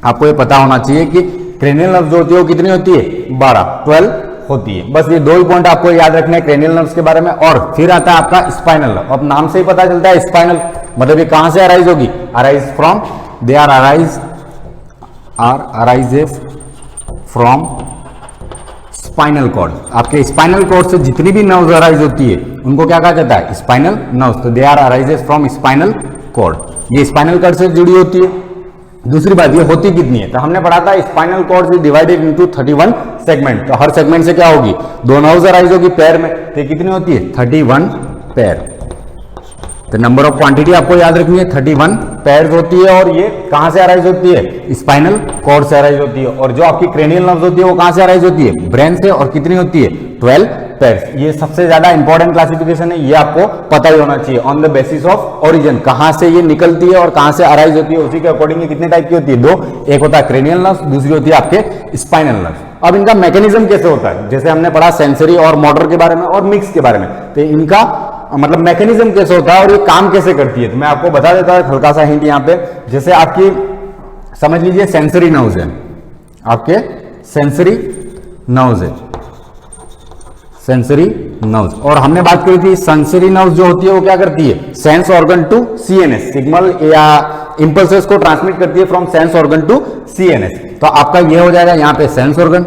Speaker 5: आपको ये पता होना चाहिए कि क्रेनियल नर्व्स जो होती है वो कितनी होती है, 12 होती है। बस ये 2 ही पॉइंट आपको याद रखने हैं क्रेनियल नर्व्स के बारे में। और फिर आता है आपका स्पाइनल नर्व। अब नाम से ही पता चलता है स्पाइनल, मतलब ये कहां से अराइज होगी, arise from, they are arises from spinal cord. आपके स्पाइनल कॉर्ड से जितनी भी नर्व्स अराइज होती है उनको क्या कहा जाता है, स्पाइनल नर्व्स। तो they are arises from spinal cord, ये स्पाइनल कॉर्ड से जुड़ी होती है। दूसरी बात ये होती कितनी है, तो हमने पढ़ा था spinal cord is divided into 31 segment. तो हर सेगमेंट से क्या होगी, 2 नर्व्स अराइज होगी पैर में, तो कितनी होती है, 31 पैर। तो नंबर ऑफ क्वांटिटी आपको याद रखनी है, 31 पैर्स होती है। और ये कहां से अराइज होती है, स्पाइनल कॉर्ड से अराइज होती है। और जो आपकी क्रेनियल नर्व्स होती है वो कहां से अराइज होती है, ब्रेन से। और कितनी होती है, 12 पैर्स। ये सबसे ज्यादा इंपॉर्टेंट क्लासिफिकेशन है, ये आपको पता ही होना चाहिए। On the basis of origin, कहां से ये निकलती है और कहां से अराइज होती है, उसी के अकॉर्डिंग ये कितने टाइप की होती है, 2। एक होता है क्रेनियल नर्व्स, दूसरी होती है आपके स्पाइनल नर्व्स। अब इनका मैकेनिज्म कैसे होता है, जैसे हमने पढ़ा सेंसरी और मोटर के बारे में और मिक्स के बारे में, तो इनका मतलब मैकेनिज्म कैसे होता है और ये काम कैसे करती है, तो मैं आपको बता देता हूं हल्का सा हिंट यहाँ पे। जैसे आपकी समझ लीजिए सेंसरी नर्व्स है, आपके सेंसरी नर्व्स है, सेंसरी नर्व्स। और हमने बात करी थी सेंसरी नर्व्स जो होती है वो क्या करती है, sense organ to CNS, signal या इंपल्सेस को ट्रांसमिट करती है from sense organ to CNS. तो आपका ये हो जाएगा यहाँ पे सेंस ऑर्गन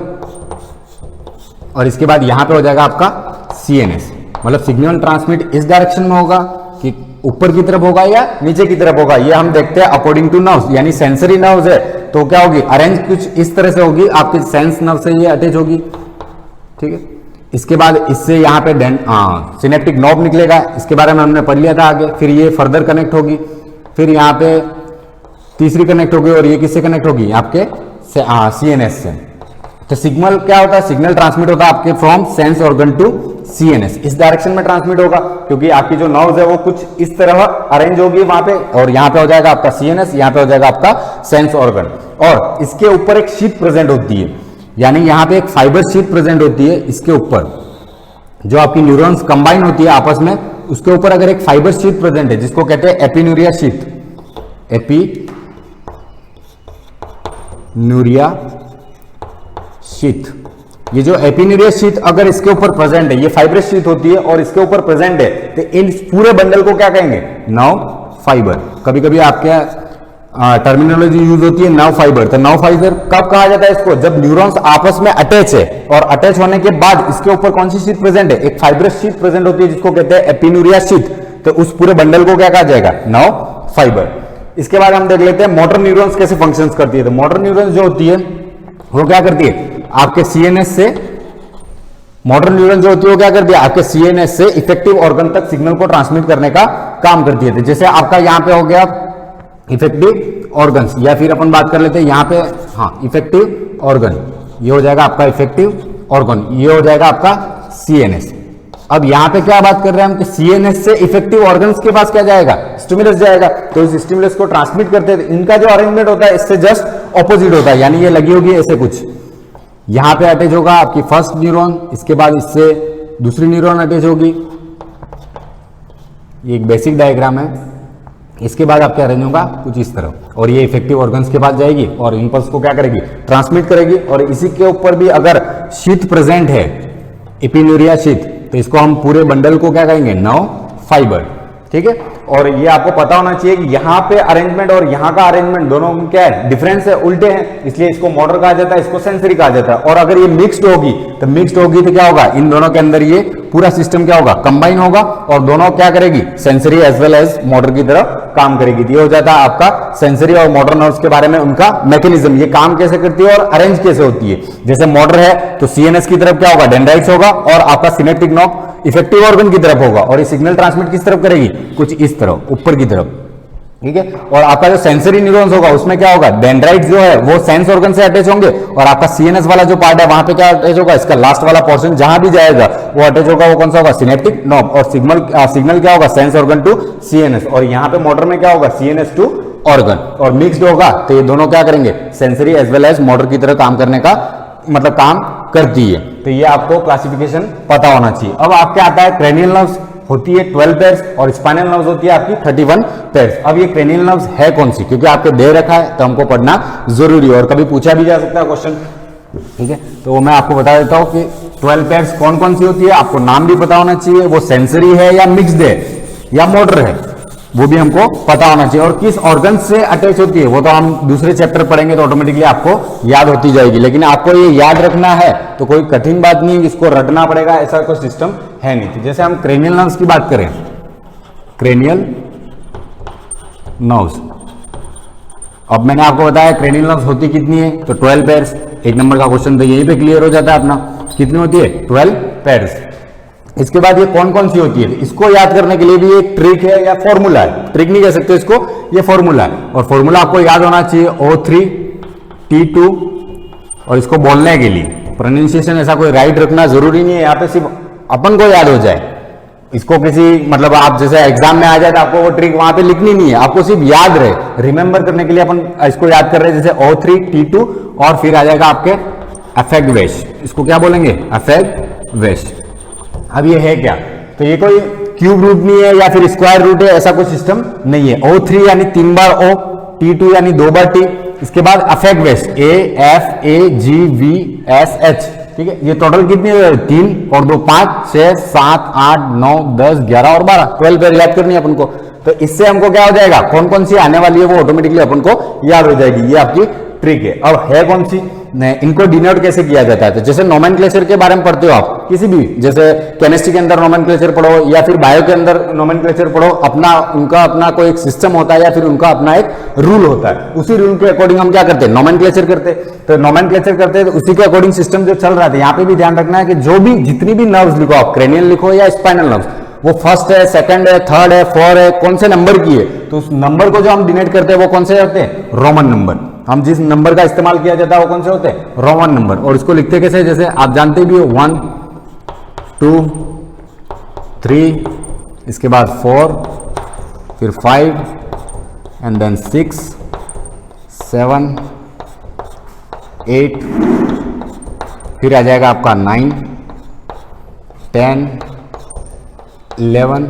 Speaker 5: और इसके बाद यहाँ पे हो जाएगा आपका सीएनएस। मतलब सिग्नल ट्रांसमिट इस डायरेक्शन में होगा कि ऊपर की तरफ होगा या नीचे की तरफ होगा, ये हम देखते हैं अकॉर्डिंग टू नर्व्स। यानी सेंसरी नर्व्स है तो क्या होगी, अरेंज कुछ इस तरह से होगी, आपके सेंस नर्व से ये अटैच होगी, ठीक है। इसके बाद इससे यहाँ पे सिनेप्टिक नॉब निकलेगा, इसके बारे में हमने पढ़ लिया था आगे। फिर ये फर्दर कनेक्ट होगी, फिर यहाँ पे तीसरी कनेक्ट होगी और ये किससे कनेक्ट होगी, आपके सीएनएस से। तो सिग्नल क्या होता है, सिग्नल ट्रांसमिट होता है आपके from sense organ to CNS, इस डायरेक्शन में ट्रांसमिट होगा क्योंकि आपकी जो नर्व्स है वो कुछ इस तरह अरेंज होगी वहां पे। और यहाँ पे हो जाएगा आपका सीएनएस, यहाँ पे हो जाएगा आपका सेंस ऑर्गन। और इसके ऊपर एक शीट प्रेजेंट होती है, यानी यहाँ पे एक फाइबर शीट प्रेजेंट होती है, इसके ऊपर जो आपकी न्यूरॉन्स कंबाइन होती है आपस में, उसके ऊपर अगर एक फाइबर शीट प्रेजेंट है जिसको कहते हैं एपिन्यूरिया शीट, एपिन्यूरिया शीट। ये जो एपिन्यूरिया शीट अगर इसके ऊपर प्रेजेंट है, ये फाइबरस शीट होती है और इसके ऊपर प्रेजेंट है, तो इन पूरे बंडल को क्या कहेंगे? Nerve fibre. कभी कभी आपके टर्मिनोलॉजी यूज होती है नर्व फाइबर। तो नर्व फाइबर कब कहा जाता है इसको? जब न्यूरॉन्स आपस में अटैच है और अटैच होने के बाद इसके ऊपर कौन सी शीट प्रेजेंट है? एक फाइबरस शीट प्रेजेंट होती है जिसको कहते हैं एपिन्यूरिया शीट। तो उस पूरे बंडल को क्या कहा जाएगा? Nerve fibre. इसके बाद हम देख लेते हैं मोटर न्यूरॉन्स कैसे फंक्शंस करती है। तो मोटर न्यूरॉन्स जो होती है वो क्या करती है? आपके सीएनएस से, मोटर न्यूरॉन जो होती है वो क्या करती है? आपके सीएनएस से इफेक्टिव ऑर्गन तक सिग्नल को ट्रांसमिट करने का काम करती है। जैसे आपका यहां पे हो गया इफेक्टिव ऑर्गन्स, या फिर अपन बात कर लेते हैं यहां पे, हाँ, इफेक्टिव ऑर्गन, ये हो जाएगा आपका इफेक्टिव ऑर्गन, ये हो जाएगा आपका सीएनएस। अब यहां पे क्या बात कर रहे हैं हम कि सीएनएस से इफेक्टिव ऑर्गन्स के पास क्या जाएगा? स्टिमुलस जाएगा। तो इस स्टिमुलस को ट्रांसमिट करते हैं। इनका जो अरेंजमेंट होता है इससे जस्ट ऑपोजिट होता है, यानी ये लगी होगी ऐसे कुछ, यहां पे अटैच होगा आपकी फर्स्ट न्यूरॉन, इसके बाद इससे दूसरी न्यूरॉन अटैच होगी। ये एक बेसिक डायग्राम है। इसके बाद आपके अरेंज होगा कुछ इस तरह, और ये इफेक्टिव ऑर्गन्स के पास जाएगी और इंपल्स को क्या करेगी? ट्रांसमिट करेगी। और इसी के ऊपर भी अगर शीट प्रेजेंट है, एपिन्यूरिया शीट, तो इसको हम पूरे बंडल को क्या कहेंगे? Nerve fibre. ठीक है। और ये आपको पता होना चाहिए कि यहाँ पे अरेंजमेंट और यहाँ का अरेंजमेंट दोनों में क्या है? डिफरेंस है, उल्टे हैं, इसलिए इसको मोटर कहा जाता है, इसको सेंसरी कहा जाता है। और अगर ये मिक्स्ड होगी तो क्या होगा? इन दोनों के अंदर ये पूरा सिस्टम क्या होगा? कंबाइन होगा, और दोनों क्या करेगी? Sensory as well as motor की तरह काम करेगी। ये हो जाता है आपका सेंसरी और मोटर नर्व्स के बारे में उनका मैकेनिज्म, ये काम कैसे करती है और अरेंज कैसे होती है। जैसे मोटर है तो सीएनएस की तरफ क्या होगा? डेंड्राइट्स होगा, और आपका सिनेप्टिक नॉब इफेक्टिव ऑर्गन की तरफ होगा, और ये सिग्नल ट्रांसमिट किस तरफ करेगी? कुछ इस तरफ, ऊपर की तरफ। ठीक है। और आपका जो सेंसरी न्यूरॉन्स होगा उसमें क्या होगा? डेंड्राइट्स जो है वो सेंस ऑर्गन से अटैच होंगे, और आपका सीएनएस वाला जो पार्ट है वहां पे क्या अटैच होगा? इसका लास्ट वाला पोर्शन जहां भी जाएगा वो अटैच होगा, वो कौन सा होगा? Synaptic knob. और सिग्नल क्या होगा? Sense organ to CNS. और यहाँ पे मोटर में क्या होगा? CNS to organ. और मिक्स्ड होगा तो ये दोनों क्या करेंगे? Sensory as well as motor की तरह काम करने का मतलब काम करती है। तो ये आपको क्लासिफिकेशन पता होना चाहिए। अब आपके आता है क्रेनियल नर्व्स होती है 12 पेयर्स, और स्पाइनल नर्व्स होती है आपकी 31 पेयर्स। अब ये क्रेनियल नर्व्स है कौन सी? क्योंकि आपके दे रखा है तो हमको पढ़ना जरूरी है, और कभी पूछा भी जा सकता है क्वेश्चन। ठीक है। तो वो मैं आपको बता देता हूँ कि 12 पेयर्स कौन कौन सी होती है, आपको नाम भी पता होना चाहिए, वो सेंसरी है या मिक्स्ड है या मोटर है, वो भी हमको पता होना चाहिए। और किस ऑर्गन से अटैच होती है वो तो हम दूसरे चैप्टर पढ़ेंगे तो ऑटोमेटिकली आपको याद होती जाएगी। लेकिन आपको ये याद रखना है तो कोई कठिन बात नहीं है, इसको रटना पड़ेगा, ऐसा कोई सिस्टम है नहीं। तो जैसे हम क्रेनियल नर्व्स की बात करें, क्रेनियल नर्व्स, अब मैंने आपको बताया क्रेनियल नर्व्स होती कितनी है, तो 12 पेयर्स। एक नंबर का क्वेश्चन तो यहीं पे क्लियर हो जाता है अपना, कितनी होती है? 12 पेयर्स। इसके बाद ये कौन कौन सी होती है, इसको याद करने के लिए भी एक ट्रिक है या फॉर्मूला है, ट्रिक नहीं कह सकते इसको, ये फॉर्मूला है। और फॉर्मूला आपको याद होना चाहिए O3T2, और इसको बोलने के लिए प्रोनाउंसिएशन ऐसा कोई राइट रखना जरूरी नहीं है, यहाँ पे सिर्फ अपन को याद हो जाए। इसको किसी मतलब आप जैसे एग्जाम में आ जाए तो आपको वो ट्रिक वहां पे लिखनी नहीं है, आपको सिर्फ याद रहे, रिमेंबर करने के लिए अपन इसको याद कर रहे हैं। जैसे O3T2, और फिर आ जाएगा आपके अफेक्ट वेश, इसको क्या बोलेंगे? अफेक्ट वेश। अब ये है क्या? तो ये कोई क्यूब रूट नहीं है या फिर स्क्वायर रूट है, ऐसा कोई सिस्टम नहीं है। O3 यानी 3 बार O, T2 यानी 2 बार T। इसके बाद अफेक्ट वेश AFAGVSH। ठीक है। ये टोटल कितनी है? 3 और 2 5 6 7 8 9 10 11 और 12, 12 पेयर याद करनी है अपन को। तो इससे हमको क्या हो जाएगा? कौन कौन सी आने वाली है वो ऑटोमेटिकली अपन को याद हो जाएगी। ये आपकी ट्रिक है। अब है कौन सी? इनको डिनोट कैसे किया जाता है? तो जैसे नोमेनक्लेचर के बारे में पढ़ते हो आप किसी भी, जैसे केमिस्ट्री के अंदर नोमेनक्लेचर पढ़ो या फिर बायो के अंदर नोमेनक्लेचर पढ़ो, उनका अपना कोई एक सिस्टम होता है या फिर उनका अपना एक रूल होता है। उसी रूल के अकॉर्डिंग हम क्या करते हैं? नोमेनक्लेचर करते हैं। तो नोमेनक्लेचर करते हैं तो उसी के अकॉर्डिंग सिस्टम जो चल रहा था, यहाँ पे भी ध्यान रखना है कि जो भी जितनी भी नर्व्स लिखो आप, क्रेनियल लिखो या स्पाइनल नर्व्स, वो फर्स्ट है, सेकंड है, थर्ड है, फोर्थ है, कौन से नंबर की है, तो उस नंबर को जो हम डिनोट करते हैं वो कौन से होते हैं? Roman number. हम जिस नंबर का इस्तेमाल किया जाता है वो कौन से होते हैं? Roman number. और इसको लिखते कैसे? जैसे आप जानते भी हो 1 2 3, इसके बाद 4, फिर 5 एंड देन 6 7 8 फिर आ जाएगा आपका 9, 10, 11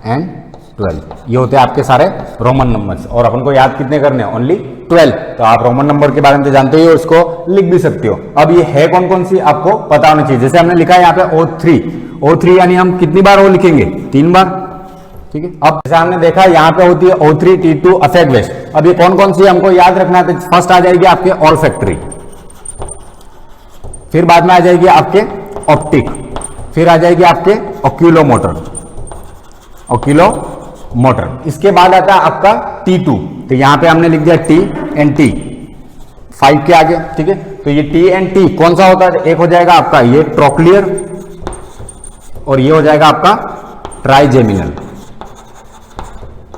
Speaker 5: एंड 12। ये होते हैं आपके सारे रोमन नंबर्स, और अपन को याद कितने करने हैं? ओनली 12। तो आप रोमन नंबर के बारे में तो जानते हो, इसको लिख भी सकते हो। अब ये है कौन कौन सी आपको पता होना चाहिए। जैसे हमने लिखा है यहाँ पे O3 यानी हम कितनी बार O लिखेंगे? 3 बार, ठीक है। अब जैसे हमने देखा यहाँ पे होती है O3, T2, अफेक्ट वेस्ट। अब ये कौन कौन सी हमको याद रखना है? फर्स्ट आ जाएगी आपके ऑल्फैक्टरी, फिर बाद में आ जाएगी आपके ऑप्टिक, फिर आ जाएगी आपके ऑक्यूलोमोटर, इसके बाद आता है आपका T2। तो यहां पे हमने लिख दिया T एंड T 5 के आगे, ठीक है। तो ये T एंड T कौन सा होता है? एक हो जाएगा आपका ये ट्रोक्लियर, और ये हो जाएगा आपका ट्राइजेमिनल,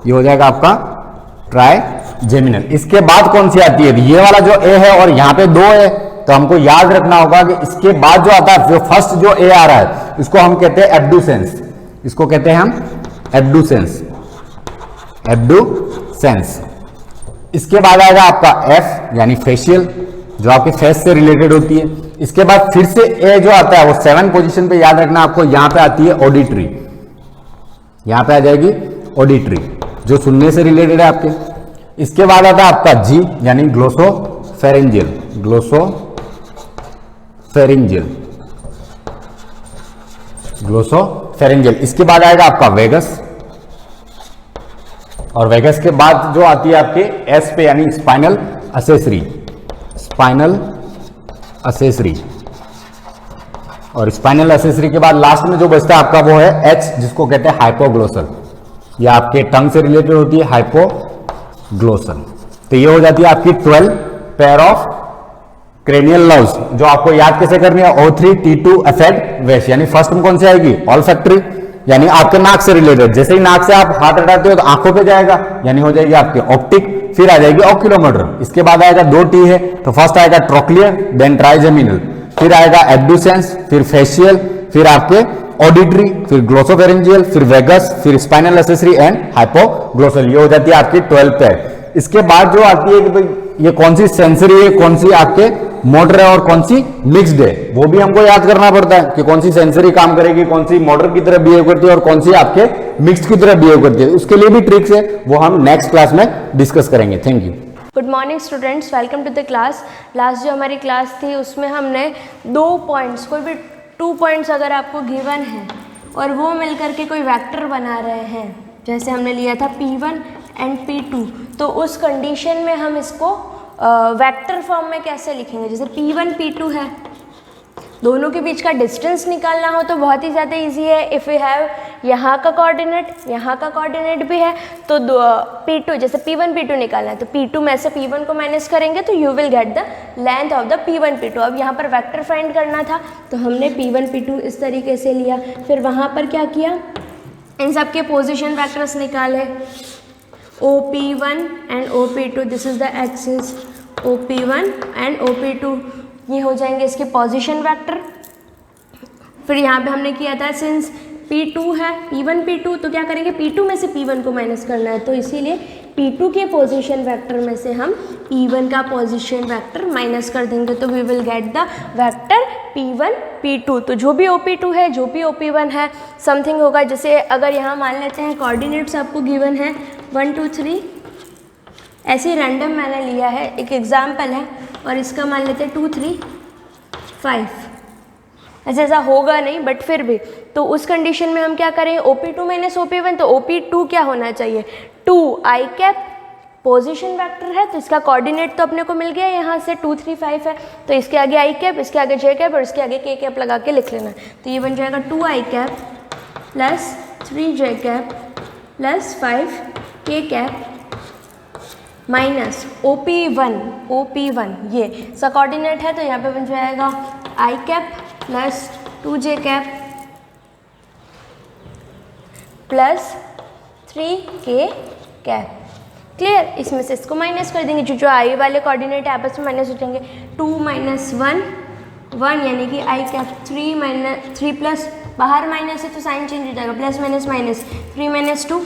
Speaker 5: ये हो जाएगा आपका ट्राइजेमिनल। इसके बाद कौन सी आती है? ये वाला जो ए है, और यहां पे 2 है, तो हमको याद रखना होगा कि इसके बाद जो आता है, जो फर्स्ट जो ए आ रहा है, इसको हम कहते हैं एब्डुसेंस, इसको कहते हैं हम एब्डुसेंस। इसके बाद आएगा आपका एफ यानी फेशियल, जो आपके फेस से रिलेटेड होती है। इसके बाद फिर से ए जो आता है वो 7 पोजीशन पे याद रखना आपको, यहां पे आती है ऑडिटरी, यहां पे आ जाएगी ऑडिटरी, जो सुनने से रिलेटेड है आपके। इसके बाद आता है आपका जी यानी ग्लोसोफेरेंजियल, ग्लोसोफेरेंजियल। इसके बाद आएगा आपका वेगस, और वेगस के बाद जो आती है आपके एस पे यानी स्पाइनल असेसरी, और स्पाइनल असेसरी के बाद लास्ट में जो बचता है आपका वो है एच, जिसको कहते हैं हाइपोग्लोसल। ये आपके टंग से रिलेटेड होती है, हाइपोग्लोसल। तो ये हो जाती है आपकी 12 पेयर ऑफ क्रेनियल नर्व्स, जो आपको याद कैसे करनी है? O3, T2, affect waste. यानी फर्स्ट में कौन सी आएगी? ऑल्फैक्टरी, यानी आपके नाक से रिलेटेड। जैसे ही नाक से आप हाथ हटाते हो तो आंखों पे जाएगा, यानी हो जाएगी आपके ऑप्टिक, फिर आ जाएगी ऑक्यूलोमोटर। इसके बाद आएगा 2 T है, तो फर्स्ट आएगा ट्रोक्लियर, देन ट्राइजेमिनल, फिर आएगा एब्डुसेंस, फिर फेशियल, फिर आपके ऑडिटरी, फिर ग्लोसोफेरेंजियल, फिर वेगस, फिर स्पाइनल असेसरी एंड हाइपोग्लोसल। ये हो जाती है आपकी 12 पेयर। इसके बाद जो आती है कि भाई ये कौन सी सेंसरी है, कौन सी आपके मोटर है और कौन सी मिक्स्ड है, वो भी हमको याद करना पड़ता है कि कौन सी सेंसरी काम करेगी, कौन सी मोटर की तरह बिहेव करती है और कौन सी आपके मिक्स्ड की तरह बिहेव करती है। उसके लिए भी ट्रिक्स है, वो हम नेक्स्ट क्लास में डिस्कस करेंगे। Thank you.
Speaker 6: Good morning students, welcome to the class. Last जो हमारी क्लास थी उसमें हमने 2 पॉइंट्स, कोई भी 2 पॉइंट्स अगर आपको गिवन है और वो मिलकर के कोई वेक्टर बना रहे हैं, जैसे हमने लिया था P1 एंड P2, तो उस कंडीशन में हम इसको वेक्टर फॉर्म में कैसे लिखेंगे? जैसे P1 P2 है, दोनों के बीच का डिस्टेंस निकालना हो तो बहुत ही ज़्यादा इजी है। इफ़ यू हैव यहाँ का कोऑर्डिनेट, यहाँ का कोऑर्डिनेट भी है, तो P2 जैसे P1 P2 निकालना है तो P2 में से P1 को माइनस करेंगे तो you will get the length of the P1 P2। अब यहाँ पर वेक्टर फाइंड करना था तो हमने P1 P2 इस तरीके से लिया, फिर वहाँ पर क्या किया, इन सब के पोजिशन वैक्टर्स निकाले, OP1 and OP2, this is the axis, OP1 and OP2 ये हो जाएंगे इसके पोजीशन वेक्टर। फिर यहाँ पे हमने किया था सिंस P2 है P1 P2, तो क्या करेंगे, P2 में से P1 को माइनस करना है, तो इसीलिए P2 के पोजीशन वेक्टर में से हम P1 का पोजीशन वेक्टर माइनस कर देंगे, तो we will get the vector P1 P2। तो जो भी OP2 है, जो भी OP1 है, समथिंग होगा। जैसे अगर यहाँ मान लेते हैं कोऑर्डिनेट्स आपको गिवन है 1 2 3, ऐसे रैंडम मैंने लिया है, एक एग्जाम्पल है, और इसका मान लेते हैं 2 3 5, ऐसा होगा नहीं बट फिर भी। तो उस कंडीशन में हम क्या करें, OP2 माइनस OP1, तो OP2 क्या होना चाहिए, 2i कैप, पोजीशन वेक्टर है तो इसका कोऑर्डिनेट तो अपने को मिल गया, यहाँ से 2 3 5 है, तो इसके आगे i कैप, इसके आगे j कैप और इसके आगे k कैप लगा के लिख लेना। तो ये बन जाएगा 2i cap plus 3j cap plus 5k cap minus OP1 ये इसका कोऑर्डिनेट है, तो यहाँ पे बन जाएगा i cap plus 2j cap plus 3k cap. Clear, इसमें से इसको माइनस कर देंगे, जो i वाले कोऑर्डिनेट है आपस में माइनस हो जाएंगे, 2 माइनस 1 यानी कि i कैप 3 प्लस, बाहर माइनस है तो साइन चेंज हो जाएगा, plus minus minus, 3 minus 2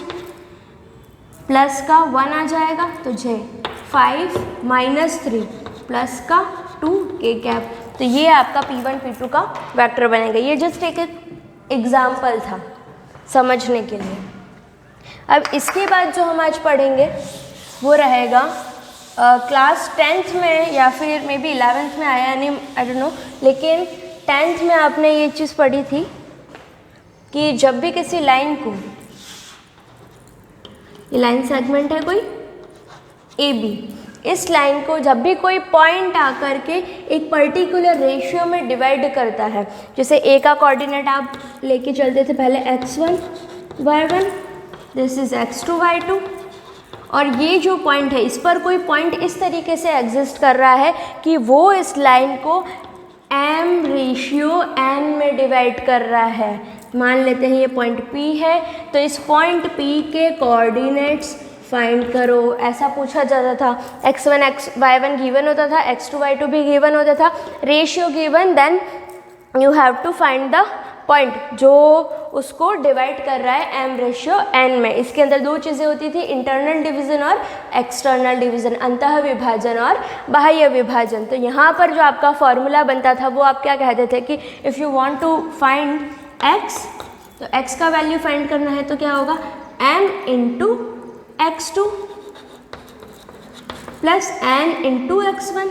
Speaker 6: plus का 1 आ जाएगा तो j, 5 माइनस 3 प्लस का 2k कैप। तो तो ये आपका P1 P2 का वेक्टर बनेगा। ये जस्ट एक एग्जाम्पल था समझने के लिए। अब इसके बाद जो हम आज पढ़ेंगे वो रहेगा क्लास 10th में या फिर मे बी 11th में आया नहीं, आई डोंट नो, लेकिन 10th में आपने ये चीज़ पढ़ी थी कि जब भी किसी लाइन को, ये लाइन सेगमेंट है कोई AB, इस लाइन को जब भी कोई पॉइंट आकर के एक पर्टिकुलर रेशियो में डिवाइड करता है, जैसे A का कोऑर्डिनेट आप लेके चलते थे पहले x1 y1, this is x2 y2, और ये जो पॉइंट है इस पर कोई पॉइंट इस तरीके से एग्जिस्ट कर रहा है कि वो इस लाइन को m/n में डिवाइड कर रहा है। मान लेते हैं ये पॉइंट P है, तो इस पॉइंट P के कोऑर्डिनेट्स फाइंड करो, ऐसा पूछा जाता था। x1 y1 गिवन होता था, x2 y2 भी गिवन होता था, ratio given, then you have to find the point जो उसको डिवाइड कर रहा है m/n में। इसके अंदर दो चीज़ें होती थी, इंटरनल डिवीज़न और एक्सटर्नल डिवीज़न, अंतः विभाजन और बाह्य विभाजन। तो यहाँ पर जो आपका फॉर्मूला बनता था वो आप क्या कहते थे कि if you want to find x, तो x का वैल्यू फाइंड करना है तो क्या होगा, m into x2 plus n into x1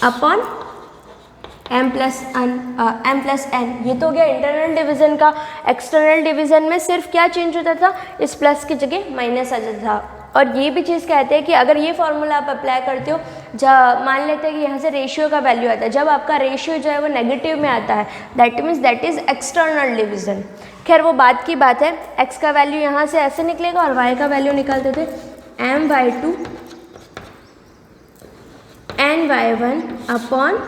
Speaker 6: upon m plus n। ये तो हो गया इंटरनल डिवीज़न का। एक्सटर्नल डिवीज़न में सिर्फ क्या चेंज होता था, इस प्लस की जगह माइनस आ जाता था। और ये भी चीज़ कहते हैं कि अगर ये फॉर्मूला आप अप्लाई करते हो, मान लेते हैं कि यहाँ से रेशियो का वैल्यू आता है, जब आपका रेशियो जो है वो नेगेटिव में आता है, that means that is external division. खैर वो बात की बात है, x का वैल्यू यहाँ से ऐसे निकलेगा और y का वैल्यू निकालते थे m/2 n y1 upon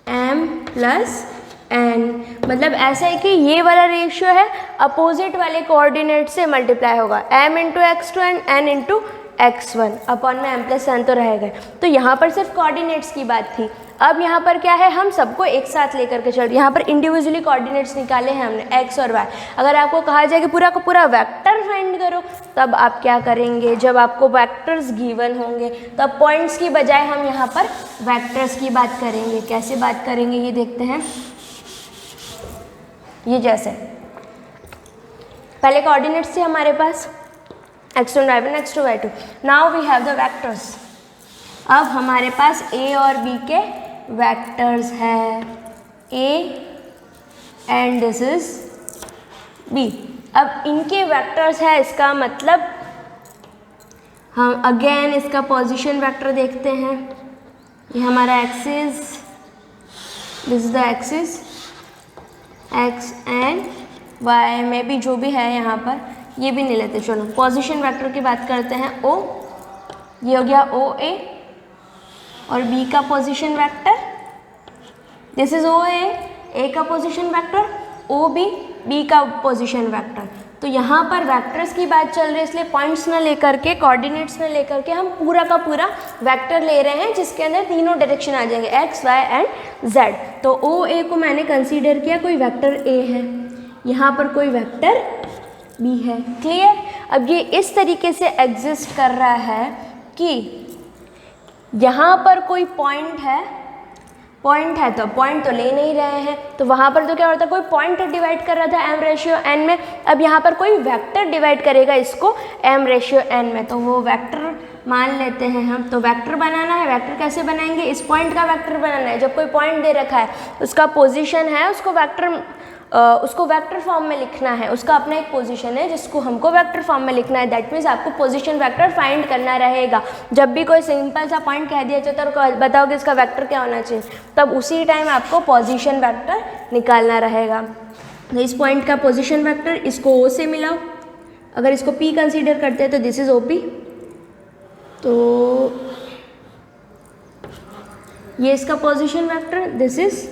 Speaker 6: m plus n। मतलब ऐसा है कि ये वाला रेशियो है, अपोजिट वाले कोऑर्डिनेट से मल्टीप्लाई होगा, m into x2 and n into x1 upon में m प्लस n तो रहेगा। तो यहाँ पर सिर्फ कोऑर्डिनेट्स की बात थी। अब यहाँ पर क्या है, हम सबको एक साथ लेकर के चल, यहाँ पर इंडिविजुअली कोऑर्डिनेट्स निकाले हैं हमने x और y। अगर आपको कहा जाए कि पूरा का पूरा वेक्टर फाइंड करो, तब आप क्या करेंगे, जब आपको वेक्टर्स गिवन होंगे तब पॉइंट्स की बजाय हम यहाँ पर वेक्टर्स की बात करेंगे। कैसे बात करेंगे ये देखते हैं। ये जैसे पहले कोऑर्डिनेट्स थे हमारे पास x1 y1 x2 y2, now we have the vectors. अब हमारे पास a और b के वेक्टर्स है, a and this is b। अब इनके वेक्टर्स है, इसका मतलब हम अगेन इसका पोजीशन वेक्टर देखते हैं। ये हमारा axis, this is the axis x and y में भी जो भी है यहाँ पर, ये भी नहीं लेते। चलो पोजीशन वेक्टर की बात करते हैं। o, ये हो गया OA और B का position vector, this is OA, A का पोजीशन वेक्टर, OB, B का पोजीशन वेक्टर। तो यहाँ पर वेक्टर्स की बात चल रही है, इसलिए पॉइंट्स ना लेकर के, कोऑर्डिनेट्स ना लेकर के हम पूरा का पूरा वेक्टर ले रहे हैं जिसके अंदर तीनों डायरेक्शन आ जाएंगे, x, y एंड z। तो OA को मैंने कंसीडर किया कोई वेक्टर A है, यहाँ पर कोई वेक्टर B है। क्लियर। अब ये इस तरीके से एग्जिस्ट कर रहा है कि यहाँ पर कोई पॉइंट है तो पॉइंट तो ले नहीं रहे हैं, तो वहाँ पर तो क्या होता है, कोई पॉइंट डिवाइड कर रहा था m/n में। अब यहाँ पर कोई वेक्टर डिवाइड करेगा इसको m/n में, तो वो वेक्टर मान लेते हैं हम। तो वेक्टर बनाना है, वेक्टर कैसे बनाएंगे, इस पॉइंट का वेक्टर बनाना है। जब कोई पॉइंट दे रखा है, उसका पोजीशन है, उसको वेक्टर फॉर्म में लिखना है, उसका अपना एक पोजीशन है जिसको हमको वेक्टर फॉर्म में लिखना है। दैट मीन्स आपको पोजीशन वेक्टर फाइंड करना रहेगा। जब भी कोई सिंपल सा पॉइंट कह दिया जाए तो बताओ कि इसका वेक्टर क्या होना चाहिए, तब उसी टाइम आपको पोजीशन वेक्टर निकालना रहेगा। तो इस पॉइंट का पोजीशन वेक्टर, इसको O से मिलाओ, अगर इसको P कंसीडर करते हैं तो दिस इज OP, तो ये इसका position vector, this is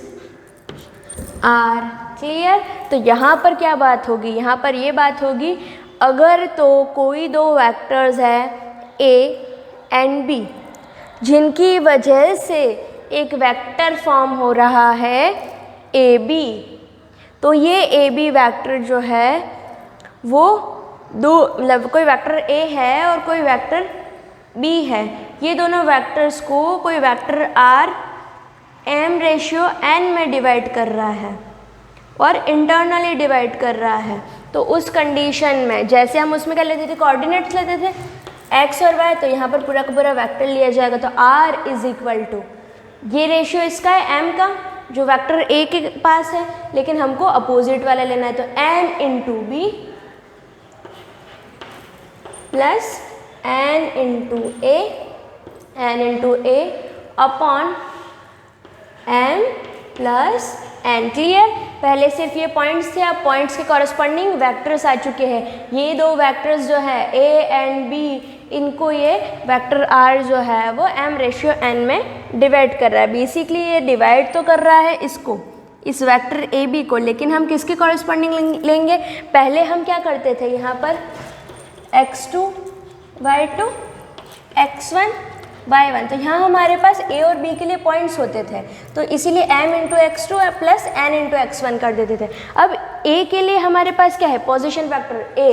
Speaker 6: R। Clear. तो यहाँ पर क्या बात होगी, यहाँ पर ये बात होगी, अगर तो कोई दो वेक्टर्स है A एंड B जिनकी वजह से एक वेक्टर फॉर्म हो रहा है AB, तो ये AB वेक्टर जो है वो दो, मतलब कोई वेक्टर A है और कोई वेक्टर B है, ये दोनों वेक्टर्स को कोई vector R m ratio n में डिवाइड कर रहा है और इंटरनली डिवाइड कर रहा है, तो उस कंडीशन में जैसे हम उसमें क्या लेते थे, कोऑर्डिनेट्स लेते थे x और y, तो यहाँ पर पूरा का पूरा वेक्टर लिया जाएगा। तो r इज इक्वल टू, ये रेशियो इसका है m का जो वेक्टर a के पास है, लेकिन हमको अपोजिट वाला लेना है, तो n into B plus n into a upon m plus n। Clear? पहले सिर्फ ये पॉइंट्स थे, अब पॉइंट्स के कॉरस्पॉन्डिंग वेक्टर्स आ चुके हैं। ये दो वेक्टर्स जो है a एंड b, इनको ये वेक्टर r जो है वो m रेशियो n में डिवाइड कर रहा है। बेसिकली ये डिवाइड तो कर रहा है इसको, इस वेक्टर ए बी को, लेकिन हम किसके कॉरस्पॉन्डिंग लेंगे? पहले हम क्या करते थे, यहाँ पर x2 y2 x1 y1, तो यहाँ हमारे पास a और b के लिए पॉइंट्स होते थे, तो इसीलिए m into x2 plus n into x1 कर देते थे। अब a के लिए हमारे पास क्या है, पोजीशन वेक्टर a,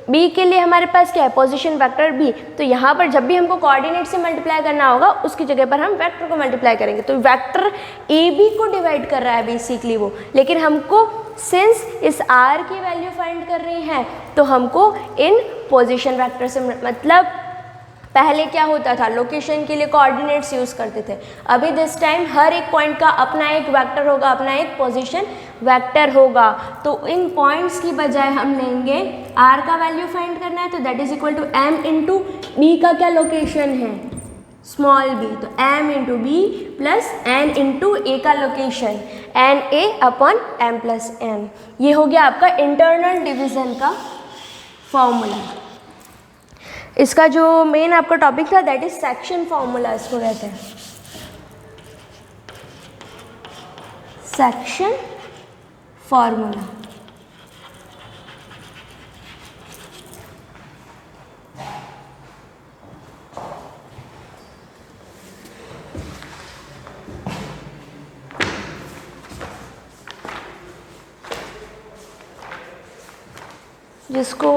Speaker 6: b के लिए हमारे पास क्या है, पोजीशन वेक्टर b। तो यहाँ पर जब भी हमको कोऑर्डिनेट से मल्टीप्लाई करना होगा, उसकी जगह पर हम वेक्टर को मल्टीप्लाई करेंगे। तो वेक्टर ए बी को डिवाइड कर रहा है बेसिकली वो, लेकिन हमको सिंस इस r की वैल्यू फाइंड कर रही है, तो हमको इन पोजीशन वेक्टर से, मतलब पहले क्या होता था, लोकेशन के लिए कोऑर्डिनेट्स यूज़ करते थे, अभी दिस टाइम हर एक पॉइंट का अपना एक वेक्टर होगा, अपना एक पोजीशन वेक्टर होगा। तो इन पॉइंट्स की बजाय हम लेंगे r का वैल्यू फाइंड करना है, तो that is equal to m into B का क्या लोकेशन है, स्मॉल b, तो m into B plus n into A का location n a upon m plus n। ये हो गया आपका इंटरनल डिवीज़न का फॉर्मूला। इसका जो मेन आपका टॉपिक था दैट इज सेक्शन फॉर्मूला, इसको कहते हैं सेक्शन फॉर्मूला। जिसको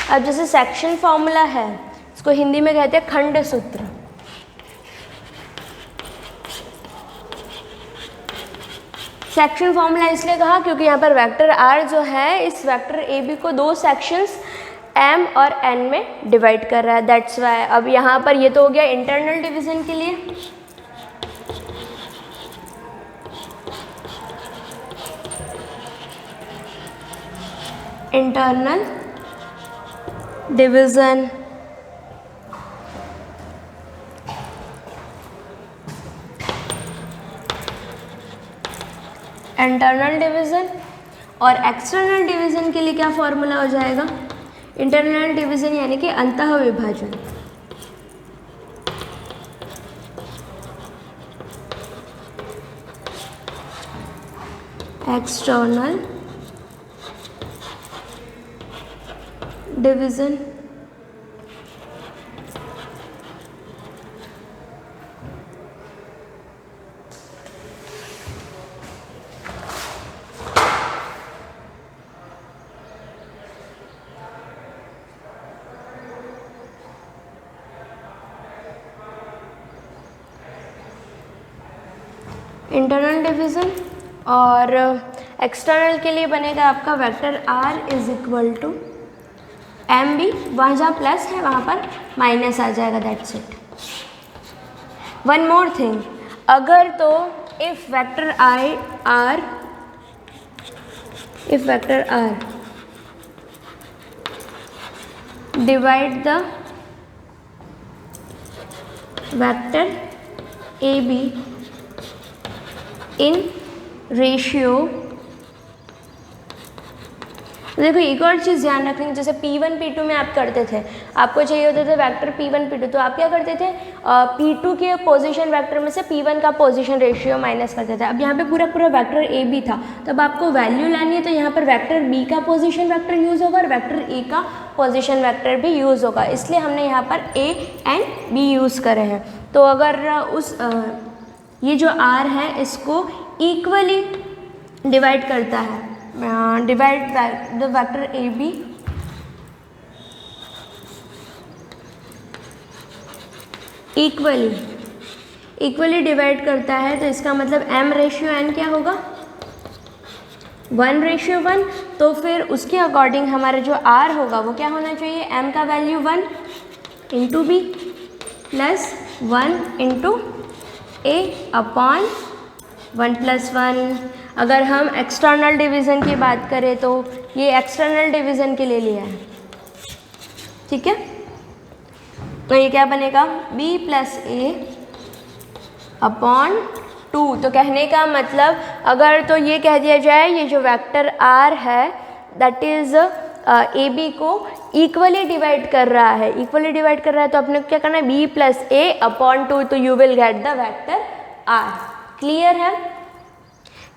Speaker 6: अब जैसे सेक्शन फॉर्मूला है, इसको हिंदी में कहते हैं खंड सूत्र। सेक्शन फॉर्मूला इसलिए कहा क्योंकि यहाँ पर वेक्टर r जो है इस वेक्टर ए बी को दो सेक्शंस m और n में डिवाइड कर रहा है, दैट्स वाई। अब यहाँ पर ये तो हो गया इंटरनल डिवीजन के लिए, इंटरनल डिवीज़न। इंटरनल डिवीज़न और एक्सटर्नल डिवीज़न के लिए क्या फॉर्मूला हो जाएगा, इंटरनल डिवीज़न यानी कि अंतः विभाजन, एक्सटर्नल डिवीज़न। इंटरनल डिवीज़न और एक्सटर्नल के लिए बनेगा आपका vector r is equal to M B, वहाँ जहाँ प्लस है वहाँ पर माइनस आ जाएगा, that's it. One more thing, अगर तो if vector r divide the vector A B in ratio, देखो एक और चीज़ ध्यान रखेंगे, जैसे P1 P2 में आप करते थे, आपको चाहिए होते थे वेक्टर P1 P2, तो आप क्या करते थे, P2 के पोजीशन वेक्टर में से P1 का पोजीशन रेशियो माइनस करते थे। अब यहाँ पे पूरा पूरा वेक्टर ए बी था, तब आपको वैल्यू लानी है, तो यहाँ पर वेक्टर बी का पोजीशन वेक्टर यूज़ होगा और वेक्टर ए का पोजीशन वेक्टर भी यूज़ होगा, इसलिए हमने यहाँ पर ए एंड बी यूज़ करे हैं। तो अगर ये जो r है इसको इक्वली डिवाइड करता है divide the vector A be equally divide करता है, तो इसका मतलब m रेशियो n क्या होगा 1:1। तो फिर उसके अकॉर्डिंग हमारा जो r होगा वो क्या होना चाहिए, m का value 1 into B plus 1 into A upon 1+1। अगर हम एक्सटर्नल डिवीज़न की बात करें तो ये एक्सटर्नल डिवीज़न के लिए लिया है, ठीक है। तो ये क्या बनेगा b प्लस ए अपॉन 2। तो कहने का मतलब अगर तो ये कह दिया जाए ये जो वेक्टर r है दैट इज़ ए बी को इक्वली डिवाइड कर रहा है, तो अपने को क्या करना है b प्लस ए अपॉन 2, तो you will get the vector r। Clear है।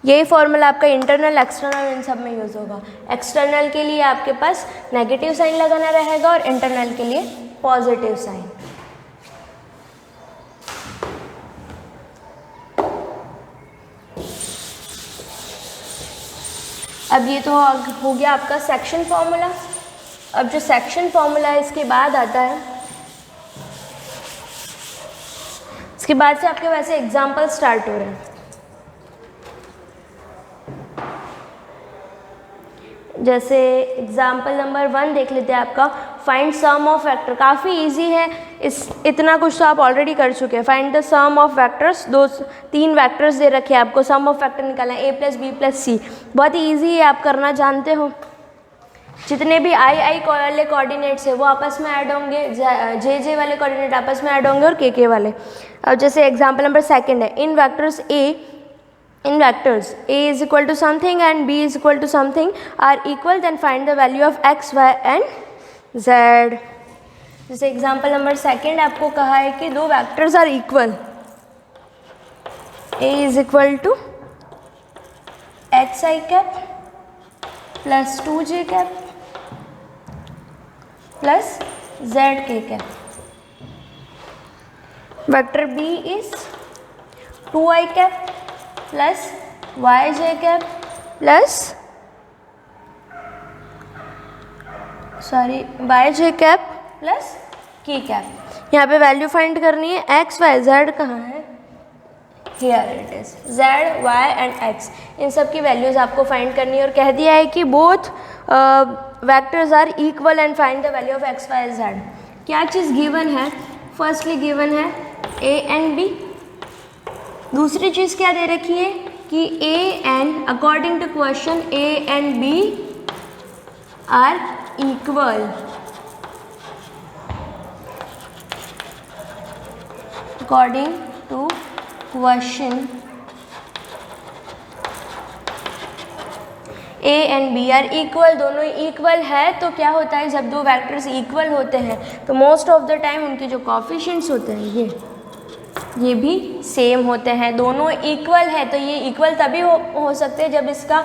Speaker 6: यही फॉर्मूला आपका इंटरनल एक्सटर्नल इन सब में यूज़ होगा। एक्सटर्नल के लिए आपके पास नेगेटिव साइन लगाना रहेगा और इंटरनल के लिए पॉजिटिव साइन। अब ये तो हो गया आपका सेक्शन फॉर्मूला। अब जो सेक्शन फॉर्मूला है इसके बाद आता है, इसके बाद से आपके वैसे एग्जाम्पल स्टार्ट हो रहे हैं। जैसे एग्जाम्पल नंबर 1 देख लेते हैं आपका, फाइंड सम ऑफ वेक्टर। काफ़ी इजी है, इतना कुछ तो आप ऑलरेडी कर चुके हैं। Find the sum of vectors, 3 vectors दे रखे हैं आपको, सम ऑफ वेक्टर निकालना है a plus B plus C. बहुत ही ईजी है, आप करना जानते हो। जितने भी आई वाले कोऑर्डिनेट्स है वो आपस में ऐड होंगे, जे वाले कोऑर्डिनेट आपस में ऐड होंगे और के वाले। अब जैसे एग्जाम्पल नंबर 2 है, इन vectors a is equal to something and b is equal to something are equal, then find the value of x, y and z। जैसे एग्जाम्पल नंबर 2 आपको कहा है कि 2 vectors are equal, a is equal to xi cap plus 2j cap plus zk cap. Vector b is 2i cap plus Y J cap plus Y J cap plus K cap. यहाँ पे value find करनी है, x Y Z कहाँ है, here it is, Z Y and X, इन सब की values आपको फाइंड करनी है। और कह दिया है कि both vectors are equal and find the value of X Y Z. क्या चीज़ गिवन है, फर्स्टली गिवन है ए एंड बी। दूसरी चीज़ क्या दे रखी है कि a and according to question a and b are equal. According to question a and b are equal, दोनों इक्वल है। तो क्या होता है जब 2 वेक्टर्स इक्वल होते हैं तो मोस्ट ऑफ द टाइम उनके जो कोएफिशिएंट्स होते हैं ये भी सेम होते हैं। दोनों इक्वल है तो ये इक्वल तभी हो सकते हैं जब इसका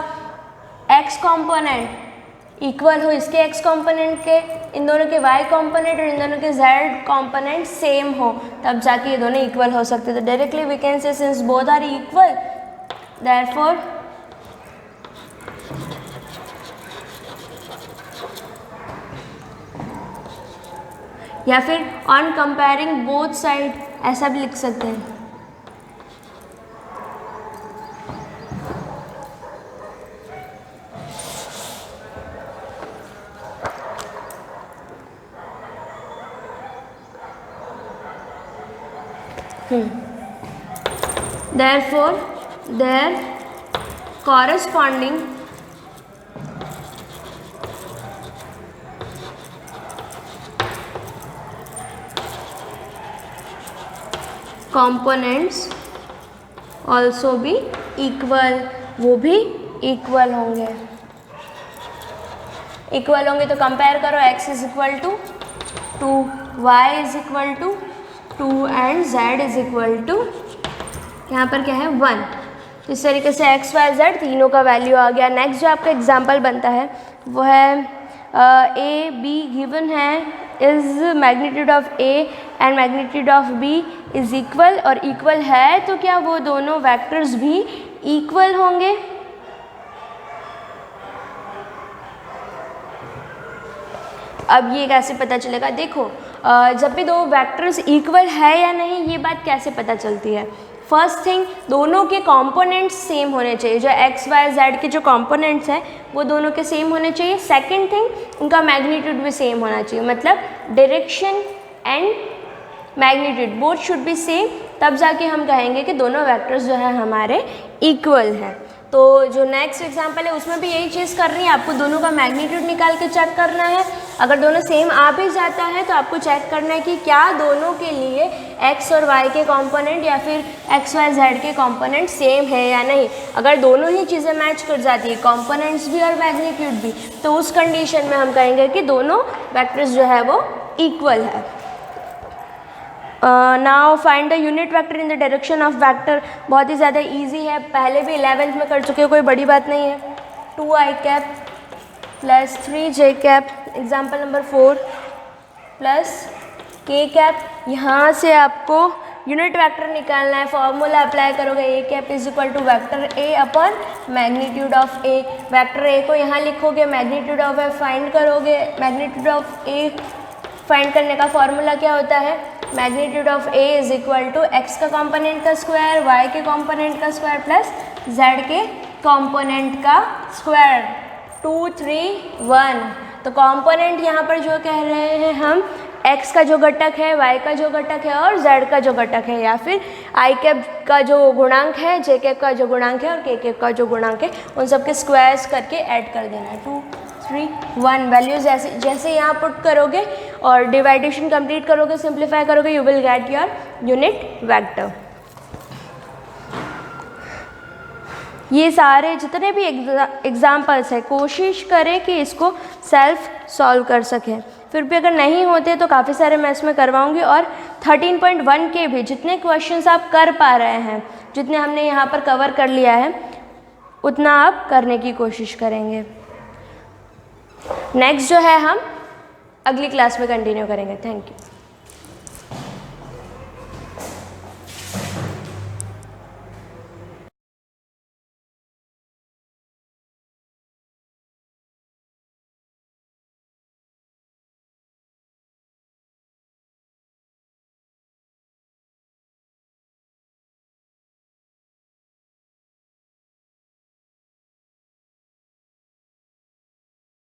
Speaker 6: x कंपोनेंट इक्वल हो इसके x कंपोनेंट के, इन दोनों के y कंपोनेंट और इन दोनों के z कंपोनेंट सेम हो, तब जाके ये दोनों इक्वल हो सकते हैं। तो directly we can say since both are equal therefore या फिर ऑन कंपेयरिंग बोथ साइड ऐसा भी लिख सकते हैं। Therefore, their corresponding components also be equal, वो भी इक्वल होंगे। इक्वल होंगे तो कंपेयर करो, x is equal to 2, y is equal to 2 and z is equal to, यहाँ पर क्या है 1। इस तरीके से x, y, z तीनों का वैल्यू आ गया। नेक्स्ट जो आपका एग्जाम्पल बनता है वो है a b गिवन है, is magnitude of a and magnitude of b is equal, और इक्वल है तो क्या वो दोनों वेक्टर्स भी इक्वल होंगे। अब ये कैसे पता चलेगा? देखो जब भी दो वेक्टर्स इक्वल है या नहीं, ये बात कैसे पता चलती है? फर्स्ट थिंग, दोनों के कंपोनेंट्स सेम होने चाहिए। जो एक्स वाई जेड के जो कंपोनेंट्स हैं वो दोनों के सेम होने चाहिए। सेकंड थिंग, उनका मैग्नीट्यूड भी सेम होना चाहिए, मतलब direction and magnitude both should be same, तब जाके हम कहेंगे कि दोनों वेक्टर्स जो है हमारे इक्वल हैं। तो जो नेक्स्ट एग्जांपल है उसमें भी यही चीज़ करनी है, आपको दोनों का मैग्नीट्यूड निकाल के चेक करना है। अगर दोनों सेम आ भी जाता है तो आपको चेक करना है कि क्या दोनों के लिए x और y के कंपोनेंट या फिर x y z के कंपोनेंट सेम है या नहीं। अगर दोनों ही चीज़ें मैच कर जाती है, कंपोनेंट्स भी और मैग्नीट्यूड भी, तो उस कंडीशन में हम कहेंगे कि दोनों वेक्टर्स जो है वो इक्वल है। Now find the unit vector in the direction of vector. बहुत ही ज़्यादा इजी है, पहले भी 11th में कर चुके हो, कोई बड़ी बात नहीं है। 2i cap plus 3j cap, example number 4 plus k cap. यहाँ से आपको यूनिट वेक्टर निकालना है, फॉर्मूला अप्लाई करोगे, A cap is equal to vector A upon magnitude of A. Vector A को यहाँ लिखोगे, मैग्नीट्यूड ऑफ ए फाइंड करोगे। मैग्नीट्यूड ऑफ ए फाइंड करने का फॉर्मूला क्या होता है? Magnitude of A is equal to X का कंपोनेंट का स्क्वायर, वाई के कंपोनेंट का स्क्वायर प्लस जेड के कंपोनेंट का स्क्वायर। 2 3 1। तो कंपोनेंट यहाँ पर जो कह रहे हैं हम, x का जो घटक है, y का जो घटक है और z का जो घटक है, या फिर i कैप का जो गुणांक है, j कैप का जो गुणांक है और k कैप का जो गुणांक है, उन सबके स्क्वायर्स करके ऐड कर देना है। 2 3 1 वैल्यूज जैसे यहाँ पुट करोगे और डिवाइडेशन कंप्लीट करोगे, सिंप्लीफाई करोगे, you will get your unit vector. ये सारे जितने भी एग्जाम्पल्स हैं, कोशिश करें कि इसको सेल्फ सॉल्व कर सकें। फिर भी अगर नहीं होते तो काफ़ी सारे मैं इसमें करवाऊंगी। और 13.1 के भी जितने क्वेश्चंस आप कर पा रहे हैं, जितने हमने यहाँ पर कवर कर लिया है, उतना आप करने की कोशिश करेंगे। नेक्स्ट जो है हम अगली क्लास में कंटिन्यू करेंगे। Thank you.